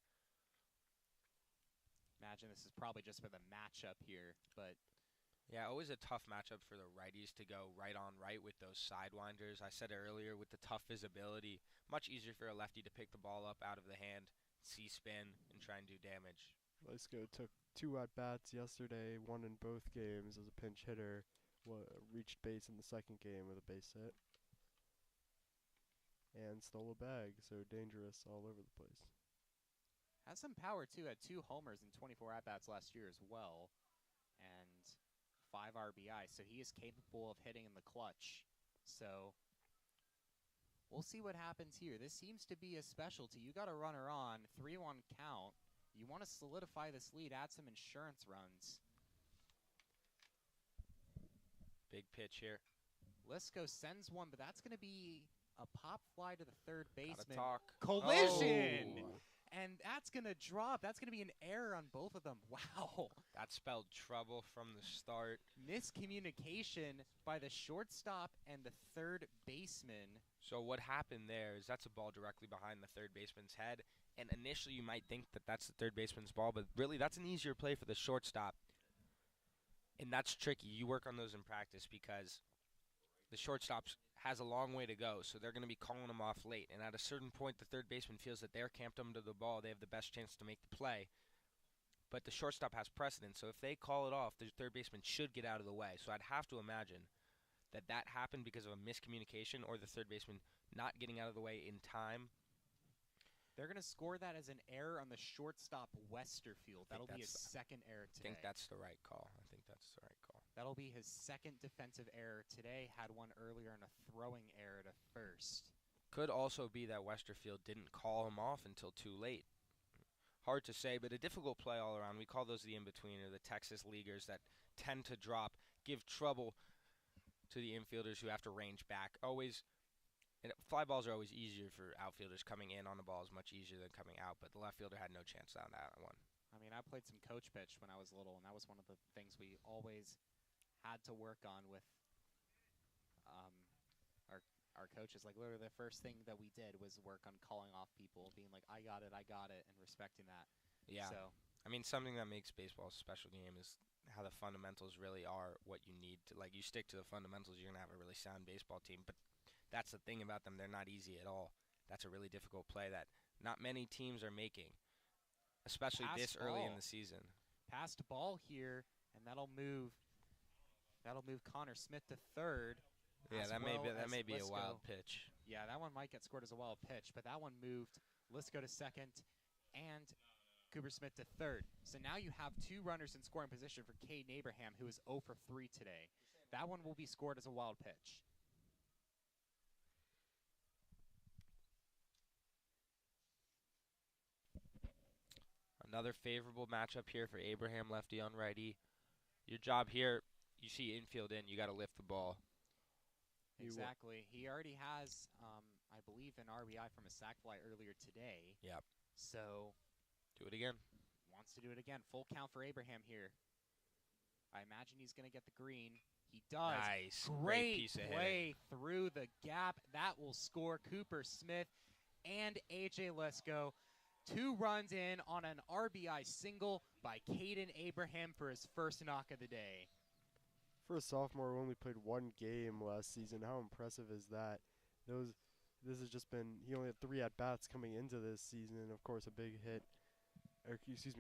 Imagine this is probably just for the matchup here, but... Yeah, always a tough matchup for the righties to go right on right with those sidewinders. I said earlier, with the tough visibility, much easier for a lefty to pick the ball up out of the hand, C-spin, and try and do damage. Lysko took 2 at-bats yesterday, won in both games as a pinch hitter, reached base in the 2nd game with a base hit, and stole a bag, so dangerous all over the place. Has some power, too. Had 2 homers and 24 at-bats last year as well, and 5 RBI, so he is capable of hitting in the clutch. So we'll see what happens here. This seems to be a specialty. You got a runner on, 3-1 count. You want to solidify this lead, add some insurance runs. Big pitch here. Lysko sends one, but that's going to be a pop fly to the third baseman. Collision! Oh. And that's going to drop. That's going to be an error on both of them. Wow. That spelled trouble from the start. Miscommunication by the shortstop and the third baseman. So what happened there is that's a ball directly behind the third baseman's head. And initially you might think that that's the third baseman's ball, but really that's an easier play for the shortstop. And that's tricky. You work on those in practice because the shortstop has a long way to go, so they're going to be calling him off late. And at a certain point, the third baseman feels that they're camped under the ball. They have the best chance to make the play. But the shortstop has precedence, so if they call it off, the third baseman should get out of the way. So I'd have to imagine that happened because of a miscommunication or the third baseman not getting out of the way in time They're going to score that as an error on the shortstop Westerfield. That'll be his second error today. I think that's the right call. That'll be his second defensive error today. Had one earlier in a throwing error to first. Could also be that Westerfield didn't call him off until too late. Hard to say, but a difficult play all around. We call those the in-betweener, the Texas leaguers that tend to drop, give trouble to the infielders who have to range back. Fly balls are always easier for outfielders. Coming in on the ball is much easier than coming out, but the left fielder had no chance on that one. I mean, I played some coach pitch when I was little, and that was one of the things we always had to work on with our coaches. Like, literally the first thing that we did was work on calling off people, being like, I got it, and respecting that. Yeah. So, I mean, something that makes baseball a special game is how the fundamentals really are what you need to. Like, you stick to the fundamentals, you're going to have a really sound baseball team. But that's the thing about them. They're not easy at all. That's a really difficult play that not many teams are making, especially this early in the season. Passed ball here, and that'll move Connor Smith to third. Yeah, that may be a wild pitch. Yeah, that one might get scored as a wild pitch, but that one moved Lisco to second and Cooper Smith to third. So now you have two runners in scoring position for Caden Abraham, who is 0 for 3 today. That one will be scored as a wild pitch. Another favorable matchup here for Abraham, lefty on righty. Your job here, you see infield in, you got to lift the ball. Exactly. He already has, I believe, an RBI from a sac fly earlier today. Yep. So, do it again. Wants to do it again. Full count for Abraham here. I imagine he's going to get the green. He does. Nice. Great piece of play through the gap. That will score Cooper Smith and AJ Lesko. 2 runs in on an RBI single by Caden Abraham for his first knock of the day. For a sophomore who only played 1 game last season, how impressive is that? This has just been, he only had 3 at-bats coming into this season. Of course, a big hit,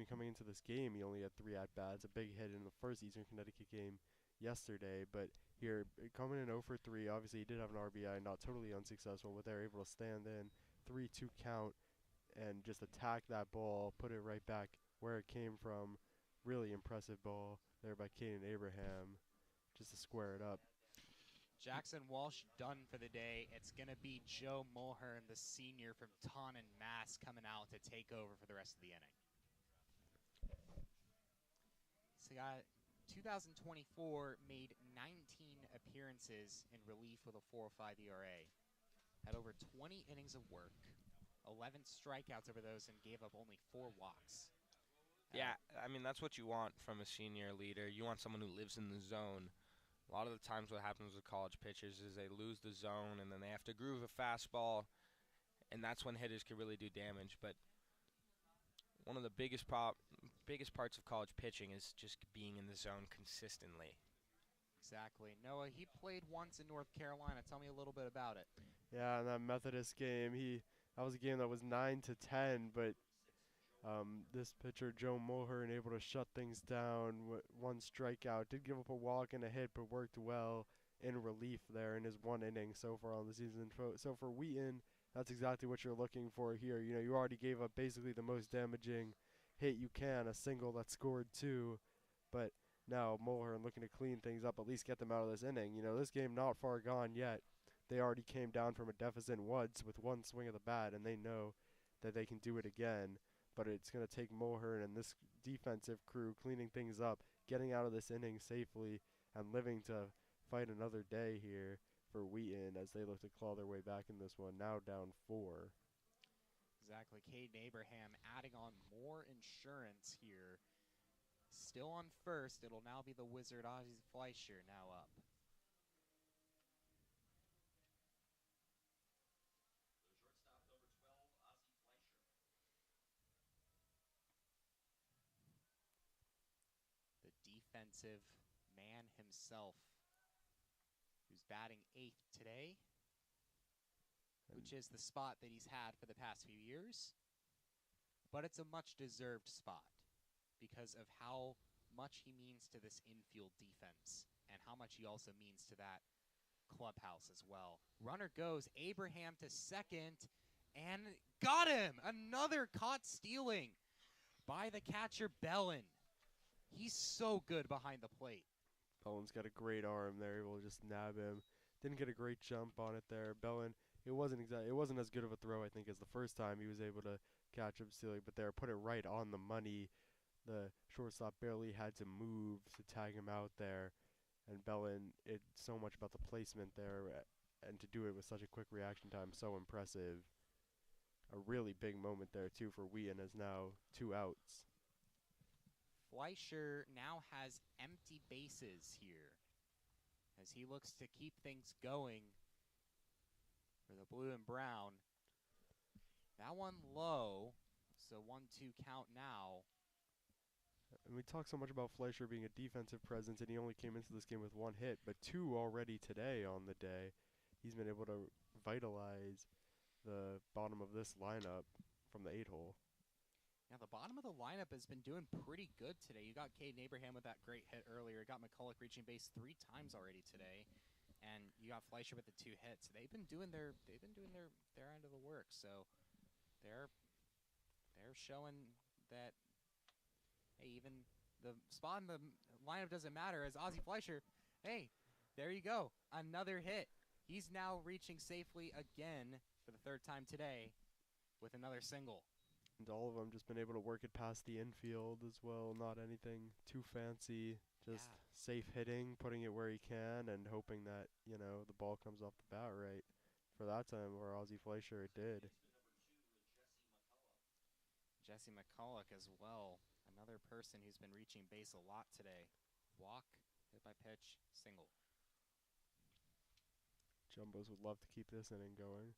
coming into this game, he only had 3 at-bats. A big hit in the first Eastern Connecticut game yesterday. But here, coming in 0 for 3, obviously he did have an RBI, not totally unsuccessful, but they're able to stand in, 3-2 count, and just attack that ball, put it right back where it came from. Really impressive ball there by Caden Abraham, just to square it up. Jackson Walsh done for the day. It's going to be Joe Mulhern, the senior from Taunton, Mass, coming out to take over for the rest of the inning. So got 2024 made 19 appearances in relief with a 4.05 ERA. Had over 20 innings of work, 11 strikeouts over those, and gave up only 4 walks. Yeah, I mean, that's what you want from a senior leader. You want someone who lives in the zone. A lot of the times what happens with college pitchers is they lose the zone, and then they have to groove a fastball, and that's when hitters can really do damage. But one of the biggest parts of college pitching is just being in the zone consistently. Exactly. Noah, he played once in North Carolina. Tell me a little bit about it. Yeah, in that Methodist game, that was a game that was 9-10, but this pitcher, Joe Mulhern, able to shut things down. 1 strikeout, did give up a walk and a hit, but worked well in relief there in his 1 inning so far on the season. So for Wheaton, that's exactly what you're looking for here. You know, you already gave up basically the most damaging hit you can, a single that scored 2, but now Mulhern looking to clean things up, at least get them out of this inning. You know, this game not far gone yet. They already came down from a deficit once with 1 swing of the bat, and they know that they can do it again. But it's going to take Mulhern and this defensive crew cleaning things up, getting out of this inning safely, and living to fight another day here for Wheaton as they look to claw their way back in this one, now down 4. Exactly. Caden Abraham adding on more insurance here. Still on first. It'll now be the Wizard Ozzie Fleischer now up. Defensive man himself, who's batting 8th today, which is the spot that he's had for the past few years. But it's a much-deserved spot because of how much he means to this infield defense and how much he also means to that clubhouse as well. Runner goes, Abraham to second, and got him! Another caught stealing by the catcher, Bellin. He's so good behind the plate. Bellin's got a great arm there. Able to just nab him. Didn't get a great jump on it there. Bellin, it wasn't as good of a throw, I think, as the first time he was able to catch him stealing, but there, put it right on the money. The shortstop barely had to move to tag him out there. And Bellin, it's so much about the placement there, and to do it with such a quick reaction time, so impressive. A really big moment there, too, for Wheaton, as now 2 outs. Fleischer now has empty bases here as he looks to keep things going for the blue and brown. That one low, so 1-2 count now. And we talk so much about Fleischer being a defensive presence, and he only came into this game with 1 hit, but 2 already today on the day. He's been able to vitalize the bottom of this lineup from the 8-hole. Now, the bottom of the lineup has been doing pretty good today. You got Caden Abraham with that great hit earlier. You got McCulloch reaching base 3 times already today, and you got Fleischer with the 2 hits. They've been doing their end of the work. So they're showing that, hey, even the spot in the lineup doesn't matter. As Ozzie Fleischer, hey, there you go, another hit. He's now reaching safely again for the 3rd time today with another single. And all of them just been able to work it past the infield as well. Not anything too fancy. Just safe hitting, putting it where he can, and hoping that, you know, the ball comes off the bat right. For that time, where Ozzie Fleischer, it did. Jesse McCulloch as well. Another person who's been reaching base a lot today. Walk, hit by pitch, single. Jumbos would love to keep this inning going.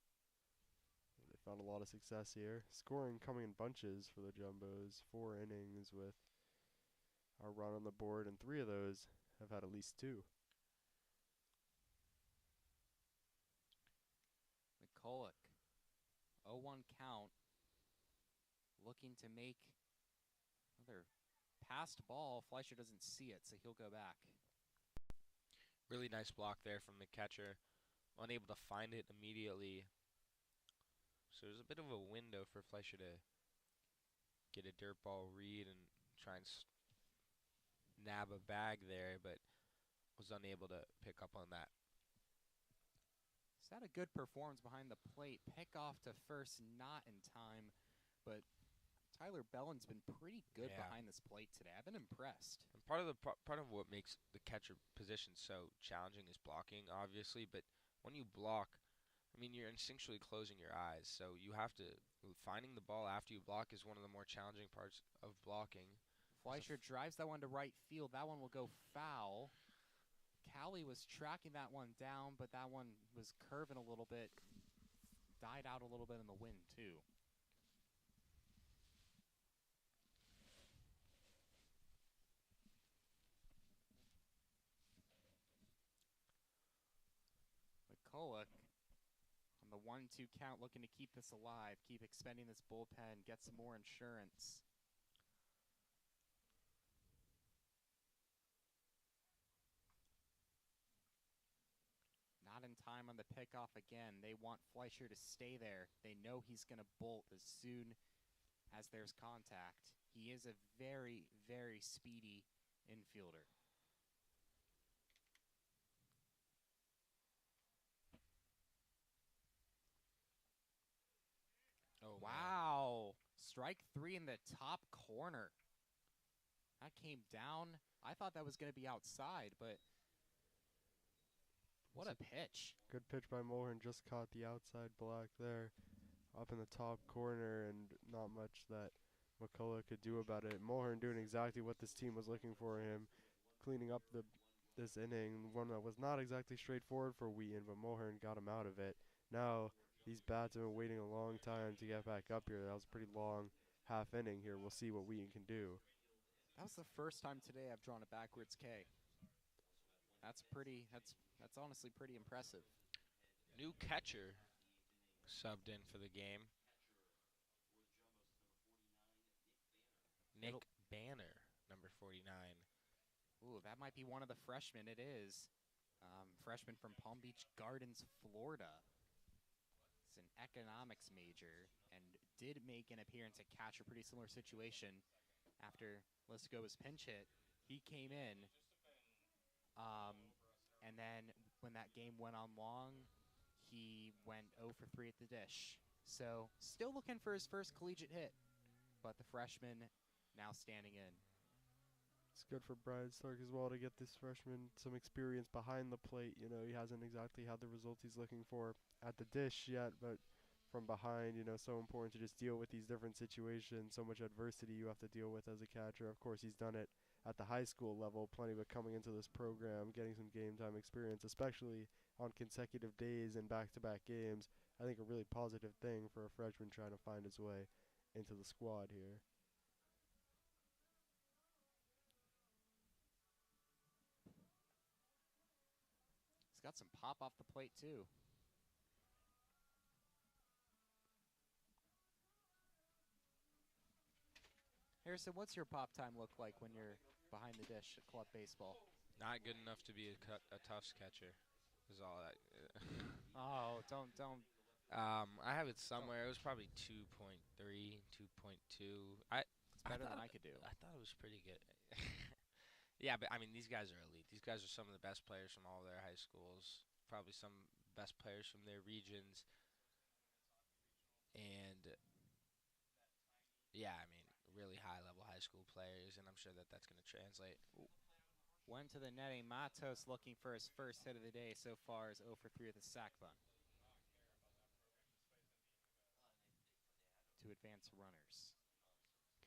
They found a lot of success here. Scoring coming in bunches for the Jumbos. 4 innings with a run on the board, and 3 of those have had at least 2. McCulloch, 0-1 count. Looking to make another passed ball. Fleischer doesn't see it, so he'll go back. Really nice block there from the catcher. Unable to find it immediately. So there's a bit of a window for Fleischer to get a dirt ball read and try and nab a bag there, but was unable to pick up on that. He's had a good performance behind the plate. Pick off to first, not in time, but Tyler Bellin's been pretty good behind this plate today. I've been impressed. And part of what makes the catcher position so challenging is blocking, obviously, but when you block, I mean, you're instinctually closing your eyes, so you have to, finding the ball after you block is one of the more challenging parts of blocking. Fleischer drives that one to right field. That one will go foul. Callie was tracking that one down, but that one was curving a little bit. Died out a little bit in the wind, too. McCulloch on the 1-2 count, looking to keep this alive, keep expending this bullpen, get some more insurance. Not in time on the pickoff again. They want Fleischer to stay there. They know he's going to bolt as soon as there's contact. He is a very, very speedy infielder. Oh, wow. Strike 3 in the top corner. That came down. I thought that was going to be outside, but what a pitch. Good pitch by Mulhern. Just caught the outside black there up in the top corner, and not much that McCulloch could do about it. Mulhern doing exactly what this team was looking for him, cleaning up this inning, one that was not exactly straightforward for Wheaton, but Mulhern got him out of it. Now these bats have been waiting a long time to get back up here. That was a pretty long half inning here. We'll see what Wheaton can do. That was the first time today I've drawn a backwards K. That's honestly pretty impressive. New catcher subbed in for the game. Nick Banner, number 49. Ooh, that might be one of the freshmen. It is. Freshman from Palm Beach Gardens, Florida. He's an economics major and did make an appearance at catch, a pretty similar situation. After Lisco was pinch hit, he came in, and then when that game went on long, he went 0 for 3 at the dish. So still looking for his first collegiate hit, but the freshman now standing in. It's good for Brian Stark as well to get this freshman some experience behind the plate. You know, he hasn't exactly had the results he's looking for at the dish yet, but from behind, you know, so important to just deal with these different situations, so much adversity you have to deal with as a catcher. Of course, he's done it at the high school level, plenty of it coming into this program, getting some game time experience, especially on consecutive days and back-to-back games. I think a really positive thing for a freshman trying to find his way into the squad here. He's got some pop off the plate, too. Harrison, what's your pop time look like when you're behind the dish at club baseball? Not good enough to be a Tufts catcher. Is all that. Oh, don't. I have it somewhere. It was probably 2.3, 2.2. It's better than I could do. I thought it was pretty good. Yeah, but I mean, these guys are elite. These guys are some of the best players from all their high schools. Probably some best players from their regions. And yeah, I mean, really high-level high school players, and I'm sure that that's going to translate. Went to the netting. Matos looking for his first hit of the day so far is 0 for 3 with a sac bunt. To advance runners.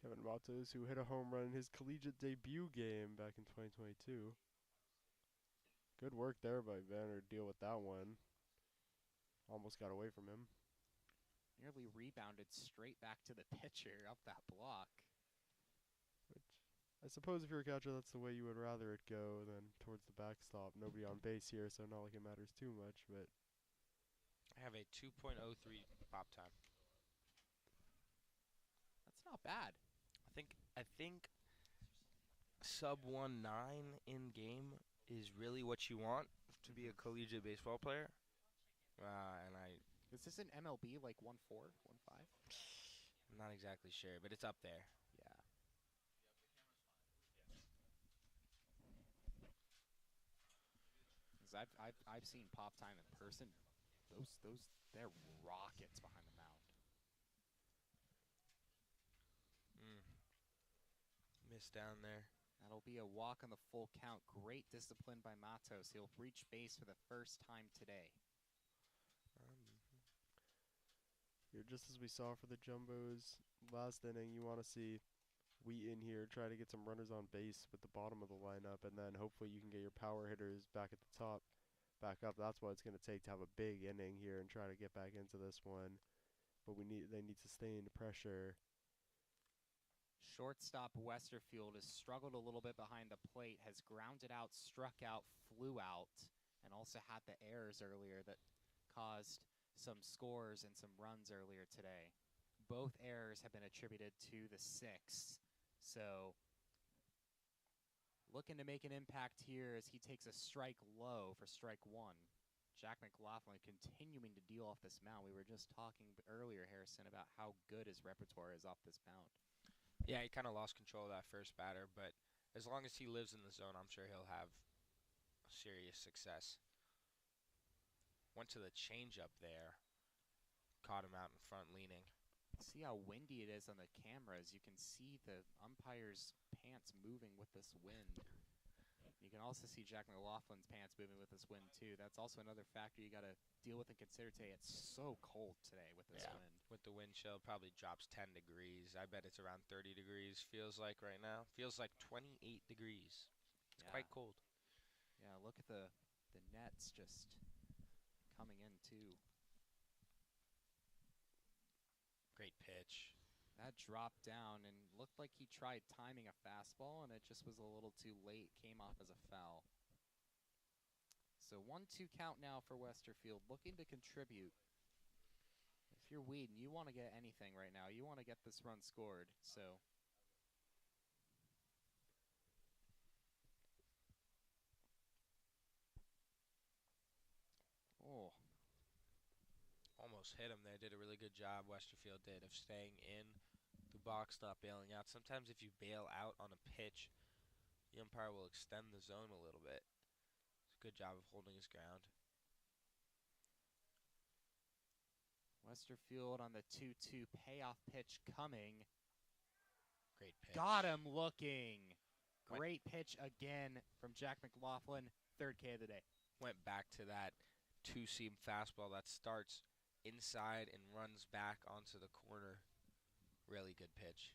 Kevin Matos, who hit a home run in his collegiate debut game back in 2022. Good work there by Vanner to deal with that one. Almost got away from him. Nearly rebounded straight back to the pitcher up that block. Which, I suppose if you're a catcher, that's the way you would rather it go than towards the backstop. Nobody on base here, so not like it matters too much, but I have a 2.03 pop time. That's not bad. I think sub 1.9 in game is really what you want to be a collegiate baseball player. Is this an MLB like 1.4, 1.5? I'm not exactly sure, but it's up there. Yeah. Because I've seen pop time in person. They're rockets behind the mound. Missed down there. That'll be a walk on the full count. Great discipline by Matos. He'll reach base for the first time today. here, just as we saw for the Jumbos last inning, you want to see Wheaton here try to get some runners on base with the bottom of the lineup, and then hopefully you can get your power hitters back at the top, back up. That's what it's going to take to have a big inning here and try to get back into this one. But they need sustained pressure. Shortstop Westerfield has struggled a little bit behind the plate, has grounded out, struck out, flew out, and also had the errors earlier that caused some scores and some runs earlier today. Both errors have been attributed to the sixth. So looking to make an impact here as he takes a strike low for strike one. Jack McLaughlin continuing to deal off this mound. We were just talking earlier, Harrison, about how good his repertoire is off this mound. Yeah, he kind of lost control of that first batter, but as long as he lives in the zone, I'm sure he'll have serious success. Went to the changeup there. Caught him out in front leaning. See how windy it is on the cameras. You can see the umpire's pants moving with this wind. You can also see Jack McLaughlin's pants moving with this wind, too. That's also another factor you got to deal with and consider today. It's so cold today with this wind. With the wind chill, probably drops 10 degrees. I bet it's around 30 degrees, feels like right now. Feels like 28 degrees. It's quite cold. Yeah, look at the nets just coming in, too. Great pitch. That dropped down and looked like he tried timing a fastball, and it just was a little too late. Came off as a foul. So 1-2 count now for Westerfield, looking to contribute. If you're Wheaton, you want to get anything right now. You want to get this run scored. So almost hit him there. Did a really good job, Westerfield did, of staying in the box, not bailing out. Sometimes if you bail out on a pitch, the umpire will extend the zone a little bit. It's a good job of holding his ground. Westerfield on the 2-2 payoff pitch coming. Great pitch. Got him looking. Great pitch again from Jack McLaughlin. 3rd K of the day. Went back to that two-seam fastball that starts inside and runs back onto the corner. Really good pitch.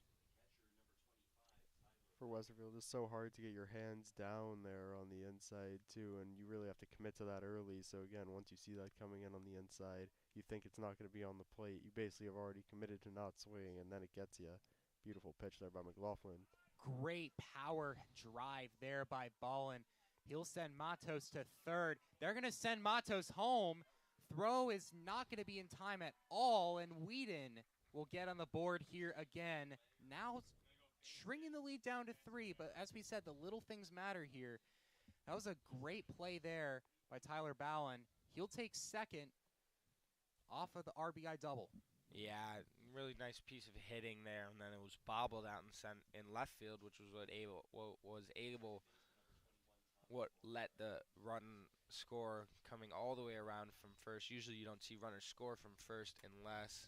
For Westerfield, it's so hard to get your hands down there on the inside too, and you really have to commit to that early. So again, once you see that coming in on the inside, you think it's not going to be on the plate. You basically have already committed to not swinging, and then it gets you. Beautiful pitch there by McLaughlin. Great power drive there by Ballin. He'll send Matos to 3rd. They're going to send Matos home. Throw is not going to be in time at all, and Wheaton will get on the board here again. Now shrinking the lead down to 3, but as we said, the little things matter here. That was a great play there by Tyler Ballin. He'll take 2nd off of the RBI double. Yeah, really nice piece of hitting there, and then it was bobbled out in left field, which was what let the run score coming all the way around from first. Usually you don't see runners score from first unless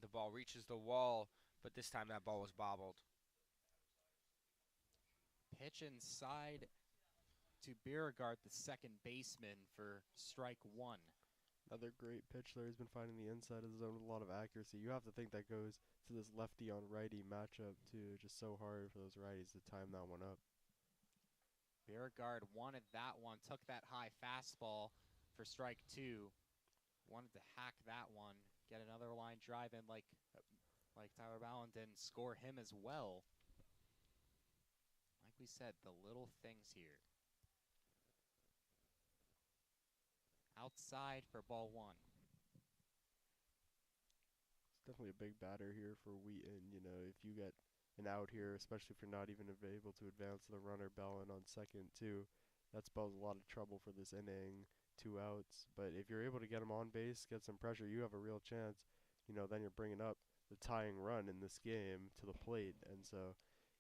the ball reaches the wall, but this time that ball was bobbled. Pitch inside to Beauregard, the 2nd baseman, for strike 1. Another great pitch there. He's been finding the inside of the zone with a lot of accuracy. You have to think that goes to this lefty on righty matchup too. Just so hard for those righties to time that one up. Beauregard wanted that one, took that high fastball for strike 2. Wanted to hack that one, get another line drive in like Tyler Ballin did, and score him as well. Like we said, the little things here. Outside for ball 1. It's definitely a big batter here for Wheaton. You know, if you get an out here, especially if you're not even able to advance the runner Bellin on 2nd too, that spells a lot of trouble for this inning. 2 outs, but if you're able to get him on base, get some pressure, you have a real chance. You know, then you're bringing up the tying run in this game to the plate, and so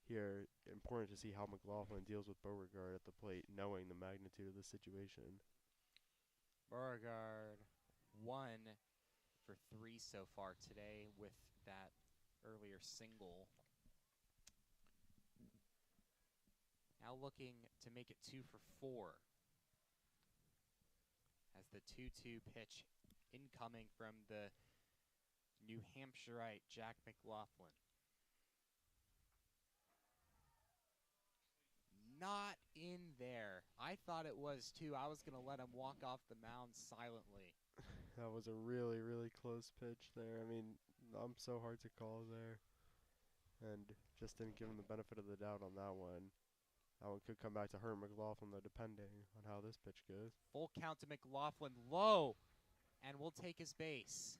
here, important to see how McLaughlin deals with Beauregard at the plate, knowing the magnitude of the situation. Beauregard 1 for 3 so far today with that earlier single. Now looking to make it 2 for 4. As the 2-2 pitch incoming from the New Hampshireite Jack McLaughlin. Not in there. I thought it was too. I was going to let him walk off the mound silently. That was a really, really close pitch there. I mean, I'm so hard to call there. And just didn't give him the benefit of the doubt on that one. That one could come back to hurt McLaughlin, though, depending on how this pitch goes. Full count to McLaughlin, low, and will take his base.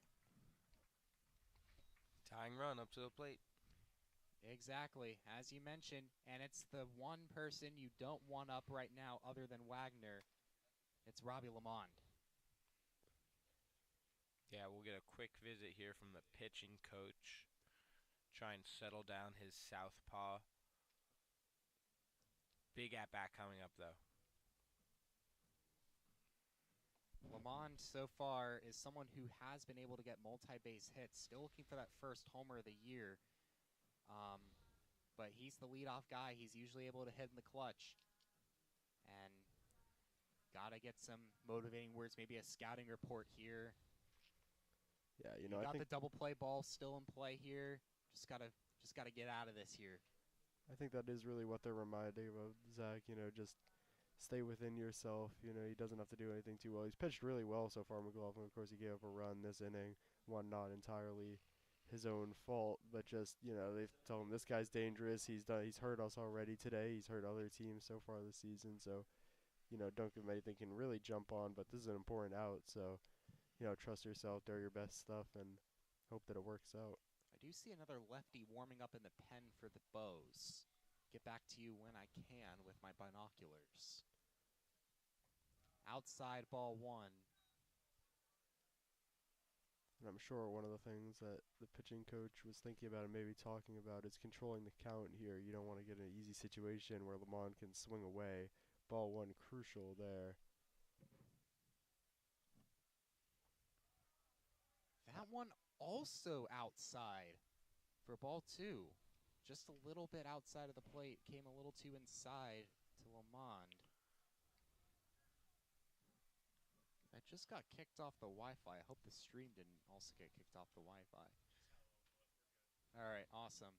Tying run up to the plate. Exactly, as you mentioned, and it's the one person you don't want up right now other than Wagner. It's Robbie Lamond. Yeah, we'll get a quick visit here from the pitching coach. Try and settle down his southpaw. Big at-bat coming up, though. Lamond so far is someone who has been able to get multi-base hits. Still looking for that first homer of the year. But he's the leadoff guy. He's usually able to hit in the clutch. And got to get some motivating words, maybe a scouting report here. Yeah, you know, I think the double play ball still in play here. Just gotta get out of this here. I think that is really what they're reminding of, Zach. You know, just stay within yourself. You know, he doesn't have to do anything too well. He's pitched really well so far, McLaughlin. Of course, he gave up a run this inning, one not entirely his own fault, but just, you know, they've told him this guy's dangerous. He's hurt us already today. He's hurt other teams so far this season. So, you know, don't give him anything he can really jump on. But this is an important out. So, you know, trust yourself, do your best stuff, and hope that it works out. I do see another lefty warming up in the pen for the Bows. Get back to you when I can with my binoculars. Outside ball 1. And I'm sure one of the things that the pitching coach was thinking about and maybe talking about is controlling the count here. You don't want to get an easy situation where Lamont can swing away. Ball one crucial there. That one also outside for ball two. Just a little bit outside of the plate. Came a little too inside to Lamond. I just got kicked off the Wi-Fi. I hope the stream didn't also get kicked off the Wi-Fi. All right, awesome.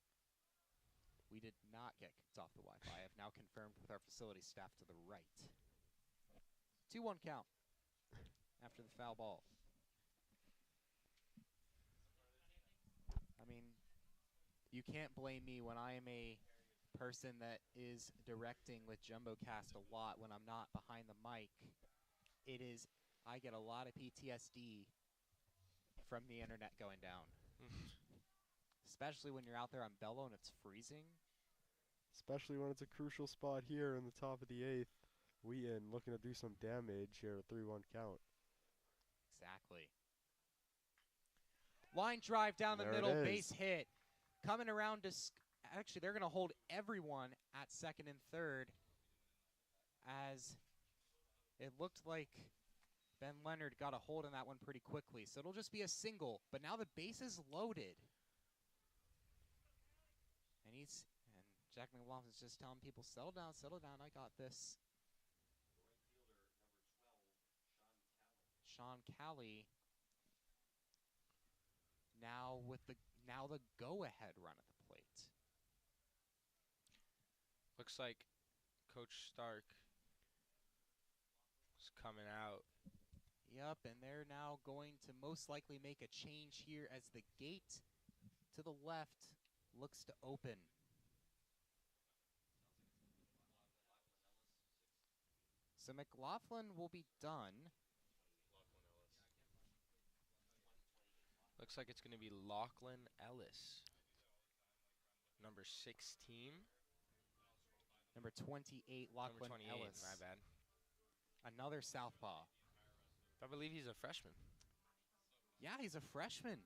We did not get kicked off the Wi-Fi. I have now confirmed with our facility staff to the right. 2-1 count after the foul ball. I mean, you can't blame me when I am a person that is directing with JumboCast a lot when I'm not behind the mic. I get a lot of PTSD from the internet going down. Especially when you're out there on Bello and it's freezing. Especially when it's a crucial spot here in the top of the 8th. Wheaton looking to do some damage here, a 3-1 count. Exactly. Line drive down the middle, base hit. Coming around to... Actually, they're going to hold everyone at second and third as it looked like Ben Leonard got a hold on that one pretty quickly. So it'll just be a single. But now the base is loaded. And Jack McLaughlin's just telling people, settle down, I got this. Sean Callie now with the go-ahead run at the plate. Looks like Coach Stark is coming out. Yep, and they're now going to most likely make a change here as the gate to the left looks to open. So McLaughlin will be done. Looks like it's going to be Lachlan Ellis. Number 16. Number 28, Lachlan Number 28, Ellis. my bad. Another southpaw. I believe he's a freshman. Yeah, he's a freshman.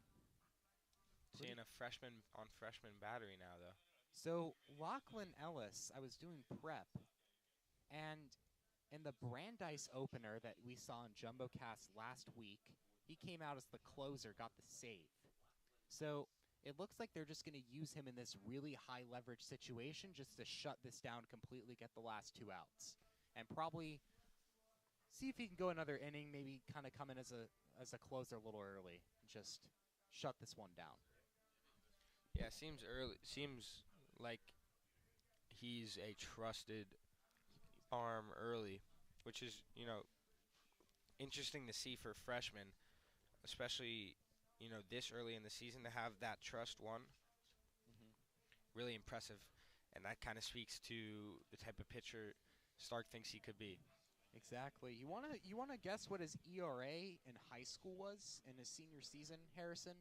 Seeing a freshman on freshman battery now, though. So Lachlan Ellis, I was doing prep, and in the Brandeis opener that we saw in JumboCast last week, he came out as the closer, got the save. So it looks like they're just going to use him in this really high leverage situation just to shut this down completely, get the last 2 outs, and probably see if he can go another inning, maybe kind of come in as a closer a little early, just shut this one down. Yeah, seems like he's a trusted arm early, which is, interesting to see for freshmen, especially, this early in the season to have that trust won. Really impressive, and that kind of speaks to the type of pitcher Stark thinks he could be. Exactly. You wanna guess what his ERA in high school was in his senior season, Harrison?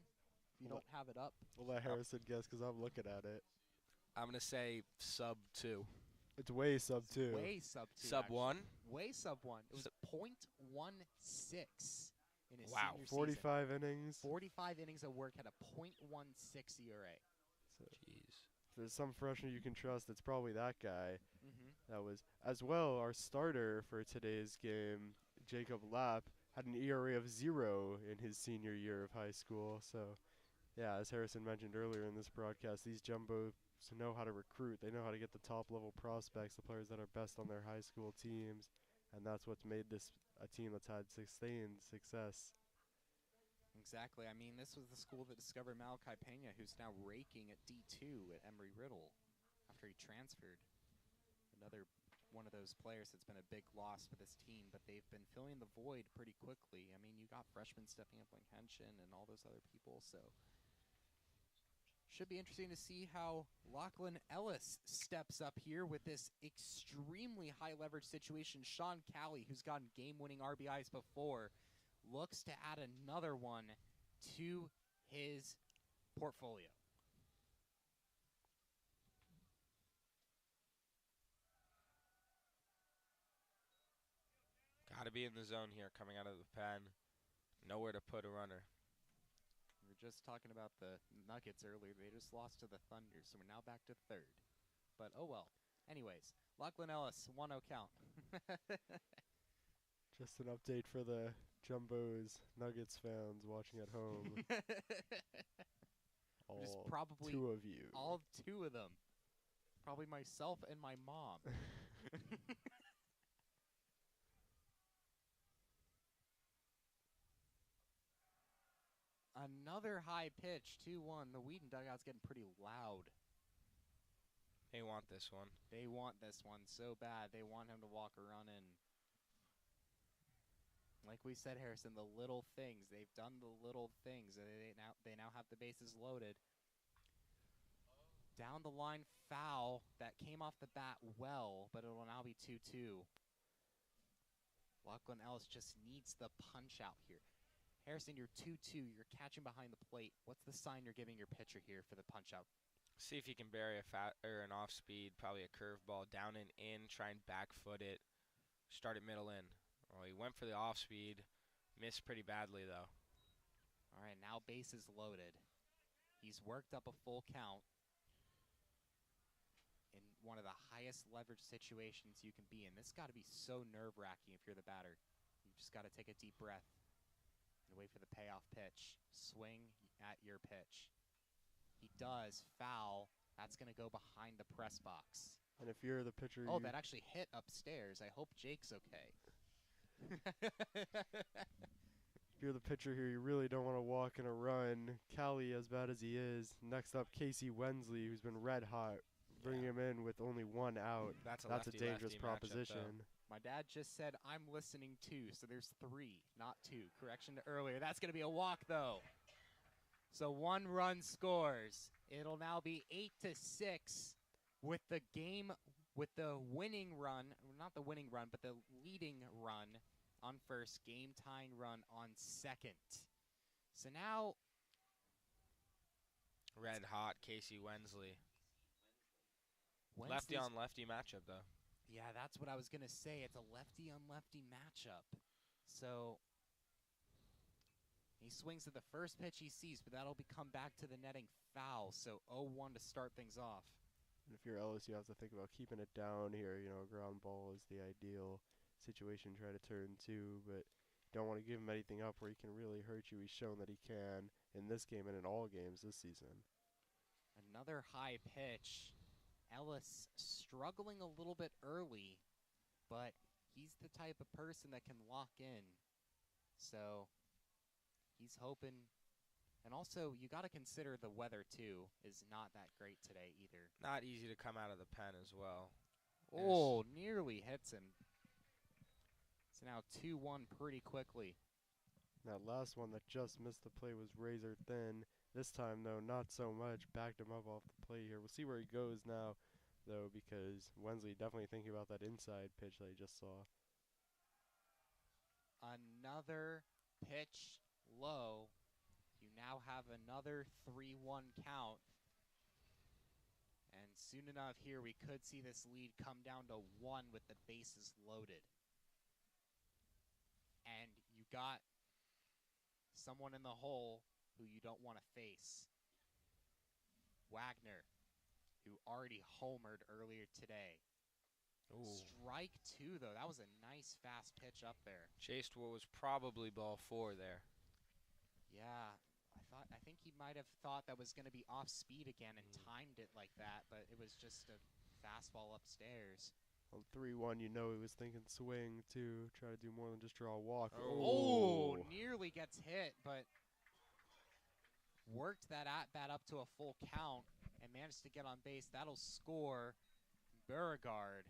If you don't have it up. We'll let Harrison guess because I'm looking at it. I'm going to say sub 2. It's way sub 2. Way sub 2. Sub actually. 1? Way sub 1. It was .16 in his Wow. senior 45 season. innings. 45 innings of work, had a .16 ERA. So Jeez. if there's some freshman you can trust, it's probably that guy. Mm-hmm. That was, as well, our starter for today's game, Jacob Lapp, had an ERA of 0 in his senior year of high school. So, yeah, as Harrison mentioned earlier in this broadcast, these Jumbos know how to recruit. They know how to get the top-level prospects, the players that are best on their high school teams, and that's what's made this a team that's had sustained success. Exactly. I mean, this was the school that discovered Malachi Pena, who's now raking at D2 at Embry-Riddle after he transferred. Another one of those players that's been a big loss for this team, but they've been filling the void pretty quickly. I mean, you got freshmen stepping up like Henshin and all those other people, so should be interesting to see how Lachlan Ellis steps up here with this extremely high leverage situation. Sean Callie, who's gotten game-winning RBIs before, looks to add another one to his portfolio. Got to be in the zone here coming out of the pen. Nowhere to put a runner. were just talking about the Nuggets earlier. They just lost to the Thunder, so we're now back to third. But oh well. Anyways, Lachlan Ellis, 1-0 count. Just an update for the Jumbos Nuggets fans watching at home. Just All probably 2 of you. all 2 of them. Probably myself and my mom. Another high pitch, 2-1. The Wheaton dugout's getting pretty loud. They want this one. They want this one so bad. They want him to walk a run in. Like we said, Harrison, the little things. They've done the little things. They now have the bases loaded. Down the line foul that came off the bat well, but it will now be 2-2. Lachlan Ellis just needs the punch out here. Harrison, you're 2-2. You're catching behind the plate. What's the sign you're giving your pitcher here for the punch out? See if you can bury an off speed, probably a curveball down and in. Try and back foot it. Start it middle in. Well, he went for the off speed. Missed pretty badly though. All right, now bases loaded. He's worked up a full count in one of the highest leverage situations you can be in. This got to be so nerve-wracking if you're the batter. You just got to take a deep breath and wait for the payoff pitch. Swing at your pitch. He does. Foul. That's going to go behind the press box. And if you're the pitcher, Oh, that actually hit upstairs. I hope Jake's okay. if you're the pitcher here, you really don't want to walk in a run. Callie, as bad as he is. Next up, Casey Wensley, who's been red hot. Bring him in with only 1 out. That's a dangerous lefty-lefty proposition. matchup, My dad just said, I'm listening too, so there's 3, not 2. Correction to earlier. That's going to be a walk, though. So 1 run scores. It'll now be 8-6 with the game, with the winning run, not the winning run, but the leading run on first, game-tying run on second. So now, Red hot Casey Wensley. Wednesday's- Lefty on lefty matchup though. Yeah, that's what I was going to say. It's a lefty-on-lefty matchup. So he swings at the first pitch he sees, but that'll come back to the netting foul. So 0-1 to start things off. And if you're Ellis, you have to think about keeping it down here. You know, a ground ball is the ideal situation to try to turn to, but don't want to give him anything up where he can really hurt you. He's shown that he can in this game and in all games this season. Another high pitch. Ellis struggling a little bit early, but he's the type of person that can lock in. So he's hoping. And also, you got to consider the weather, too, is not that great today either. Not easy to come out of the pen as well. Oh, nearly hits him. It's now 2-1 pretty quickly. That last one that just missed the play was razor thin. This time, though, not so much. Backed him up off the plate here. We'll see where he goes now, though, because Wensley definitely thinking about that inside pitch that he just saw. Another pitch low. You now have another 3-1 count. And soon enough here, we could see this lead come down to 1 with the bases loaded. And you got someone in the hole who you don't want to face. Wagner, who already homered earlier today. Ooh. Strike 2, though. That was a nice fast pitch up there. Chased what was probably ball 4 there. Yeah, I think he might have thought that was going to be off speed again and timed it like that, but it was just a fastball upstairs. On 3-1, you know he was thinking swing, too. Try to do more than just draw a walk. Oh, nearly gets hit, but worked that at-bat up to a full count and managed to get on base. That'll score Beauregard.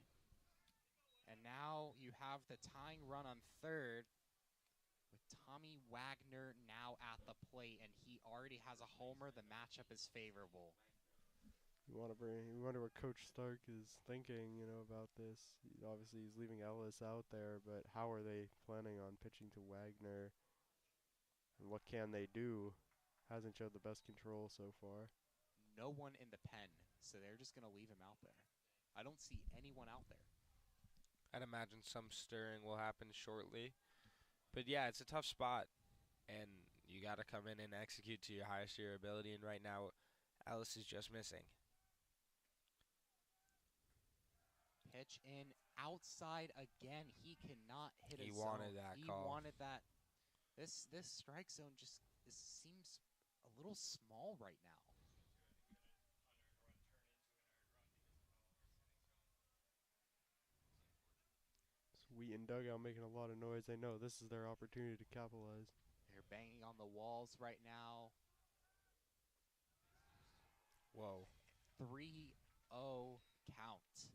And now you have the tying run on third with Tommy Wagner now at the plate, and he already has a homer. The matchup is favorable. You wonder what Coach Stark is thinking, you know, about this. Obviously, he's leaving Ellis out there, but how are they planning on pitching to Wagner? And what can they do? Hasn't showed the best control so far. No one in the pen, so they're just going to leave him out there. I don't see anyone out there. I'd imagine some stirring will happen shortly. But yeah, it's a tough spot. And You got to come in and execute to your highest of your ability, and right now, Ellis is just missing. Pitch in outside again. He cannot hit He a wanted zone. that He call. wanted that. This strike zone just seems a little small right now. Wheaton dugout making a lot of noise. They know this is their opportunity to capitalize. They're banging on the walls right now. Whoa. 3-0 count.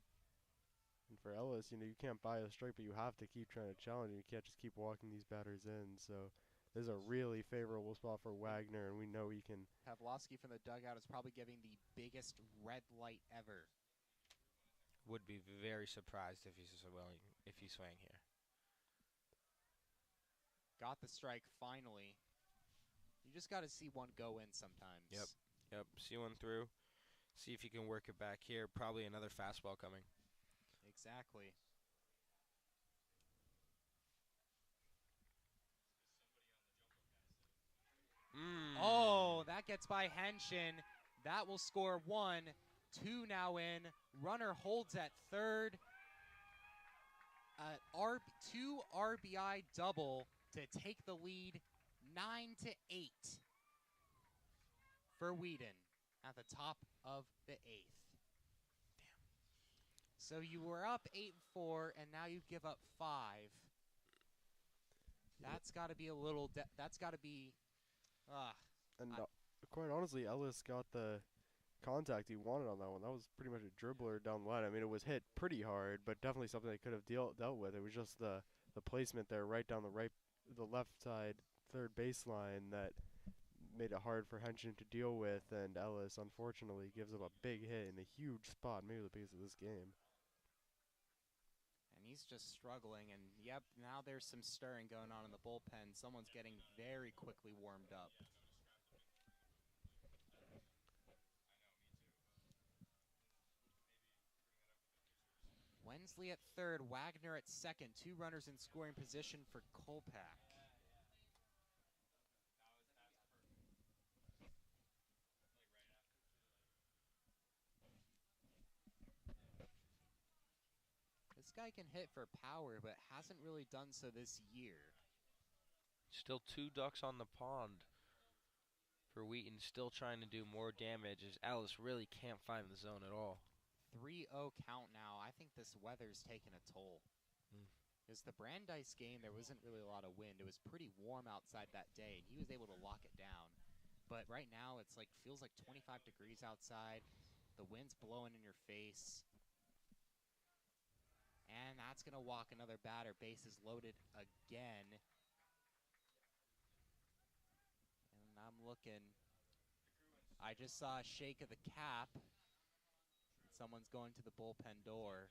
And for Ellis, you can't buy a strike, but you have to keep trying to challenge. You can't just keep walking these batters in. So this is a really favorable spot for Wagner, and we know he can. Pavlovsky from the dugout is probably giving the biggest red light ever. Would be very surprised if he's swaying here. Got the strike finally. You just got to see one go in sometimes. Yep. See one through. See if you can work it back here. Probably another fastball coming. Exactly. Oh, that gets by Henshin. That will score 1. 2 now in. Runner holds at third. 2 RBI double to take the lead, 9-8 for Wheaton at the top of the 8th. Damn. So you were up 8-4, and now you give up 5. That's got to be a little. That's got to be. And quite honestly, Ellis got the contact he wanted on that one. That was pretty much a dribbler down the line. I mean, it was hit pretty hard, but definitely something they could have dealt with. It was just the placement there, right down the left side third baseline that made it hard for Henshin to deal with. And Ellis, unfortunately, gives up a big hit in a huge spot, maybe the biggest of this game. And he's just struggling. And yep, now there's some stirring going on in the bullpen. Someone's getting very quickly warmed up. Wensley at third, Wagner at second. 2 runners in scoring position for Kolpak. This guy can hit for power, but hasn't really done so this year. Still 2 ducks on the pond for Wheaton, still trying to do more damage as Ellis really can't find the zone at all. 3-0 count now. I think this weather's taken a toll. Because the Brandeis game, there wasn't really a lot of wind. It was pretty warm outside that day, and he was able to lock it down. But right now, it's like feels like 25 degrees outside. The wind's blowing in your face. And that's going to walk another batter. Bases loaded again. And I'm looking. I just saw a shake of the cap. Someone's going to the bullpen door.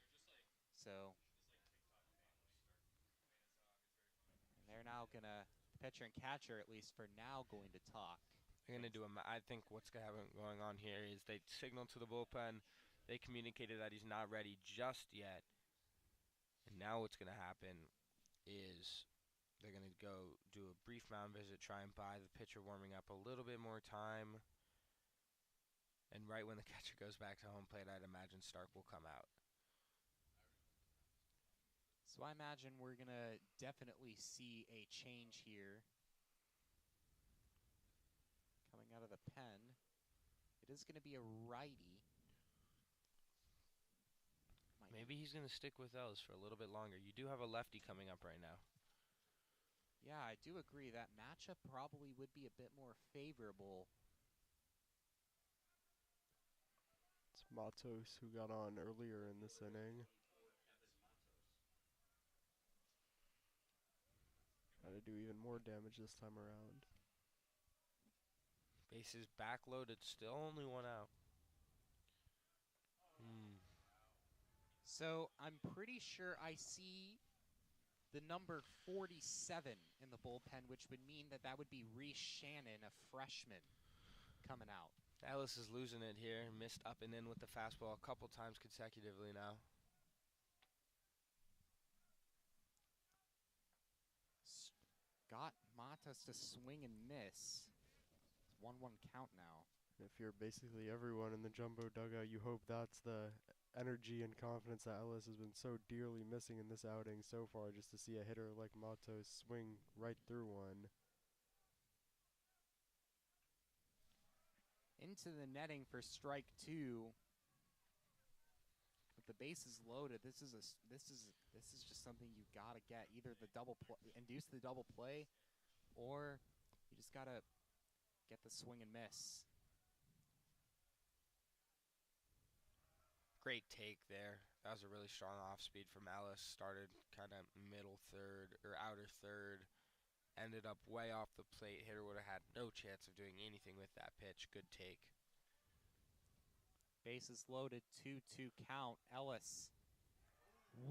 So they're now going to, pitcher and catcher at least for now, going to talk. They're going to do I think what's going on here is they signaled to the bullpen. They communicated that he's not ready just yet. And now what's going to happen is they're going to go do a brief mound visit, try and buy the pitcher warming up a little bit more time. And right when the catcher goes back to home plate, I'd imagine Stark will come out. So I imagine we're going to definitely see a change here. Coming out of the pen. It is going to be a righty. Maybe he's going to stick with Ellis for a little bit longer. You do have a lefty coming up right now. Yeah, I do agree. That matchup probably would be a bit more favorable. It's Matos who got on earlier in this inning. Got to do even more damage this time around. Bases backloaded, still only 1 out. So I'm pretty sure I see the number 47 in the bullpen, which would mean that would be Reese Shannon, a freshman, coming out. Ellis is losing it here. Missed up and in with the fastball a couple times consecutively now. Scott Matos to swing and miss. It's 1-1 count now. If you're basically everyone in the Jumbo dugout, you hope that's the energy and confidence that Ellis has been so dearly missing in this outing so far, just to see a hitter like Matos swing right through one. Into the netting for strike 2. With the bases loaded, this is just something you gotta get. Either the induce the double play, or you just gotta get the swing and miss. Great take there. That was a really strong off speed from Ellis. Started kind of middle third or outer third. Ended up way off the plate. Hitter would have had no chance of doing anything with that pitch. Good take. Bases loaded, 2-2 count. Ellis.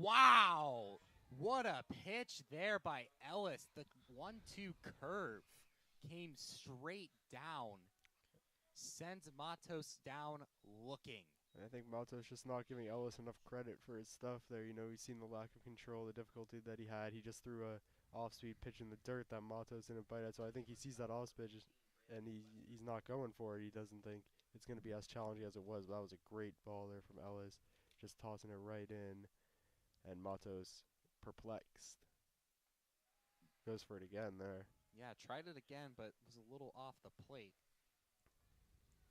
Wow! What a pitch there by Ellis. The 1-2 curve came straight down. Sends Matos down looking. And I think Matos just not giving Ellis enough credit for his stuff there. You know, he's seen the lack of control, the difficulty that he had. He just threw a off-speed pitch in the dirt that Matos didn't bite at. So I think he sees that off-speed and he's not going for it. He doesn't think it's going to be as challenging as it was. But that was a great ball there from Ellis, just tossing it right in. And Matos, perplexed, goes for it again there. Yeah, tried it again, but was a little off the plate.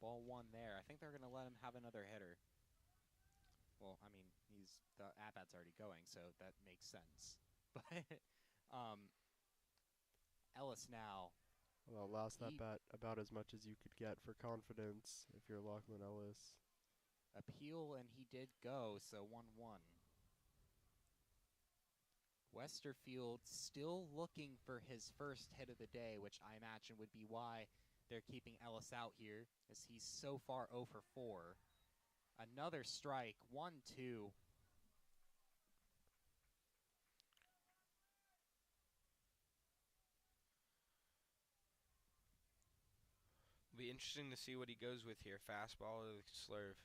Ball 1 there. I think they're going to let him have another hitter. Well, I mean, the at-bat's already going, so that makes sense. But Ellis now. Well, last at-bat about as much as you could get for confidence if you're Lachlan Ellis. Appeal, and he did go, so 1-1. Westerfield still looking for his first hit of the day, which I imagine would be why they're keeping Ellis out here, as he's so far 0 for 4. Another strike, 1-2. It'll be interesting to see what he goes with here. Fastball or the slurve.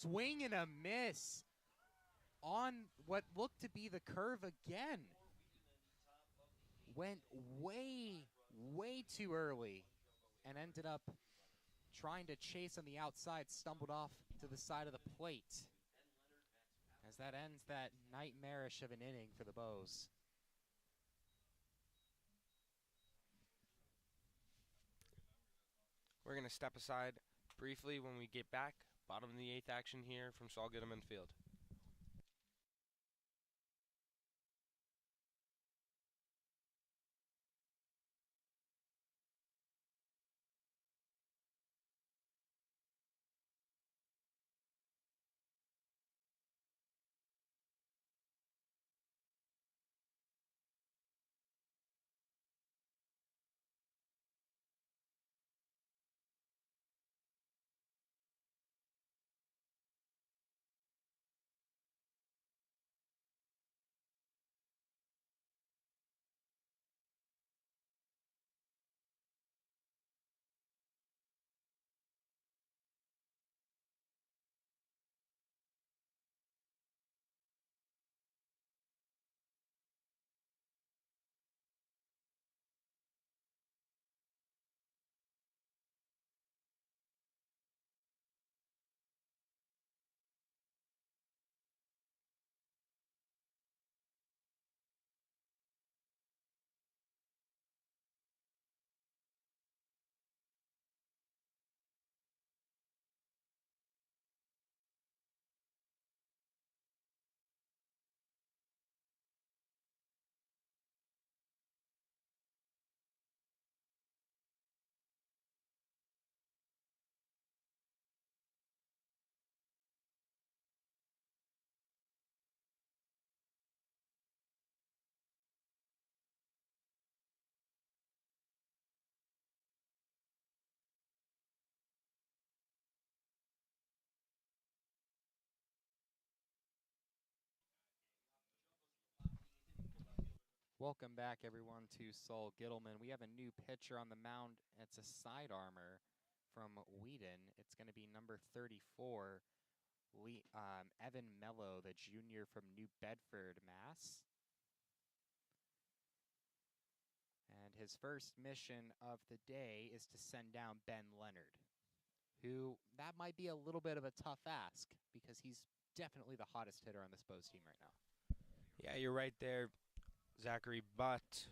Swing and a miss on what looked to be the curve again. Went way, way too early and ended up trying to chase on the outside, stumbled off to the side of the plate. As that ends that nightmarish of an inning for the Bows. We're going to step aside briefly when we get back. Bottom of the 8th action here from Saul Gittleman Field. Welcome back, everyone, to Saul Gittleman. We have a new pitcher on the mound. It's a side armor from Wheaton. It's going to be number 34, Evan Mello, the junior from New Bedford, Mass. his first mission of the day is to send down Ben Leonard, who that might be a little bit of a tough ask because he's definitely the hottest hitter on this Bows team right now. Yeah, you're right there, Zachary, but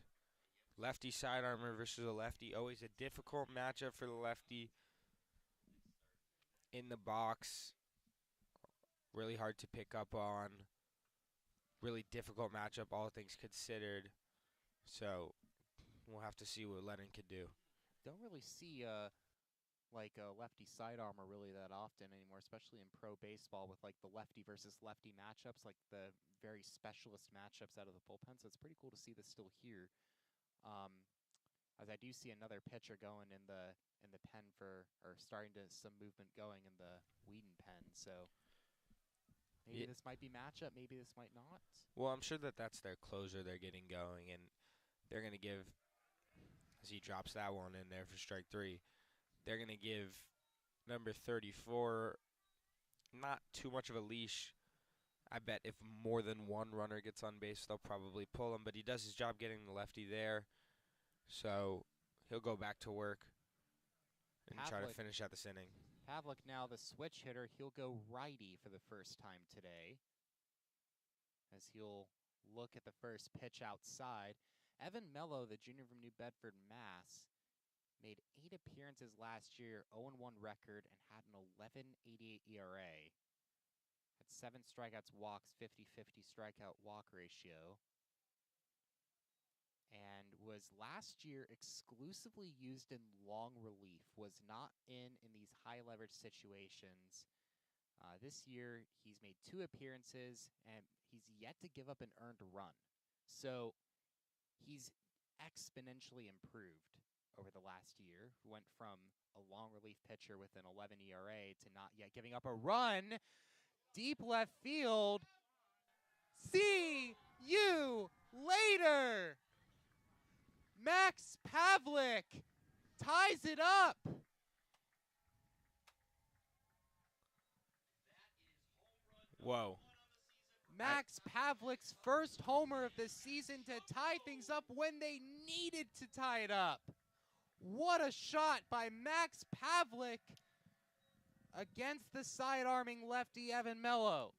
lefty side armor versus a lefty, always a difficult matchup for the lefty in the box. Really hard to pick up on. Really difficult matchup, all things considered. So we'll have to see what Lennon could do. Don't really see like a lefty side armor really that often anymore, especially in pro baseball with like the lefty versus lefty matchups, like the very specialist matchups out of the bullpen. So it's pretty cool to see this still here. As I do see another pitcher going in the pen for, or starting to some movement going in the Wheaton pen. So maybe this might be matchup, maybe this might not. Well, I'm sure that that's their closer they're getting going, and they're going to give, as he drops that one in there for strike 3, they're going to give number 34 not too much of a leash. I bet if more than one runner gets on base, they'll probably pull him, but he does his job getting the lefty there. So he'll go back to work and try to finish out this inning. Pavlik now the switch hitter. He'll go righty for the first time today, as he'll look at the first pitch outside. Evan Mello, the junior from New Bedford, Mass., made 8 appearances last year, 0-1 record, and had an 11.88 ERA. Had 7 strikeouts, walks, 50-50 strikeout-walk ratio. And was last year exclusively used in long relief, was not in these high-leverage situations. This year, he's made 2 appearances, and he's yet to give up an earned run. So he's exponentially improved over the last year. Went from a long relief pitcher with an 11 ERA to not yet giving up a run. Deep left field. See you later. Max Pavlik ties it up. Whoa. Max Pavlik's first homer of the season to tie things up when they needed to tie it up. What a shot by Max Pavlik against the side-arming lefty Evan Mello.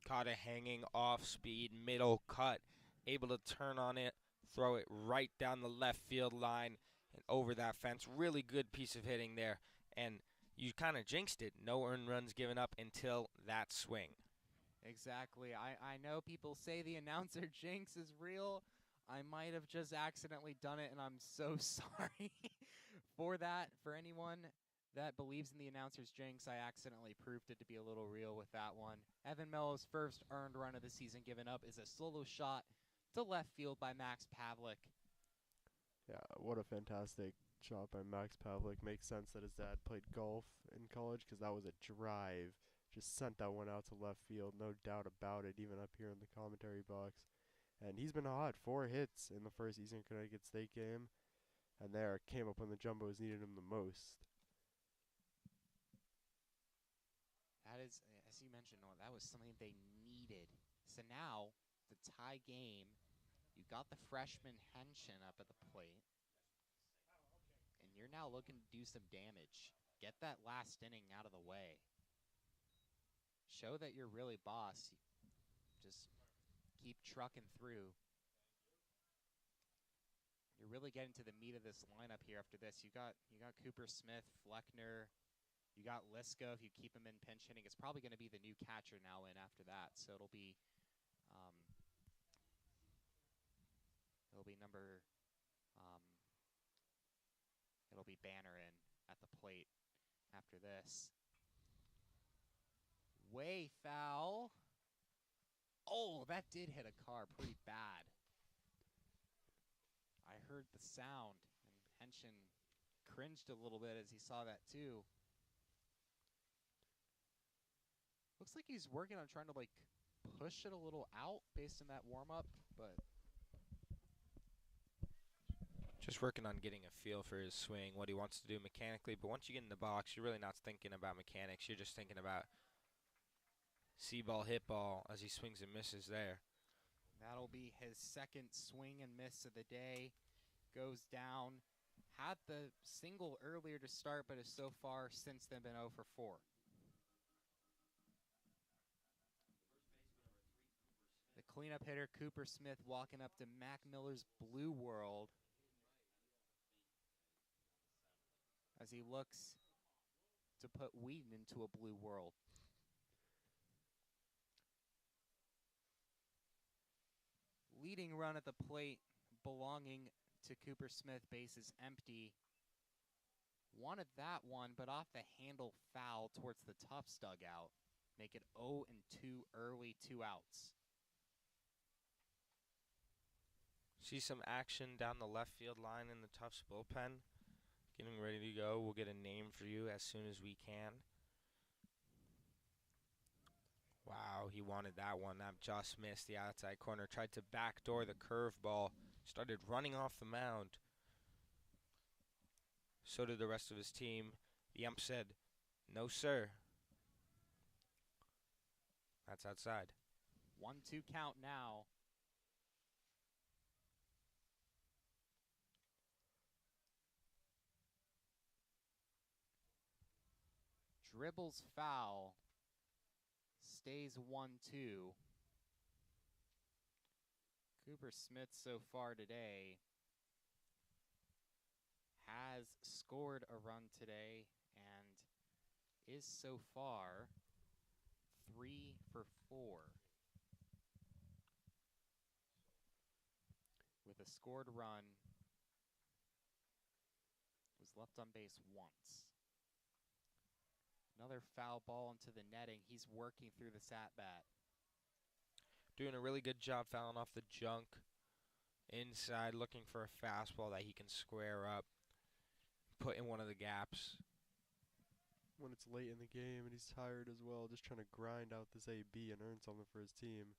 Caught a hanging off-speed middle cut, able to turn on it, throw it right down the left field line and over that fence. Really good piece of hitting there, and you kind of jinxed it. No earned runs given up until that swing. Exactly. I know people say the announcer jinx is real. I might have just accidentally done it, and I'm so sorry for that. For anyone that believes in the announcer's jinx, I accidentally proved it to be a little real with that one. Evan Mello's first earned run of the season given up is a solo shot to left field by Max Pavlik. Yeah, what a fantastic shot by Max Pavlik. Makes sense that his dad played golf in college, because that was a drive. Just sent that one out to left field, no doubt about it, even up here in the commentary box. And he's been hot. 4 hits in the first Eastern Connecticut State game. And there, came up when the Jumbos needed him the most. That is, as you mentioned, Noah, that was something they needed. So now, the tie game, you got the freshman Henshin up at the plate. And you're now looking to do some damage. Get that last inning out of the way. Show that you're really boss. Just keep trucking through. You're really getting to the meat of this lineup here after this. You got Cooper Smith, Fleckner, you got Liska if you keep him in pinch hitting. It's probably going to be the new catcher now in after that. So it'll be Banner in at the plate after this. Way foul. Oh, that did hit a car pretty bad. I heard the sound, and Henshin cringed a little bit as he saw that too. Looks like he's working on trying to like push it a little out based on that warm-up, but Just working on getting a feel for his swing, what he wants to do mechanically. But once you get in the box, you're really not thinking about mechanics. You're just thinking about see ball, hit ball as he swings and misses there. that'll be his second swing and miss of the day. goes down. Had the single earlier to start, but has so far since then been 0 for 4. The cleanup hitter, Cooper Smith, walking up to Mac Miller's blue world as he looks to put Wheaton into a blue world. Leading run at the plate belonging to Cooper Smith, bases empty. Wanted that one, but off the handle foul towards the Tufts dugout. Make it 0-2 early, 2 outs. See some action down the left field line in the Tufts bullpen. Getting ready to go. We'll get a name for you as soon as we can. Wow, he wanted that one. That just missed the outside corner. Tried to backdoor the curveball. Started running off the mound. So did the rest of his team. The ump said, "No, sir." That's outside. 1-2 count now. Dribbles foul. Stays 1-2. Cooper Smith so far today has scored a run today and is so far 3 for 4. With a scored run, was left on base once. Another foul ball into the netting. He's working through this at-bat. Doing a really good job fouling off the junk inside, looking for a fastball that he can square up, put in one of the gaps. When it's late in the game and he's tired as well, just trying to grind out this AB and earn something for his team.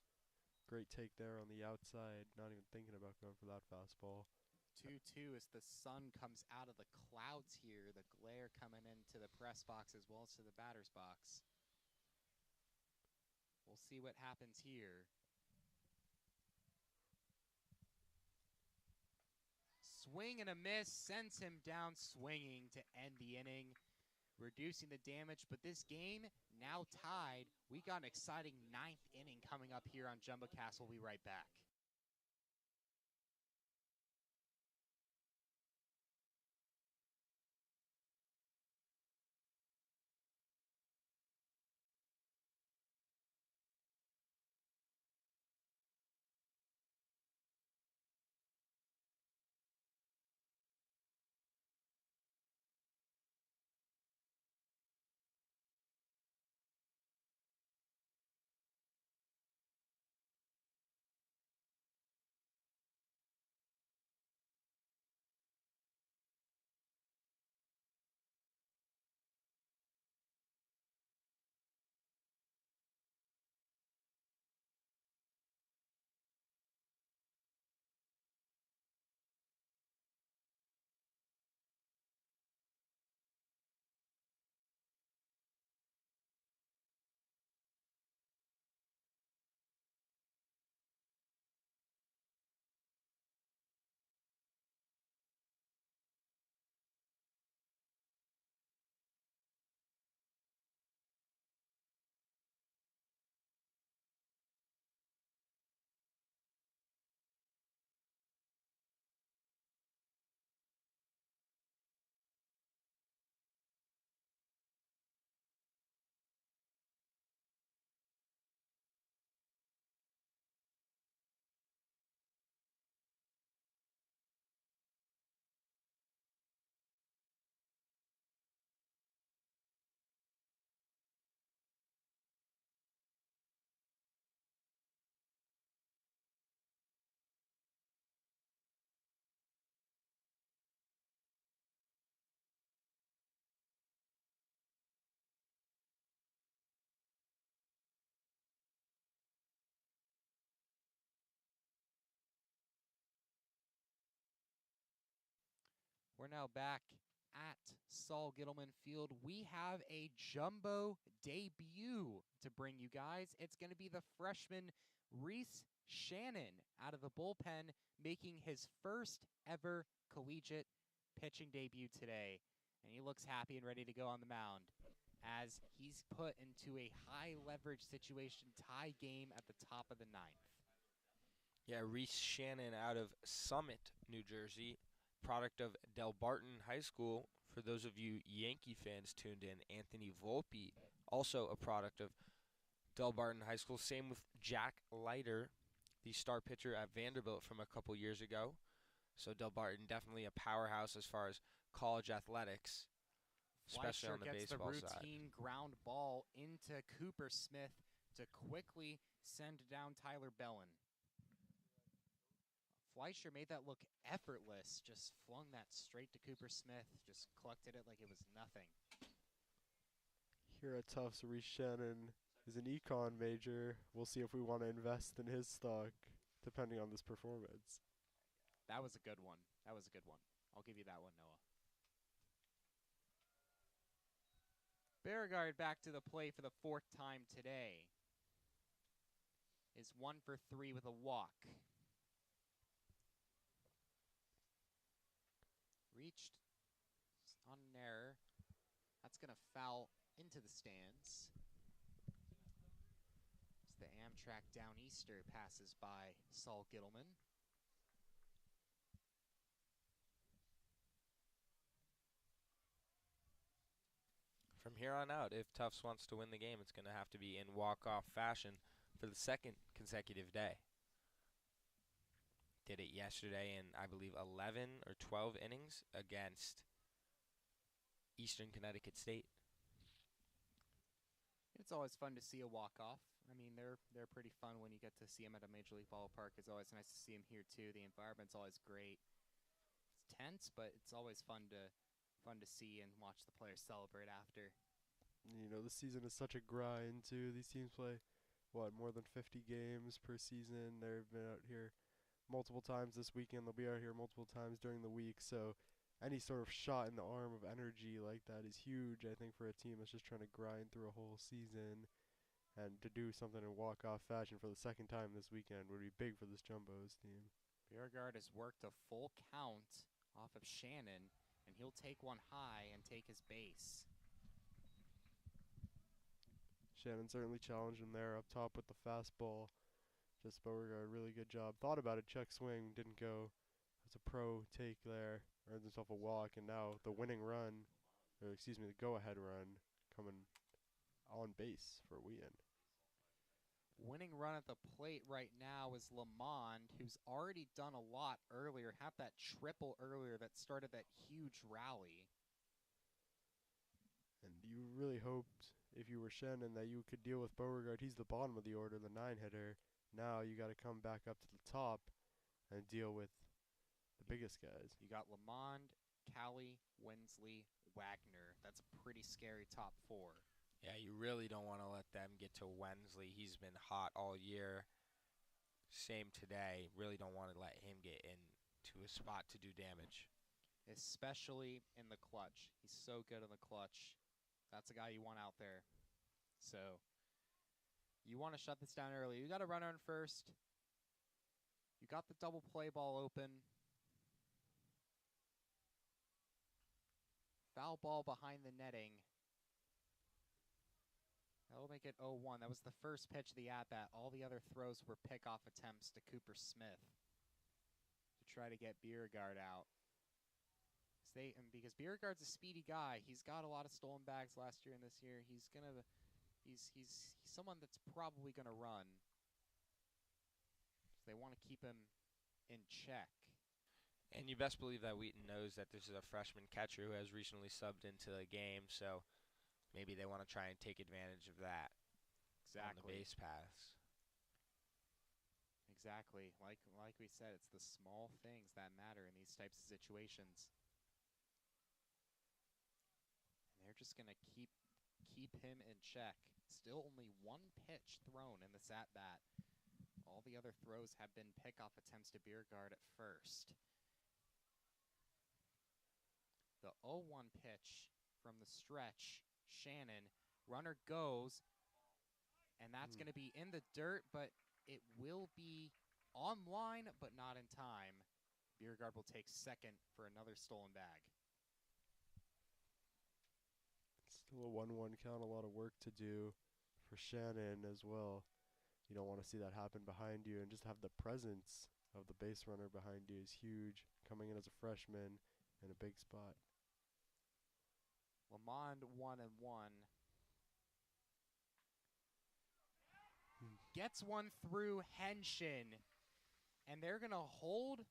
Great take there on the outside, not even thinking about going for that fastball. 2-2 as the sun comes out of the clouds here, the glare coming into the press box as well as to the batter's box. We'll see what happens here. Swing and a miss sends him down swinging to end the inning, reducing the damage. But this game now tied. We got an exciting 9th inning coming up here on JumboCast. We'll be right back. We're now back at Saul Gittleman Field. We have a jumbo debut to bring you guys. It's going to be the freshman Reese Shannon out of the bullpen, making his first ever collegiate pitching debut today. And he looks happy and ready to go on the mound as he's put into a high leverage situation tie game at the top of the ninth. Yeah, Reese Shannon out of Summit, New Jersey, product of Del Barton High School. For those of you Yankee fans tuned in, Anthony Volpe, also a product of Del Barton High School. Same with Jack Leiter, the star pitcher at Vanderbilt from a couple years ago. So Del Barton definitely a powerhouse as far as college athletics, especially on the gets baseball the side. routine ground ball into Cooper Smith to quickly send down Tyler Bellin. Fleischer made that look effortless, just flung that straight to Cooper Smith, just collected it like it was nothing. Here at Tufts, Reese Shannon is an econ major. We'll see if we want to invest in his stock, depending on this performance. That was a good one. That was a good one. I'll give you that one, Noah. Beauregard back to the plate for the fourth time today. Is 1 for 3 with a walk. Reached on an error. That's going to foul into the stands. As the Amtrak Downeaster passes by Saul Gittleman. From here on out, if Tufts wants to win the game, it's going to have to be in walk-off fashion for the second consecutive day. Did it yesterday in, I believe, 11 or 12 innings against Eastern Connecticut State. It's always fun to see a walk-off. I mean, they're pretty fun when you get to see them at a Major League ballpark. It's always nice to see them here, too. The environment's always great. It's tense, but it's always fun to see and watch the players celebrate after. You know, this season is such a grind, too. These teams play, more than 50 games per season. They've been out here multiple times this weekend. They'll be out here multiple times during the week. So any sort of shot in the arm of energy like that is huge, I think, for a team that's just trying to grind through a whole season. And to do something in walk-off fashion for the second time this weekend would be big for this Jumbos team. Beauregard has worked a full count off of Shannon, and he'll take one high and take his base. Shannon certainly challenged him there up top with the fastball. Just Beauregard, really good job. Thought about it, check swing, didn't go. That's a pro take there. Earns himself a walk, and now the winning run, or excuse me, the go-ahead run coming on base for Wheaton. Winning run at the plate right now is Lamond, who's already done a lot earlier, had that triple earlier that started that huge rally. And you really hoped, if you were Shannon, that you could deal with Beauregard. He's the bottom of the order, the 9-hitter. Now you got to come back up to the top and deal with the biggest guys. You got Lamond, Callie, Wensley, Wagner. That's a pretty scary top 4. Yeah, you really don't want to let them get to Wensley. He's been hot all year. Same today. Really don't want to let him get into a spot to do damage. Especially in the clutch. He's so good in the clutch. That's a guy you want out there. So you want to shut this down early. You got a runner on first. You got the double play ball open. Foul ball behind the netting. That'll make it 0-1. That was the first pitch of the at-bat. All the other throws were pick-off attempts to Cooper Smith to try to get Beauregard out. Because Beauregard's a speedy guy. He's got a lot of stolen bags last year and this year. He's someone that's probably gonna run. So they want to keep him in check. And you best believe that Wheaton knows that this is a freshman catcher who has recently subbed into the game, so maybe they want to try and take advantage of that. Exactly. On the base paths. Exactly. Like we said, it's the small things that matter in these types of situations. And they're just going to keep him in check. Still only one pitch thrown in this at-bat. All the other throws have been pickoff attempts to Beauregard at first. The 0-1 pitch from the stretch. Shannon, runner goes, and that's going to be in the dirt, but it will be online, but not in time. Beauregard will take second for another stolen bag. Still a 1-1 count, a lot of work to do for Shannon as well. You don't want to see that happen behind you, and just have the presence of the base runner behind you is huge. Coming in as a freshman in a big spot. Lamond 1-1. Gets one through Henshin. And they're going to hold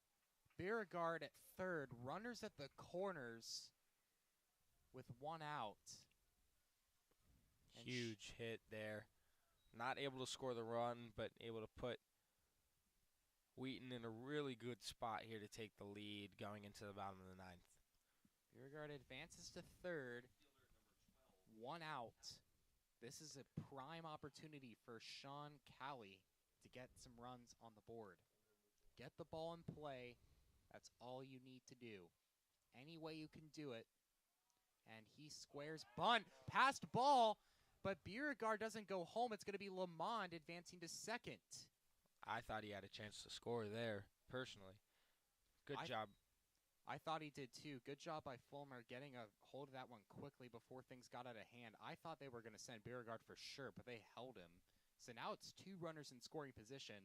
Beauregard at third. Runners at the corners with one out. And Huge hit there. Not able to score the run, but able to put Wheaton in a really good spot here to take the lead going into the bottom of the ninth. Beauregard advances to third. One out. This is a prime opportunity for Sean Calley to get some runs on the board. Get the ball in play. That's all you need to do. Any way you can do it. And he squares bunt. Passed ball, but Beauregard doesn't go home. It's going to be Lamond advancing to second. I thought he had a chance to score there, personally. Good job. I thought he did too. Good job by Fulmer getting a hold of that one quickly before things got out of hand. I thought they were going to send Beauregard for sure, but they held him. So now it's two runners in scoring position.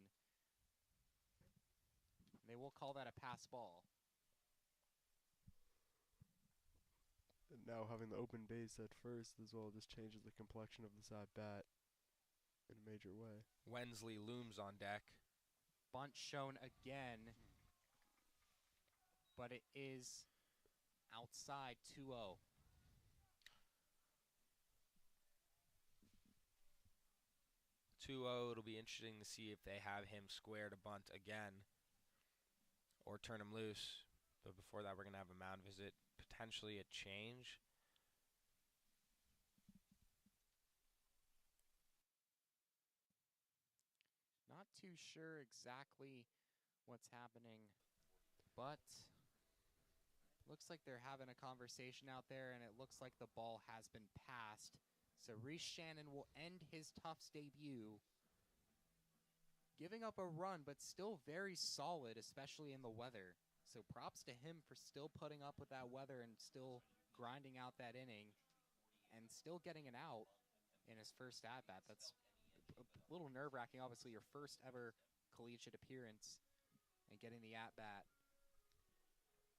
They will call that a pass ball. And now having the open base at first as well just changes the complexion of this at-bat in a major way. Wensley looms on deck. Bunt shown again, but it is outside 2-0. It'll be interesting to see if they have him square to bunt again or turn him loose. But before that, we're going to have a mound visit, potentially a change. Not too sure exactly what's happening, but looks like they're having a conversation out there, and it looks like the ball has been passed. So Reese Shannon will end his Tufts debut, giving up a run, but still very solid, especially in the weather. So props to him for still putting up with that weather and still grinding out that inning and still getting an out in his first at-bat. That's a little nerve-wracking, obviously, your first ever collegiate appearance and getting the at-bat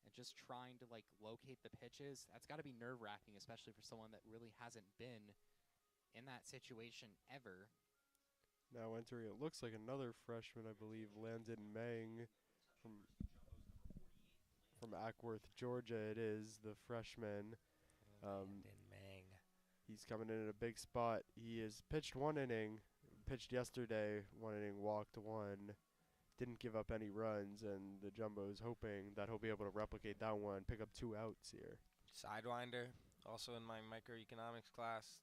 and just trying to, like, locate the pitches. That's got to be nerve-wracking, especially for someone that really hasn't been in that situation ever. Now entering, it looks like another freshman, I believe, Landon Meng from Ackworth, Georgia. It is the freshman. Landon Meng. He's coming in at a big spot. He has pitched one inning, pitched yesterday, one inning, walked one, didn't give up any runs, and the Jumbo's hoping that he'll be able to replicate that one, pick up 2 outs here. Sidewinder, also in my microeconomics class.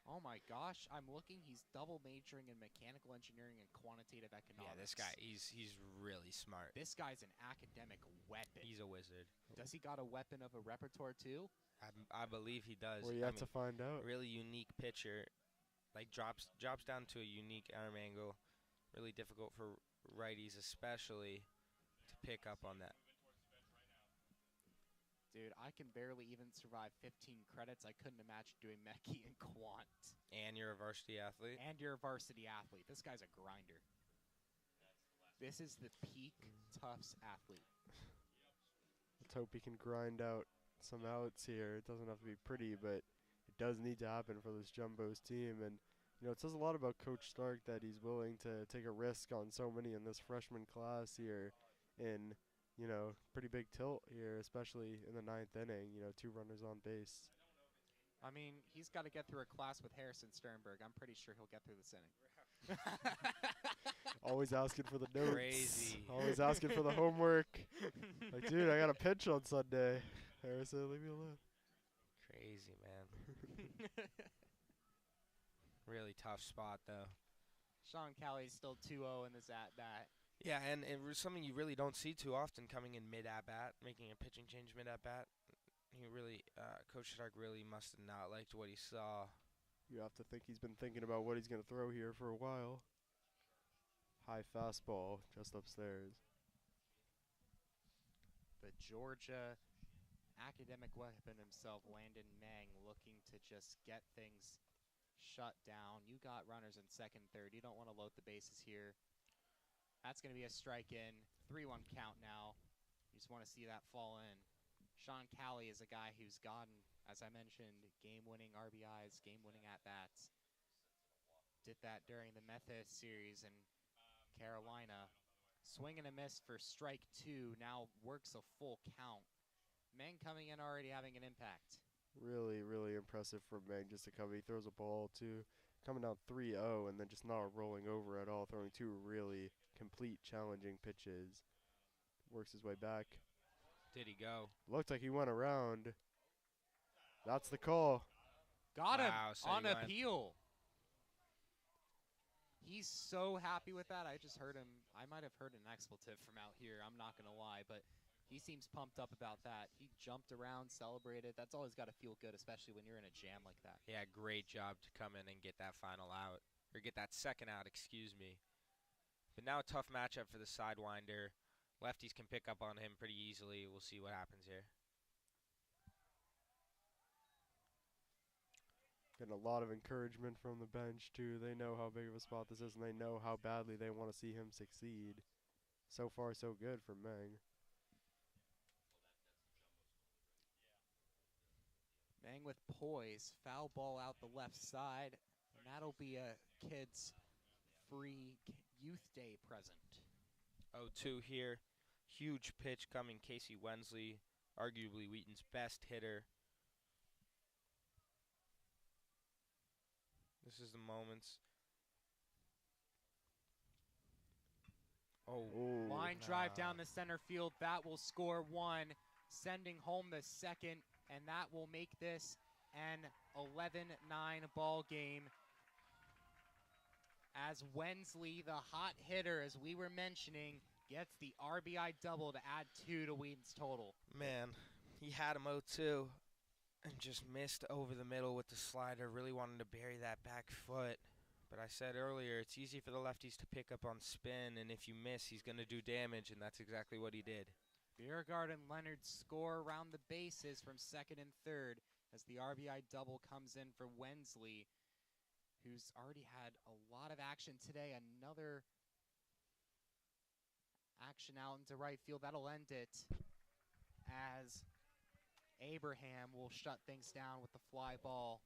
Oh my gosh, I'm looking. He's double majoring in mechanical engineering and quantitative economics. Yeah, this guy, he's really smart. This guy's an academic weapon. He's a wizard. Does he got a weapon of a repertoire too? I believe he does. We're yet to find out. Really unique pitcher. Like drops down to a unique arm angle. Really difficult for righties especially to pick up on that. Dude, I can barely even survive 15 credits. I couldn't imagine doing Mechie and Quant. And you're a varsity athlete. And you're a varsity athlete. This guy's a grinder. This is the peak Tufts athlete. Let's hope he can grind out some outs here. It doesn't have to be pretty, but it does need to happen for this Jumbo's team. And, you know, it says a lot about Coach Stark that he's willing to take a risk on so many in this freshman class here in, you know, pretty big tilt here, especially in the 9th inning, you know, 2 runners on base. I mean, he's got to get through a class with Harrison Sternberg. I'm pretty sure he'll get through this inning. Always asking for the notes. Crazy. Always asking for the homework. Like, dude, I got a pitch on Sunday. Harrison, leave me alone. Crazy, man. Really tough spot, though. Sean Calley's still 2-0 in this at-bat. Yeah, and it was something you really don't see too often, coming in mid-at-bat, making a pitching change mid-at-bat. He really, Coach Stark really must have not liked what he saw. You have to think he's been thinking about what he's going to throw here for a while. high fastball just upstairs. The Georgia academic weapon himself, Landon Mang, looking to just get things shut down. You got runners in second, third. You don't want to load the bases here. That's going to be a strike in. 3-1 count now. You just want to see that fall in. Sean Calley is a guy who's gotten, as I mentioned, game-winning RBIs, game-winning at-bats. Did that during the Memphis series in Carolina. Swing and a miss for strike 2. Now works a full count. Meng coming in already having an impact. Really, really impressive from Meng just to come. He throws a ball to coming down 3-0 and then just not rolling over at all, throwing 2 really complete challenging pitches. Works his way back. Did he go? Looked like he went around. That's the call. Got him Wow, so on he went. appeal. He's so happy with that. I just heard him. I might have heard an expletive from out here. I'm not going to lie, but he seems pumped up about that. He jumped around, celebrated. That's always got to feel good, especially when you're in a jam like that. Yeah, great job to come in and get that final out. Or get that second out, excuse me. But now a tough matchup for the Sidewinder. Lefties can pick up on him pretty easily. We'll see what happens here. Getting a lot of encouragement from the bench, too. They know how big of a spot this is, and they know how badly they want to see him succeed. So far, so good for Meng. Meng with poise. Foul ball out the left side. And that'll be a kid's free youth day present. 0-2 here. Huge pitch coming. Casey Wensley, arguably Wheaton's best hitter. This is the moments. Oh, Line drive down the center field. That will score 1, sending home the second, and that will make this an 11-9 ball game. As Wensley, the hot hitter, as we were mentioning, gets the RBI double to add 2 to Wheaton's total. man, he had him 0-2 and just missed over the middle with the slider. Really wanted to bury that back foot. But I said earlier, it's easy for the lefties to pick up on spin, and if you miss, he's going to do damage, and that's exactly what he did. Biergard and Leonard score around the bases from second and third as the RBI double comes in for Wensley, who's already had a lot of action today. Another action out into right field. That'll end it as Abraham will shut things down with the fly ball.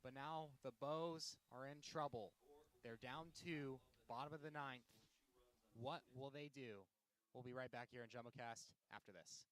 But now the Bows are in trouble. They're down 2, bottom of the 9th. What will they do? We'll be right back here in JumboCast after this.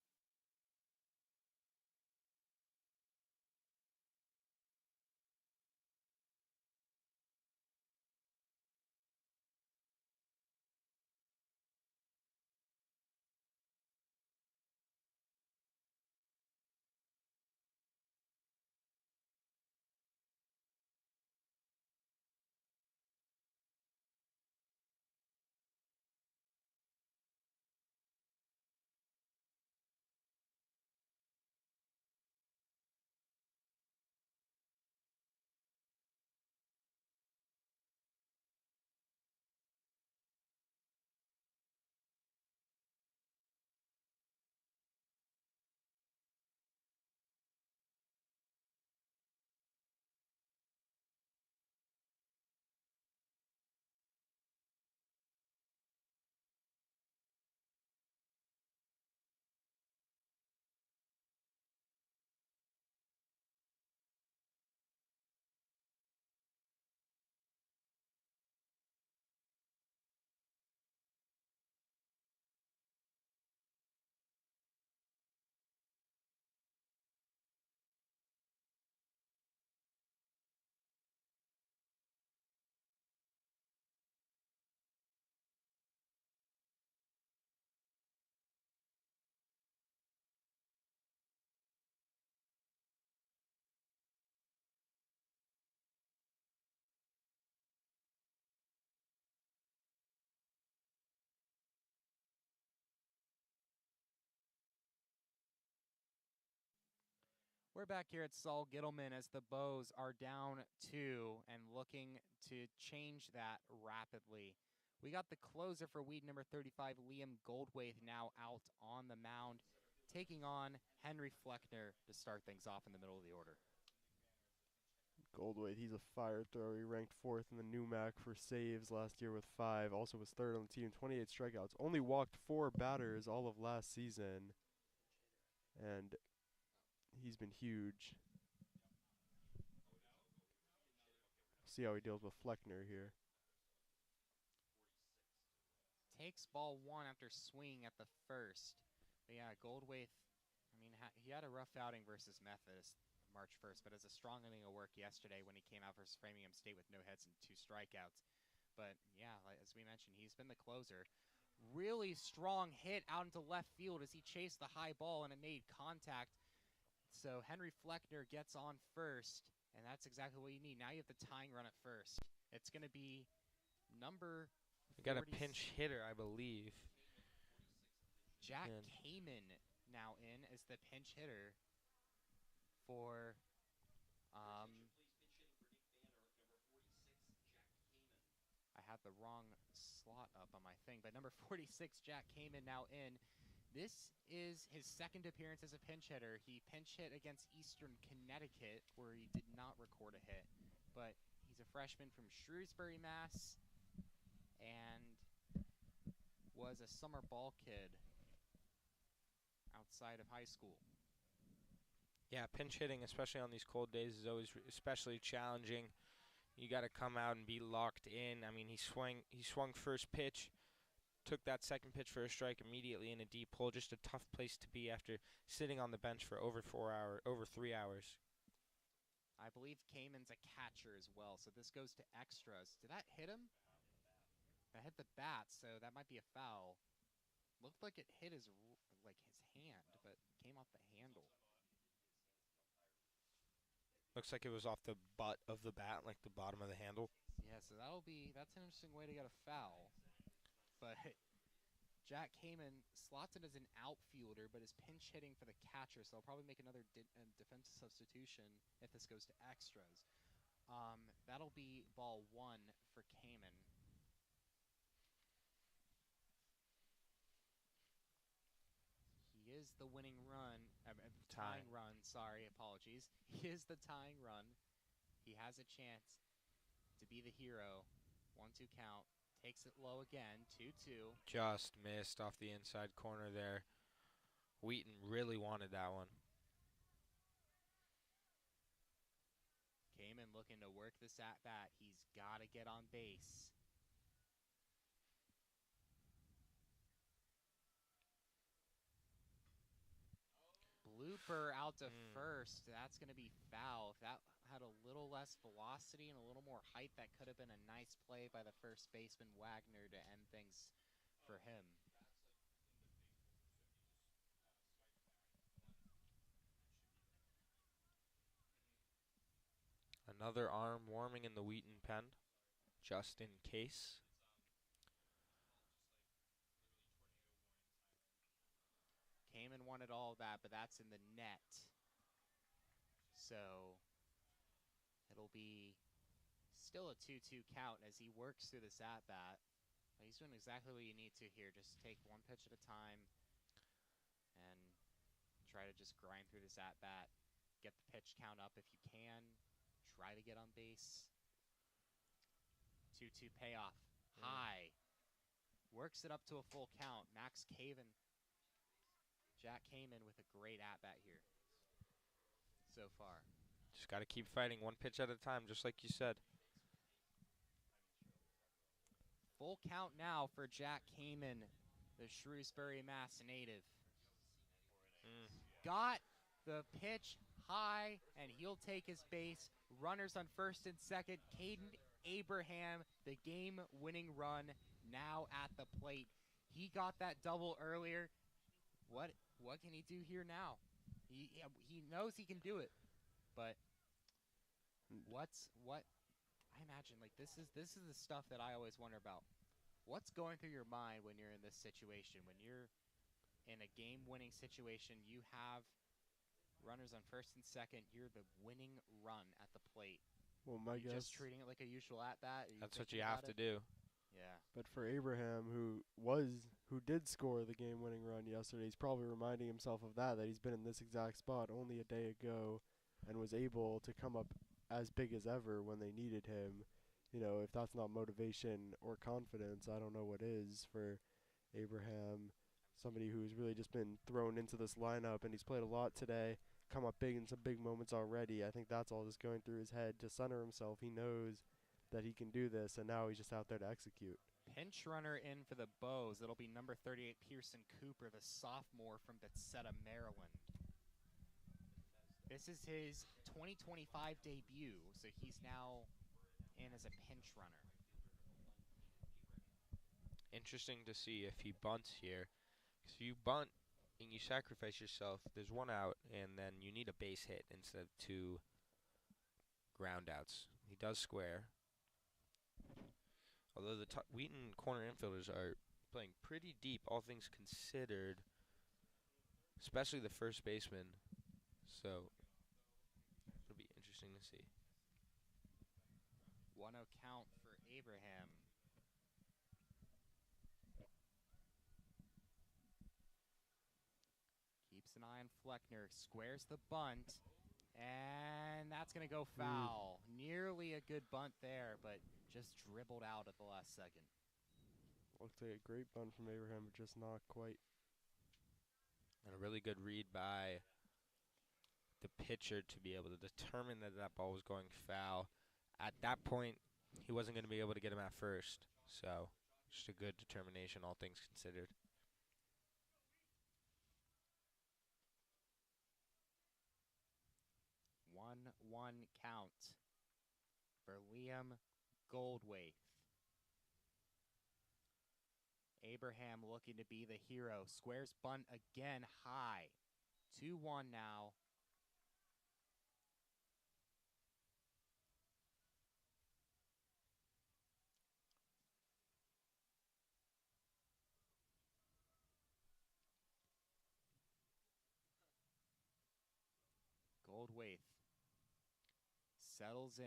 We're back here at Saul Gittleman as the Bows are down 2 and looking to change that rapidly. We got the closer for Wheaton, number 35, Liam Goldwaith, now out on the mound, taking on Henry Fleckner to start things off in the middle of the order. Goldwaith, he's a fire thrower. He ranked 4th in the NUMAC for saves last year with 5. Also was 3rd on the team, 28 strikeouts. Only walked 4 batters all of last season. And he's been huge. See how he deals with Fleckner here. Takes ball 1 after swinging at the first. But yeah, Goldwaith, I mean, he had a rough outing versus Methodist March 1st, but as a strong inning of work yesterday when he came out versus Framingham State with no hits and 2 strikeouts. But yeah, as we mentioned, he's been the closer. Really strong hit out into left field as he chased the high ball and it made contact. So Henry Fleckner gets on first, and that's exactly what you need. Now you have the tying run at first. It's going to be number... We got a pinch hitter, I believe. Jack Kamen now in as the pinch hitter for I had the wrong slot up on my thing, but number 46, Jack Kamen now in. This is his second appearance as a pinch hitter. He pinch hit against Eastern Connecticut, where he did not record a hit, but he's a freshman from Shrewsbury, Mass, and was a summer ball kid outside of high school. Yeah, pinch hitting, especially on these cold days, is always especially challenging. You got to come out and be locked in. I mean, he swung first pitch, took that second pitch for a strike immediately in a deep hole. Just a tough place to be after sitting on the bench for over 3 hours. I believe Kamen's a catcher as well, so this goes to extras. Did that hit him? That hit the bat, so that might be a foul. Looked like it hit his hand, but came off the handle. Looks like it was off the butt of the bat, like the bottom of the handle. Yeah, so that's an interesting way to get a foul. But Jack Kamen slots in as an outfielder, but is pinch hitting for the catcher, so I'll probably make another defensive substitution if this goes to extras. That'll be ball 1 for Kamen. He is the winning run, tying run, sorry, apologies. He is the tying run. He has a chance to be the hero. 1-2 count. Takes it low again, 2-2. Just missed off the inside corner there. Wheaton really wanted that one. Kamen looking to work this at-bat. He's got to get on base. Blooper out to first. That's going to be foul. If that had a little less velocity and a little more height, that could have been a nice play by the first baseman, Wagner, to end things for him. Another arm warming in the Wheaton pen, just in case. Kamen wanted all of that, but that's in the net. So it'll be still a 2-2 count as he works through this at-bat. He's doing exactly what you need to here. Just take one pitch at a time and try to just grind through this at-bat. Get the pitch count up if you can. Try to get on base. 2-2 payoff. High. Works it up to a full count. Max Caven. Jack Kamen with a great at-bat here so far. Just got to keep fighting one pitch at a time, just like you said. Full count now for Jack Kamen, the Shrewsbury, Mass native. Got the pitch high, and he'll take his base. Runners on first and second. Caden Abraham, the game-winning run, now at the plate. He got that double earlier. What can he do here now? He knows he can do it, but what I imagine, like, this is the stuff that I always wonder about. What's going through your mind when you're in this situation? When you're in a game-winning situation, you have runners on first and second. You're the winning run at the plate. Well, my guess, just treating it like a usual at-bat? That's what you have to do. Yeah. But for Abraham, who did score the game-winning run yesterday, he's probably reminding himself of that he's been in this exact spot only a day ago, and was able to come up as big as ever when they needed him. You know, if that's not motivation or confidence, I don't know what is for Abraham. Somebody who's really just been thrown into this lineup, and he's played a lot today, come up big in some big moments already. I think that's all just going through his head to center himself. He knows that he can do this, and now he's just out there to execute. Pinch runner in for the Bows. It'll be number 38, Pearson Cooper, the sophomore from Bethesda, Maryland. This is his 2025 debut, so he's now in as a pinch runner. Interesting to see if he bunts here. If you bunt and you sacrifice yourself, there's one out, and then you need a base hit instead of 2 ground outs. He does square. Although the Wheaton corner infielders are playing pretty deep, all things considered, especially the first baseman. So it'll be interesting to see. 1-0 count for Abraham. Keeps an eye on Fleckner, squares the bunt, and that's going to go foul. Nearly a good bunt there, but just dribbled out at the last second. Looks like a great bunt from Abraham, but just not quite. And a really good read by the pitcher to be able to determine that that ball was going foul. At that point, he wasn't going to be able to get him at first. So, just a good determination, all things considered. 1-1 count for Liam Goldwaith. Abraham looking to be the hero. Squares bunt again high. 2-1 now. Goldwaith settles in.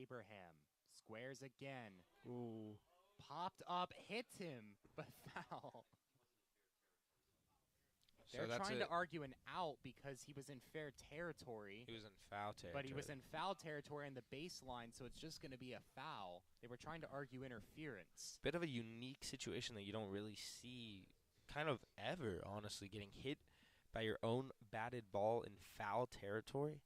Abraham squares again. Ooh. Popped up, hits him, but foul. They're trying to argue an out because he was in fair territory. He was in foul territory. But he was in foul territory on the baseline, so it's just going to be a foul. They were trying to argue interference. Bit of a unique situation that you don't really see kind of ever, honestly, getting hit by your own batted ball in foul territory.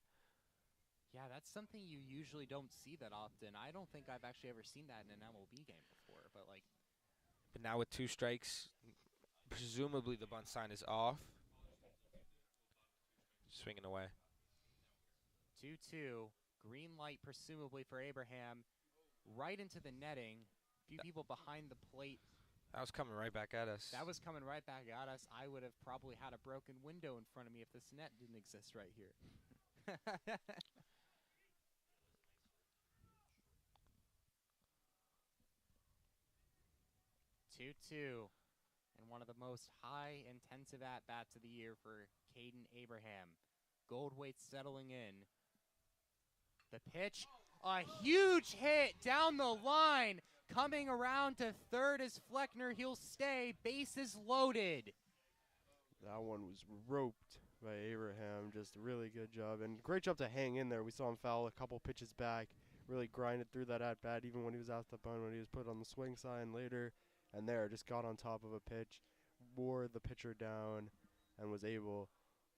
Yeah, that's something you usually don't see that often. I don't think I've actually ever seen that in an MLB game before. But now with 2 strikes, presumably the bunt sign is off. Swinging away. 2-2. Green light presumably for Abraham. Right into the netting. A few people behind the plate. That was coming right back at us. That was coming right back at us. I would have probably had a broken window in front of me if this net didn't exist right here. 2-2. And one of the most high-intensive at-bats of the year for Caden Abraham. Goldwaith settling in. The pitch, a huge hit down the line. Coming around to third is Fleckner. He'll stay. Bases loaded. That one was roped by Abraham. Just a really good job. And great job to hang in there. We saw him foul a couple pitches back. Really grinded through that at-bat, even when he was out the bunt, when he was put on the swing sign later. And there, just got on top of a pitch, wore the pitcher down, and was able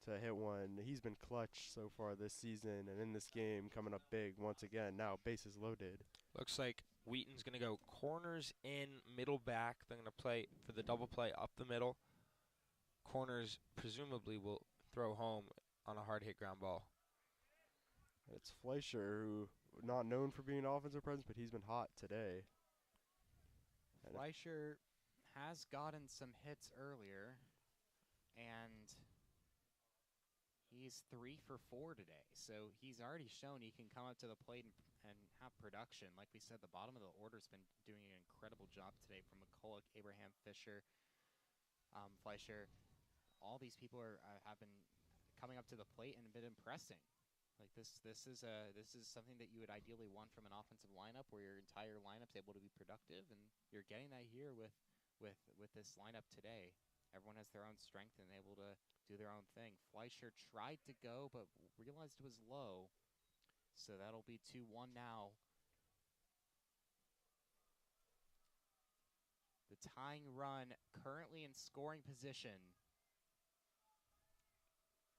to hit one. He's been clutch so far this season, and in this game, coming up big once again. Now, bases loaded. Looks like Wheaton's going to go corners in, middle back. They're going to play for the double play up the middle. Corners presumably will throw home on a hard hit ground ball. It's Fleischer, who not known for being an offensive presence, but he's been hot today. Fleischer has gotten some hits earlier, and he's 3 for 4 today. So he's already shown he can come up to the plate and have production. Like we said, the bottom of the order's been doing an incredible job today from McCulloch, Abraham, Fisher, Fleischer. All these people have been coming up to the plate and been impressing. Like this is something that you would ideally want from an offensive lineup, where your entire lineup's able to be productive, and you're getting that here with this lineup today. Everyone has their own strength and able to do their own thing. Fleischer tried to go, but realized it was low, so that'll be 2-1 now. The tying run currently in scoring position.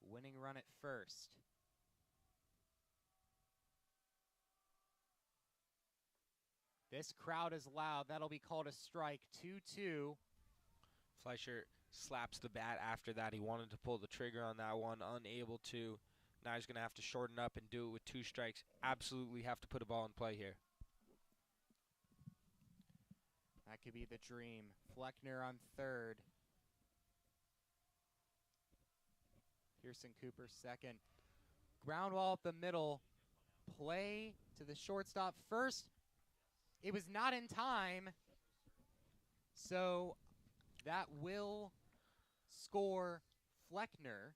Winning run at first. This crowd is loud. That'll be called a strike. 2-2. Fleischer slaps the bat after that. He wanted to pull the trigger on that one, unable to. Now he's going to have to shorten up and do it with 2 strikes. Absolutely have to put a ball in play here. That could be the dream. Fleckner on third. Pearson Cooper second. Ground ball up the middle. Play to the shortstop first. It was not in time. So that will score Fleckner.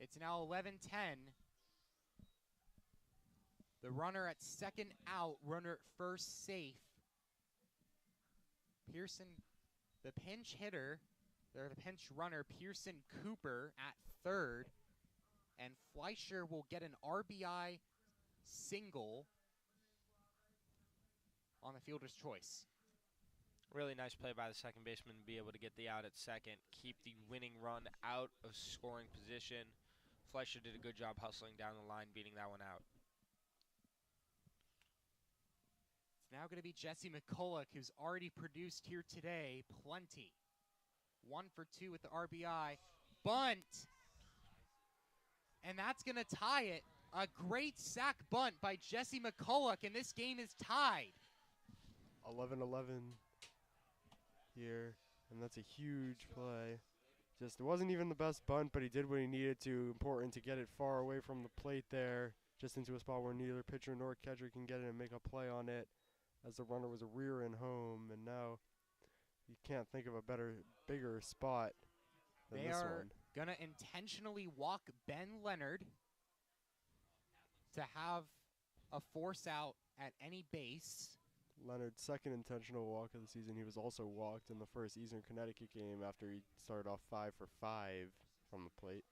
It's now 11-10. The runner at second out, runner at first safe. Pearson, the pinch hitter, or the pinch runner, Pearson Cooper at third. And Fleischer will get an RBI single on the fielder's choice. Really nice play by the second baseman to be able to get the out at second, keep the winning run out of scoring position. Fleischer did a good job hustling down the line, beating that one out. It's now going to be Jesse McCulloch, who's already produced here today. Plenty. 1 for 2 with the RBI. Bunt. And that's going to tie it. A great sack bunt by Jesse McCulloch, and this game is tied. 11-11 here, and that's a huge play. Just, it wasn't even the best bunt, but he did what he needed to. Important to get it far away from the plate there, just into a spot where neither pitcher nor catcher can get it and make a play on it, as the runner was rearing home. And now you can't think of a bigger spot than They this are one. going to intentionally walk Ben Leonard to have a force out at any base. Leonard's second intentional walk of the season. He was also walked in the first Eastern Connecticut game after he started off 5 for 5 from the plate.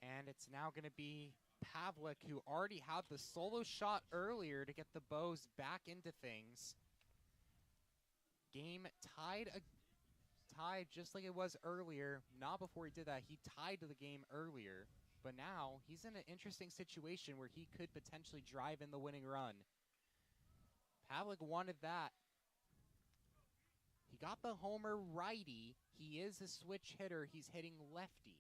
And it's now going to be Pavlik, who already had the solo shot earlier to get the Bows back into things. Game tied just like it was earlier. Not before he did that. He tied the game earlier. But now he's in an interesting situation where he could potentially drive in the winning run. Pavlik wanted that. He got the homer righty. He is a switch hitter. He's hitting lefty.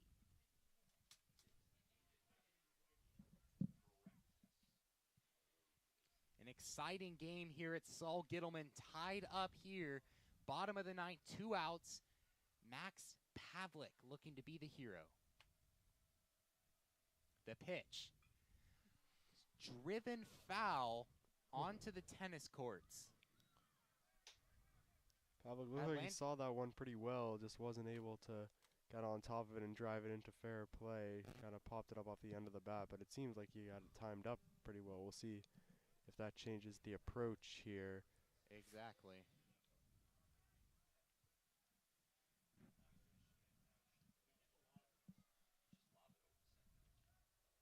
An exciting game here at Saul Gittleman. Tied up here. Bottom of the ninth, 2 outs. Max Pavlik looking to be the hero. The pitch. Driven foul onto the tennis courts. Pavlik looked like he saw that one pretty well, just wasn't able to get on top of it and drive it into fair play. Kind of popped it up off the end of the bat, but it seems like he got it timed up pretty well. We'll see if that changes the approach here. Exactly.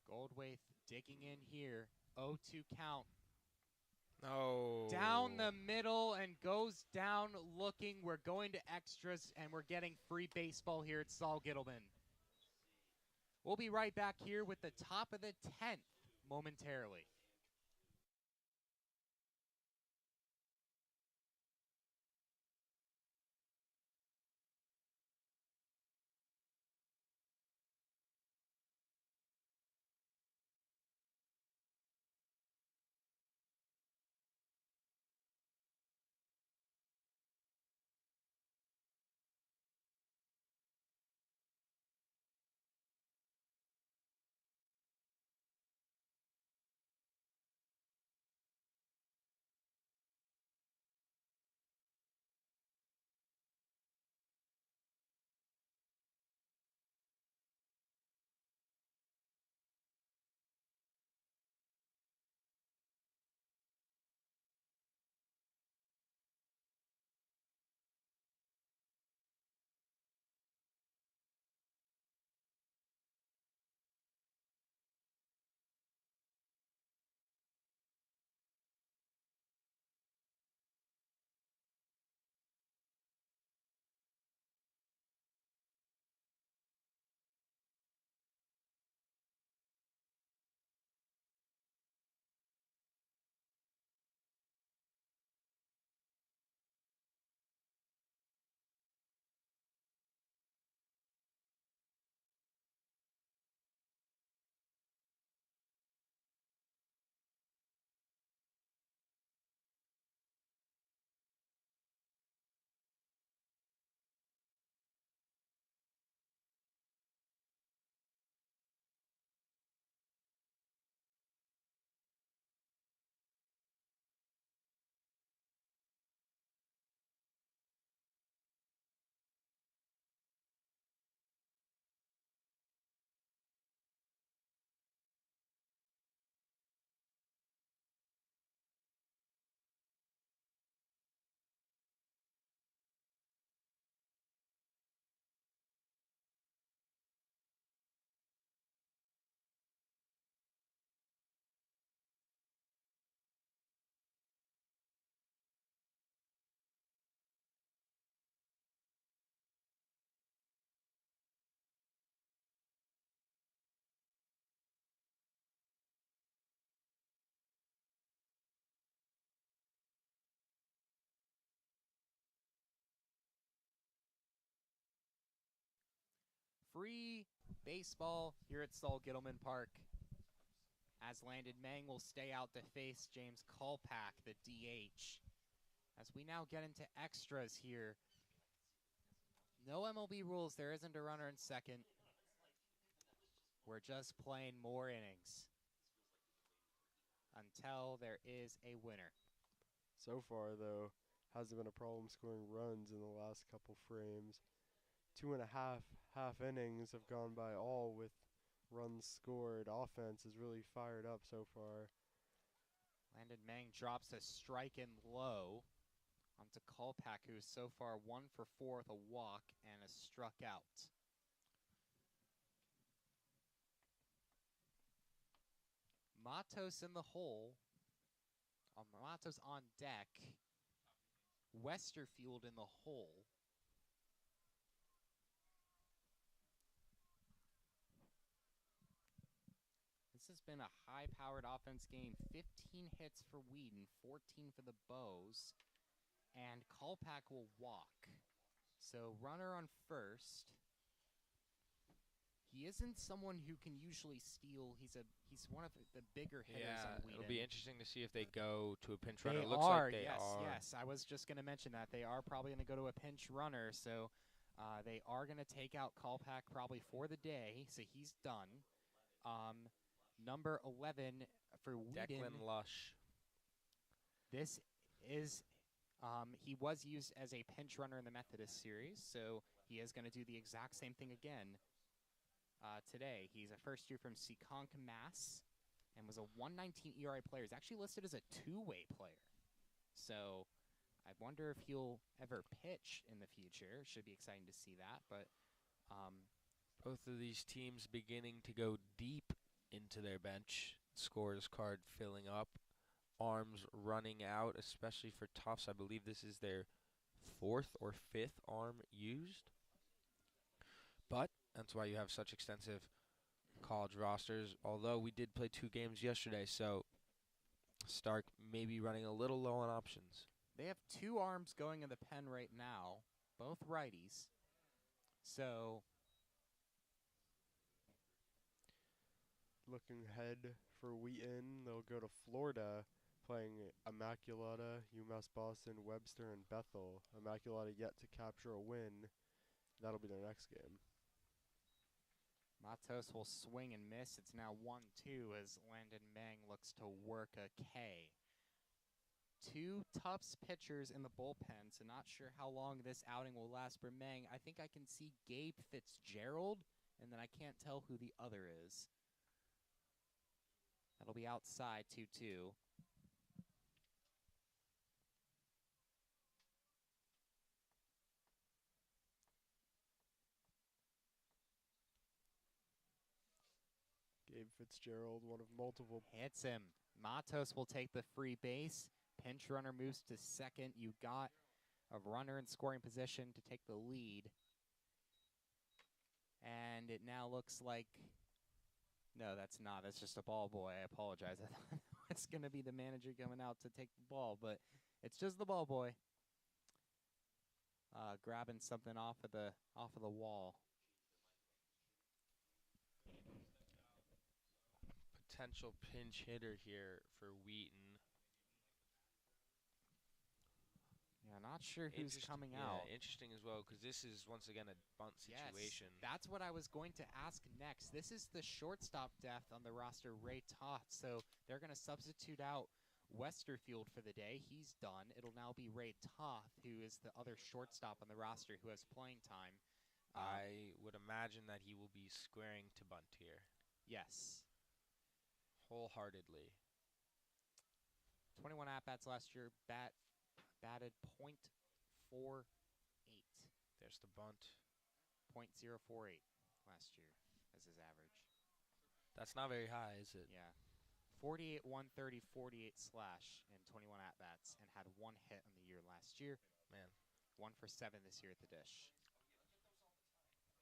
Goldwaith digging in here. 0-2 count. Oh. Down the middle and goes down looking. We're going to extras, and we're getting free baseball here at Saul Gittleman. We'll be right back here with the top of the 10th momentarily. free baseball here at Saul Gittleman Park, as Landon Mang will stay out to face James Kolpak, the DH. As we now get into extras here. No MLB rules. There isn't a runner in second. We're just playing more innings until there is a winner. So far, though, hasn't been a problem scoring runs in the last couple frames. 2.5 half innings have gone by all with runs scored. Offense is really fired up so far. Landon Mang drops a strike in low onto Kolpak, who is so far 1 for 4 with a walk and a struck out. Matos in the hole. Matos on deck. Westerfield in the hole. This has been a high-powered offense game. 15 hits for Wheaton, 14 for the Bows. And Kolpak will walk. So runner on first. He isn't someone who can usually steal. He's one of the bigger hitters on Wheaton. It'll be interesting to see if they go to a pinch runner. They Looks are, like they are. yes. I was just going to mention that. They are probably going to go to a pinch runner, so they are going to take out Kolpak probably for the day, so he's done. Number 11 for Wheaton. Declan Lush. This is, he was used as a pinch runner in the Methodist series, so he is going to do the exact same thing again today. He's a first year from Seekonk, Mass, and was a 119 ERA player. He's actually listed as a two-way player. So I wonder if he'll ever pitch in the future. Should be exciting to see that. But both of these teams beginning to go deep into their bench. Scores card filling up. Arms running out, especially for Tufts. I believe this is their 4th or 5th arm used. But that's why you have such extensive college rosters. Although we did play 2 games yesterday, so Stark may be running a little low on options. they have 2 arms going in the pen right now, both righties. So Looking ahead for Wheaton, they'll go to Florida, playing Immaculata, UMass Boston, Webster, and Bethel. Immaculata yet to capture a win. That'll be their next game. Matos will swing and miss. It's now 1-2 as Landon Mang looks to work a K. 2 Tufts pitchers in the bullpen, so not sure how long this outing will last for Mang. I think I can see Gabe Fitzgerald, and then I can't tell who the other is. That'll be outside 2-2. Gabe Fitzgerald, one of multiple. Hits him. Matos will take the free base. Pinch runner moves to second. You got a runner in scoring position to take the lead. And it now looks like... No, that's not. That's just a ball boy. I apologize. I thought it's going to be the manager coming out to take the ball, but it's just the ball boy. Grabbing something off of the wall. Potential pinch hitter here for Wheaton. Yeah, not sure who's coming out. Interesting as well, because this is, once again, a bunt situation. Yes, that's what I was going to ask next. This is the shortstop depth on the roster, Ray Toth. So they're going to substitute out Westerfield for the day. He's done. It'll now be Ray Toth, who is the other shortstop on the roster who has playing time. I would imagine that he will be squaring to bunt here. Yes. Wholeheartedly. 21 at-bats last year. Batted .448. There's the bunt. .048 last year as his average. That's not very high, is it? Yeah. 48, 130, 48 slash in 21 at-bats and had 1 hit on the year last year. Man. 1 for 7 this year at the dish.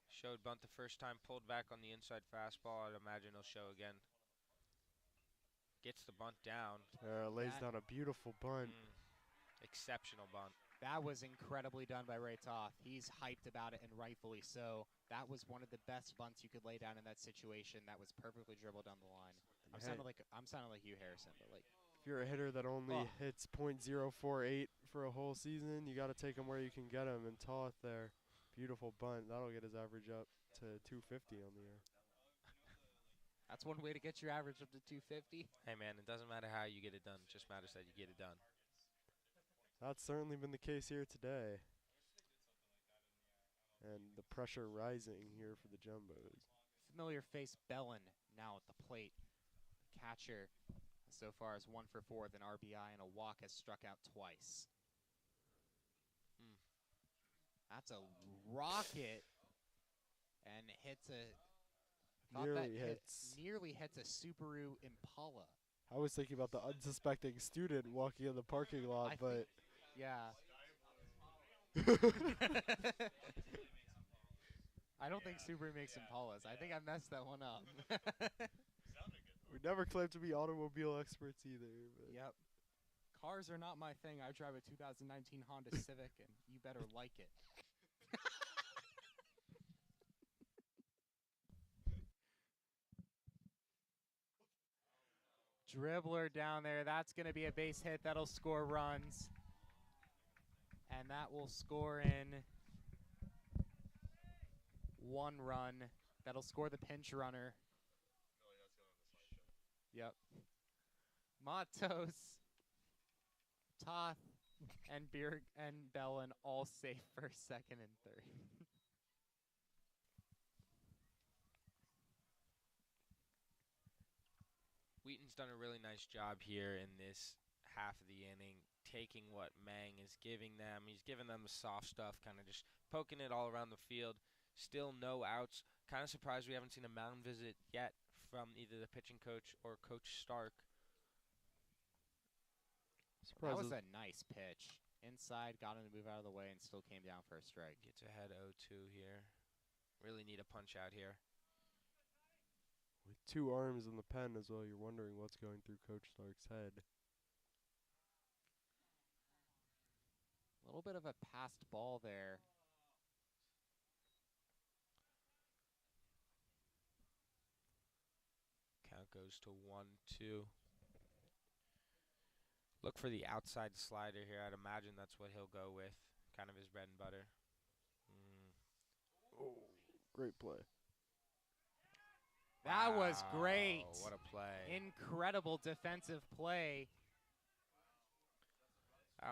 Showed bunt the first time, pulled back on the inside fastball. I'd imagine he'll show again. Gets the bunt down. Lays down a beautiful bunt. Exceptional bunt. That was incredibly done by Ray Toth. He's hyped about it, and rightfully so. That was one of the best bunts you could lay down in that situation. That was perfectly dribbled down the line. I'm sounding like Hugh Harrison, but like. If you're a hitter that only hits .048 for a whole season, you got to take him where you can get him. And Toth there, beautiful bunt. That'll get his average up to 250 on the year. That's one way to get your average up to 250. Hey, man, it doesn't matter how you get it done. It just matters that you get it done. That's certainly been the case here today. And the pressure rising here for the Jumbos. Familiar face Bellin now at the plate. The catcher so far is 1 for 4 with an RBI and a walk, has struck out twice. That's a rocket and hits a nearly hits a Subaru Impala. I was thinking about the unsuspecting student walking in the parking lot, but yeah. I don't think Subaru makes Impalas. I think I messed that one up. We never claimed to be automobile experts either. But. Yep. Cars are not my thing. I drive a 2019 Honda Civic, and you better like it. Dribbler down there. That's going to be a base hit. That'll score runs. And that will score in 1 run. That'll score the pinch runner. Yep. Matos, Toth, and Bierg and Bellin all safe for 2nd and 3rd. Wheaton's done a really nice job here in this half of the inning, taking what Mang is giving them. He's giving them the soft stuff, kind of just poking it all around the field. Still no outs. Kind of surprised we haven't seen a mound visit yet from either the pitching coach or Coach Stark. That was a nice pitch. Inside, got him to move out of the way, and still came down for a strike. Gets ahead 0-2 here. Really need a punch out here. With 2 arms in the pen as well, you're wondering what's going through Coach Stark's head. A little bit of a passed ball there. Count goes to 1-2. Look for the outside slider here. I'd imagine that's what he'll go with. Kind of his bread and butter. Oh, great play. That was great. What a play. Incredible defensive play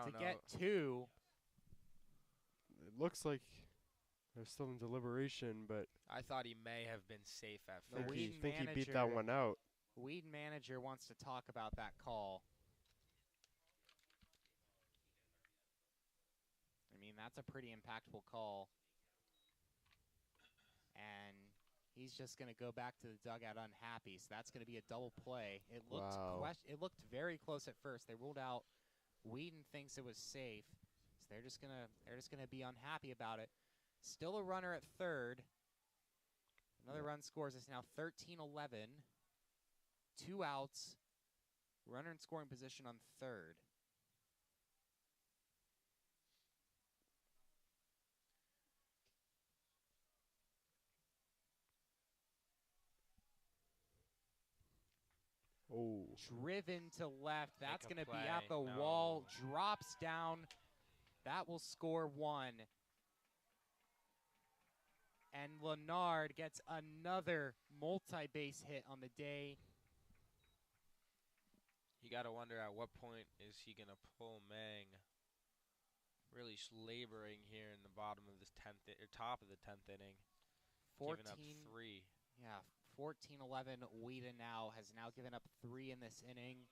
to get 2. It looks like there's still in deliberation, but I thought he may have been safe at The first. Wheaton think he beat that one out. Wheaton manager wants to talk about that call. I mean, that's a pretty impactful call. And he's just going to go back to the dugout unhappy. So that's going to be a double play. It looked it looked very close at first. They ruled out. Wheaton thinks it was safe. So they're just going to be unhappy about it. Still a runner at 3rd. Another run scores. It's now 13-11. 2 outs. Runner in scoring position on 3rd. Oh. Driven to left. That's going to be play. at the wall. Drops down. That will score 1. And Leonard gets another multi-base hit on the day. You got to wonder at what point is he going to pull Mang. Really laboring here in the bottom of this 10th or top of the 10th inning. 14, giving up 3. Yeah, 14-11. Wheaton has now given up 3 in this inning.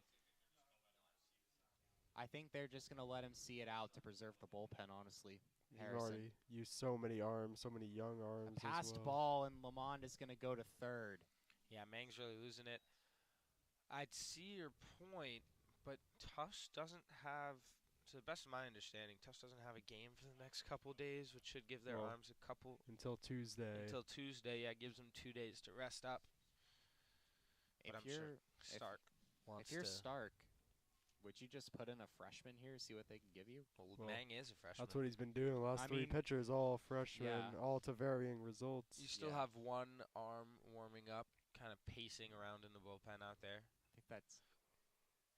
I think they're just going to let him see it out to preserve the bullpen, honestly. He's already used so many arms, so many young arms. A passed ball, and Lamond is going to go to 3rd. Yeah, Mang's really losing it. I'd see your point, but Tufts doesn't have, to the best of my understanding, Tufts doesn't have a game for the next couple days, which should give their arms a couple. Until Tuesday. Until Tuesday, yeah, gives them 2 days to rest up. But I'm sure Stark wants if you're to. Stark, Would you just put in a freshman here, see what they can give you? Well, Well, Mang is a freshman. That's what he's been doing the last I 3 mean, pitchers, all freshmen, yeah. all to varying results. You still Yeah. have one arm warming up, kind of pacing around in the bullpen out there. I think that's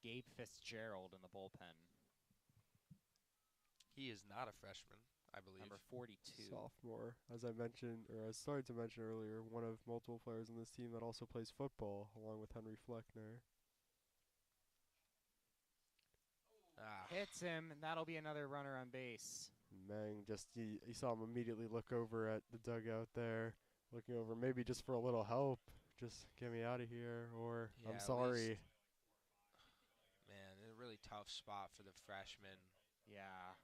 Gabe Fitzgerald in the bullpen, He is not a freshman, I believe. number 42. Sophomore, as I mentioned, or I started to mention earlier, one of multiple players on this team that also plays football, along with Henry Fleckner. Hits him, and that'll be another runner on base. Mang you saw him immediately look over at the dugout there, looking over maybe just for a little help. Just get me out of here, or Yeah, I'm at sorry. least. Man, a really tough spot for the freshman. Yeah.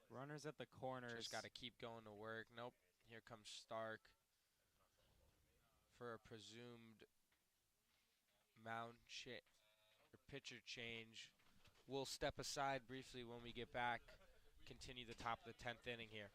Runners at the corners. Just got to keep going to work. Nope. Here comes Stark for a presumed pitcher change. We'll step aside briefly when we get back. Continue the top of the 10th inning here.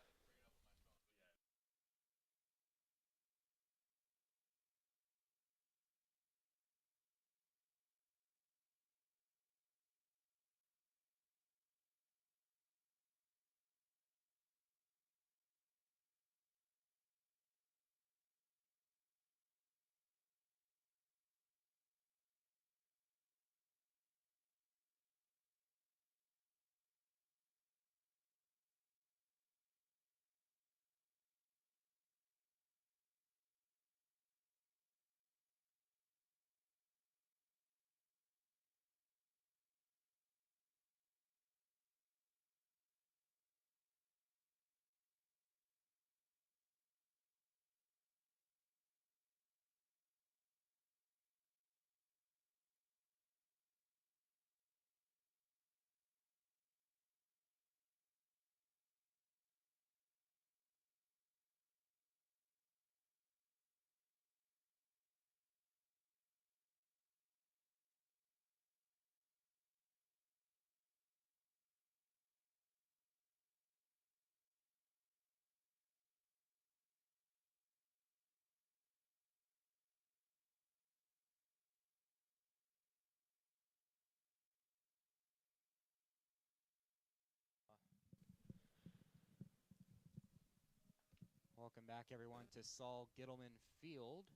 Welcome back, everyone, to Saul Gittleman Field,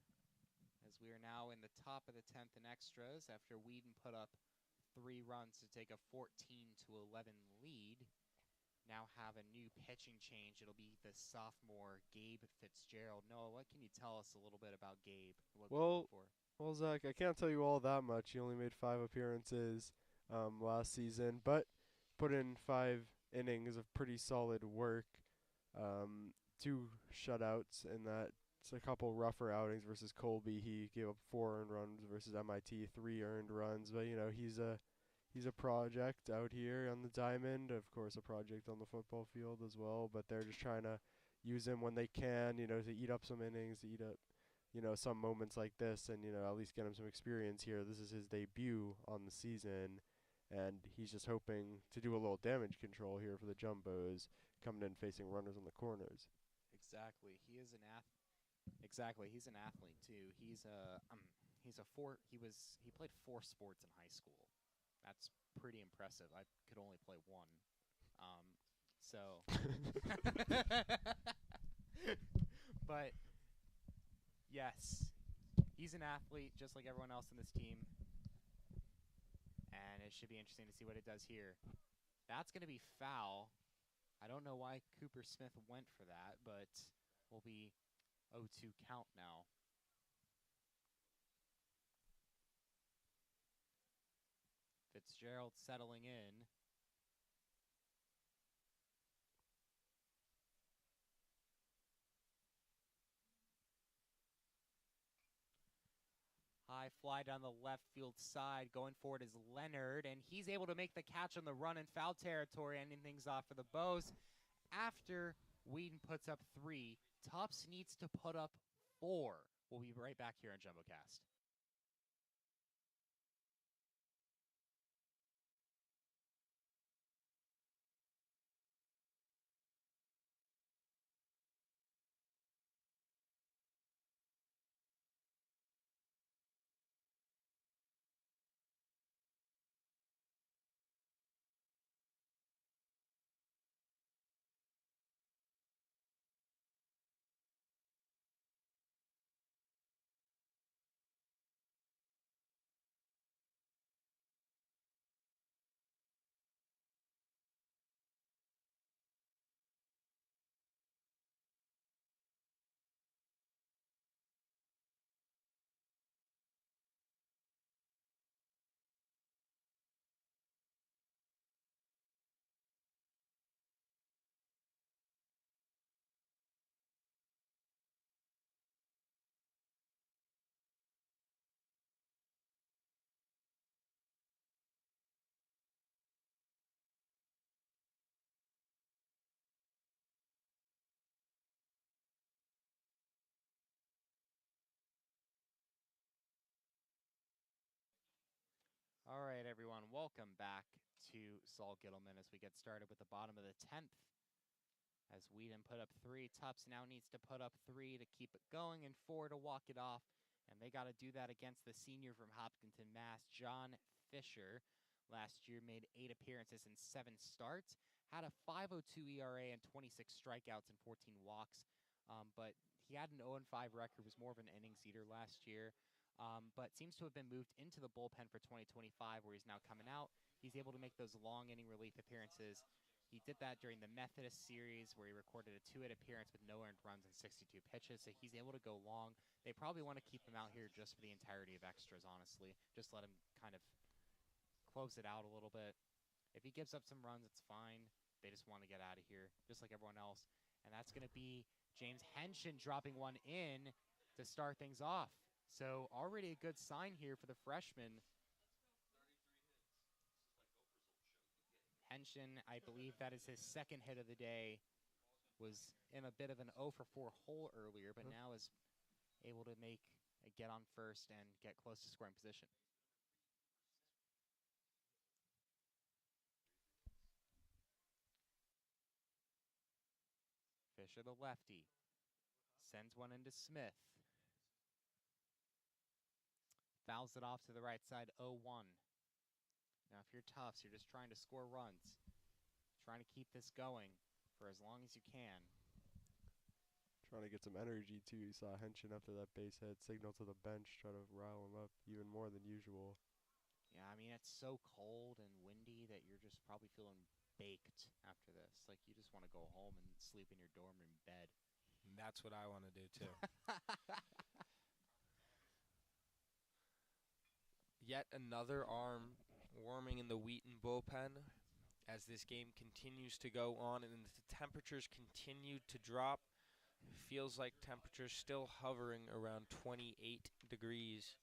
as we are now in the top of the 10th in extras after Wheaton put up 3 runs to take a 14-11 lead. Now have a new pitching change. It'll be the sophomore Gabe Fitzgerald. Noah, what can you tell us a little bit about Gabe? What Well, Zach, I can't tell you all that much. He only made 5 appearances last season, but put in 5 innings of pretty solid work. 2 shutouts in that. It's a couple rougher outings versus Colby. He gave up 4 earned runs versus MIT, 3 earned runs. But he's a project out here on the diamond. Of course, a project on the football field as well. But they're just trying to use him when they can. To eat up some innings, to eat up some moments like this, and at least get him some experience here. This is his debut on the season, and he's just hoping to do a little damage control here for the Jumbos, coming in facing runners on the corners. Exactly. He is an Exactly. He's an athlete too. He played 4 sports in high school. That's pretty impressive. I could only play 1. But yes, he's an athlete just like everyone else in this team. And it should be interesting to see what it does here. That's going to be foul. I don't know why Cooper Smith went for that, but will be 0-2 count now. Fitzgerald settling in. High fly down the left field side. Going forward is Leonard, and he's able to make the catch on the run in foul territory, ending things off for the Bows. After Wheaton puts up 3, Tufts needs to put up 4. We'll be right back here on JumboCast. right, everyone, welcome back to Saul Gittleman as we get started with the bottom of the 10th. As Wheaton put up 3, Tufts now needs to put up 3 to keep it going and 4 to walk it off. And they got to do that against the senior from Hopkinton, Mass, John Fisher. Last year made 8 appearances and 7 starts. Had a 5.02 ERA and 26 strikeouts and 14 walks. But he had an 0-5 record, was more of an innings eater last year. But seems to have been moved into the bullpen for 2025, where he's now coming out. He's able to make those long inning relief appearances. He did that during the Methodist series, where he recorded a 2-hit appearance with no earned runs and 62 pitches, so he's able to go long. They probably want to keep him out here just for the entirety of extras, honestly. Just let him kind of close it out a little bit. If he gives up some runs, it's fine. They just want to get out of here, just like everyone else. And that's going to be James Henshin dropping one in to start things off. So already a good sign here for the freshman. Henshin, I believe that is his second hit of the day. Was in a bit of an 0 for 4 hole earlier, but now is able to make a get on first and get close to scoring position. Fisher, the lefty, sends one into Smith. Fouls it off to the right side, 0-1. Now, if you're Tufts, you're just trying to score runs. Trying to keep this going for as long as you can. Trying to get some energy, too. You saw Henshin after that base hit signal to the bench, try to rile him up even more than usual. Yeah, I mean, it's so cold and windy that you're just probably feeling baked after this. Like, you just want to go home and sleep in your dorm room bed. And that's what I want to do, too. Yet another arm warming in the Wheaton bullpen as this game continues to go on and the temperatures continue to drop. Feels like temperatures still hovering around 28 degrees.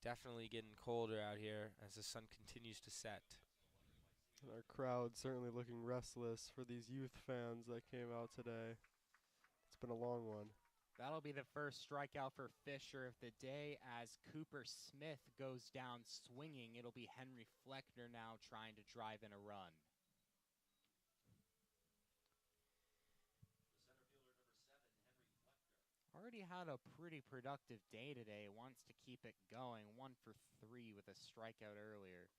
Definitely getting colder out here as the sun continues to set. And our crowd certainly looking restless for these youth fans that came out today. It's been a long one. That'll be the first strikeout for Fisher of the day as Cooper Smith goes down swinging. It'll be Henry Fleckner now trying to drive in a run. Already had a pretty productive day today. Wants to keep it going. 1 for 3 with a strikeout earlier.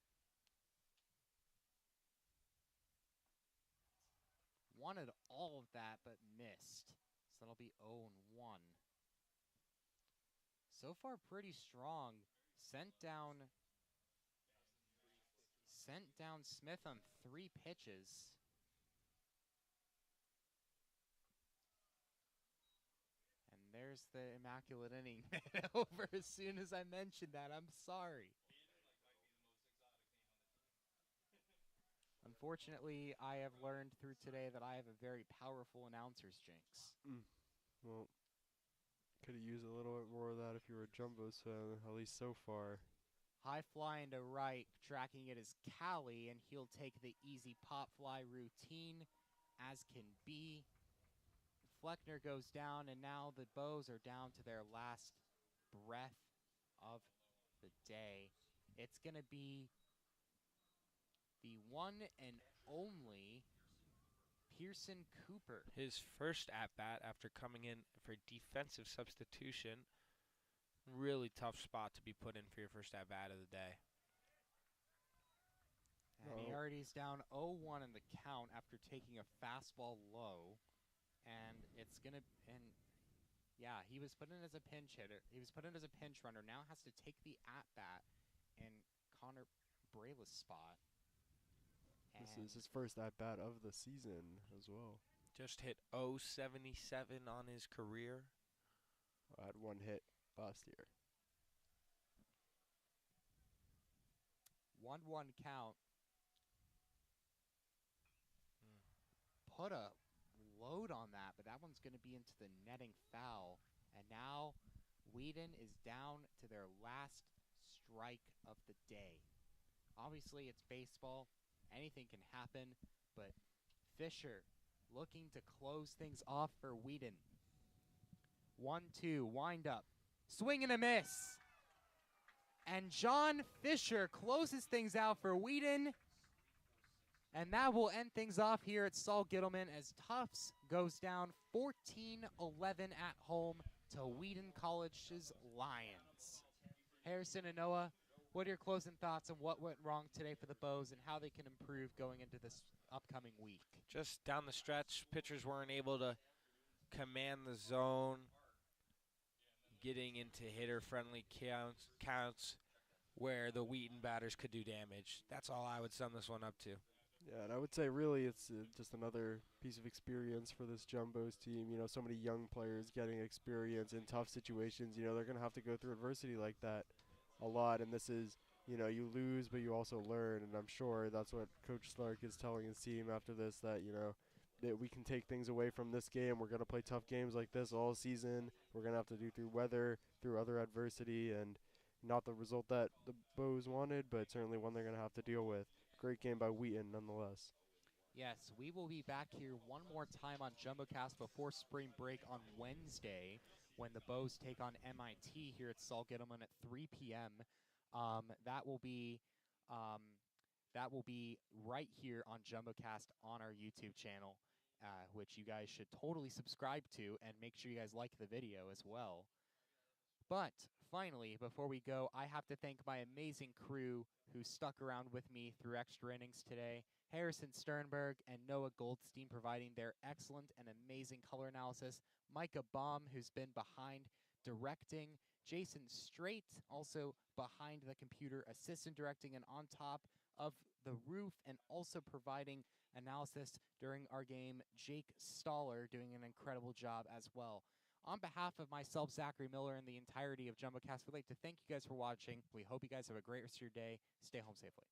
Wanted all of that, but missed. So that'll be 0-1. So far, pretty strong. Sent down Smith on 3 pitches. And there's the immaculate inning over as soon as I mentioned that. I'm sorry. Unfortunately, I have learned through today that I have a very powerful announcer's jinx. Well, could have used a little bit more of that if you were a Jumbo's fan, at least so far. High fly into right, tracking it is Callie, and he'll take the easy pop fly routine as can be. Fleckner goes down, and now the Bows are down to their last breath of the day. It's going to be the one and only Pearson Cooper. His first at-bat after coming in for defensive substitution. Really tough spot to be put in for your first at-bat of the day. And he already is down 0-1 in the count after taking a fastball low. And it's going to, and yeah, he was put in as a pinch hitter. He was put in as a pinch runner. Now has to take the at-bat in Connor Brayla's spot. This is his first at-bat of the season as well. Just hit .077 on his career. I had 1 hit last year. 1-1 count. Put a load on that, but that one's going to be into the netting foul. And now Wheaton is down to their last strike of the day. Obviously, it's baseball. Anything can happen, but Fisher looking to close things off for Wheaton. 1-2, wind up. Swing and a miss. And John Fisher closes things out for Wheaton. And that will end things off here at Saul Gittleman as Tufts goes down 14-11 at home to Wheaton College's Lions. Harrison and Noah, what are your closing thoughts on what went wrong today for the Bows and how they can improve going into this upcoming week? Just down the stretch, pitchers weren't able to command the zone, getting into hitter-friendly counts where the Wheaton batters could do damage. That's all I would sum this one up to. Yeah, and I would say really it's just another piece of experience for this Jumbos team. You know, so many young players getting experience in tough situations. You know, they're going to have to go through adversity like that a lot. And this is, you know, you lose, but you also learn. And I'm sure that's what Coach Slark is telling his team after this, that, you know, that we can take things away from this game. We're going to play tough games like this all season. We're going to have to do through weather, through other adversity, and not the result that the Bows wanted, but certainly one they're going to have to deal with. Great game by Wheaton, nonetheless. Yes, we will be back here one more time on JumboCast before spring break on Wednesday when the Bows take on MIT here at Saul Gittleman at 3 p.m. That will be right here on JumboCast on our YouTube channel, which you guys should totally subscribe to and make sure you guys like the video as well. But finally, before we go, I have to thank my amazing crew who stuck around with me through extra innings today. Harrison Sternberg and Noah Goldstein providing their excellent and amazing color analysis. Micah Baum, who's been behind directing. Jason Straight, also behind the computer, assistant directing and on top of the roof and also providing analysis during our game. Jake Stoller doing an incredible job as well. On behalf of myself, Zachary Miller, and the entirety of JumboCast, we'd like to thank you guys for watching. We hope you guys have a great rest of your day. Stay home safely.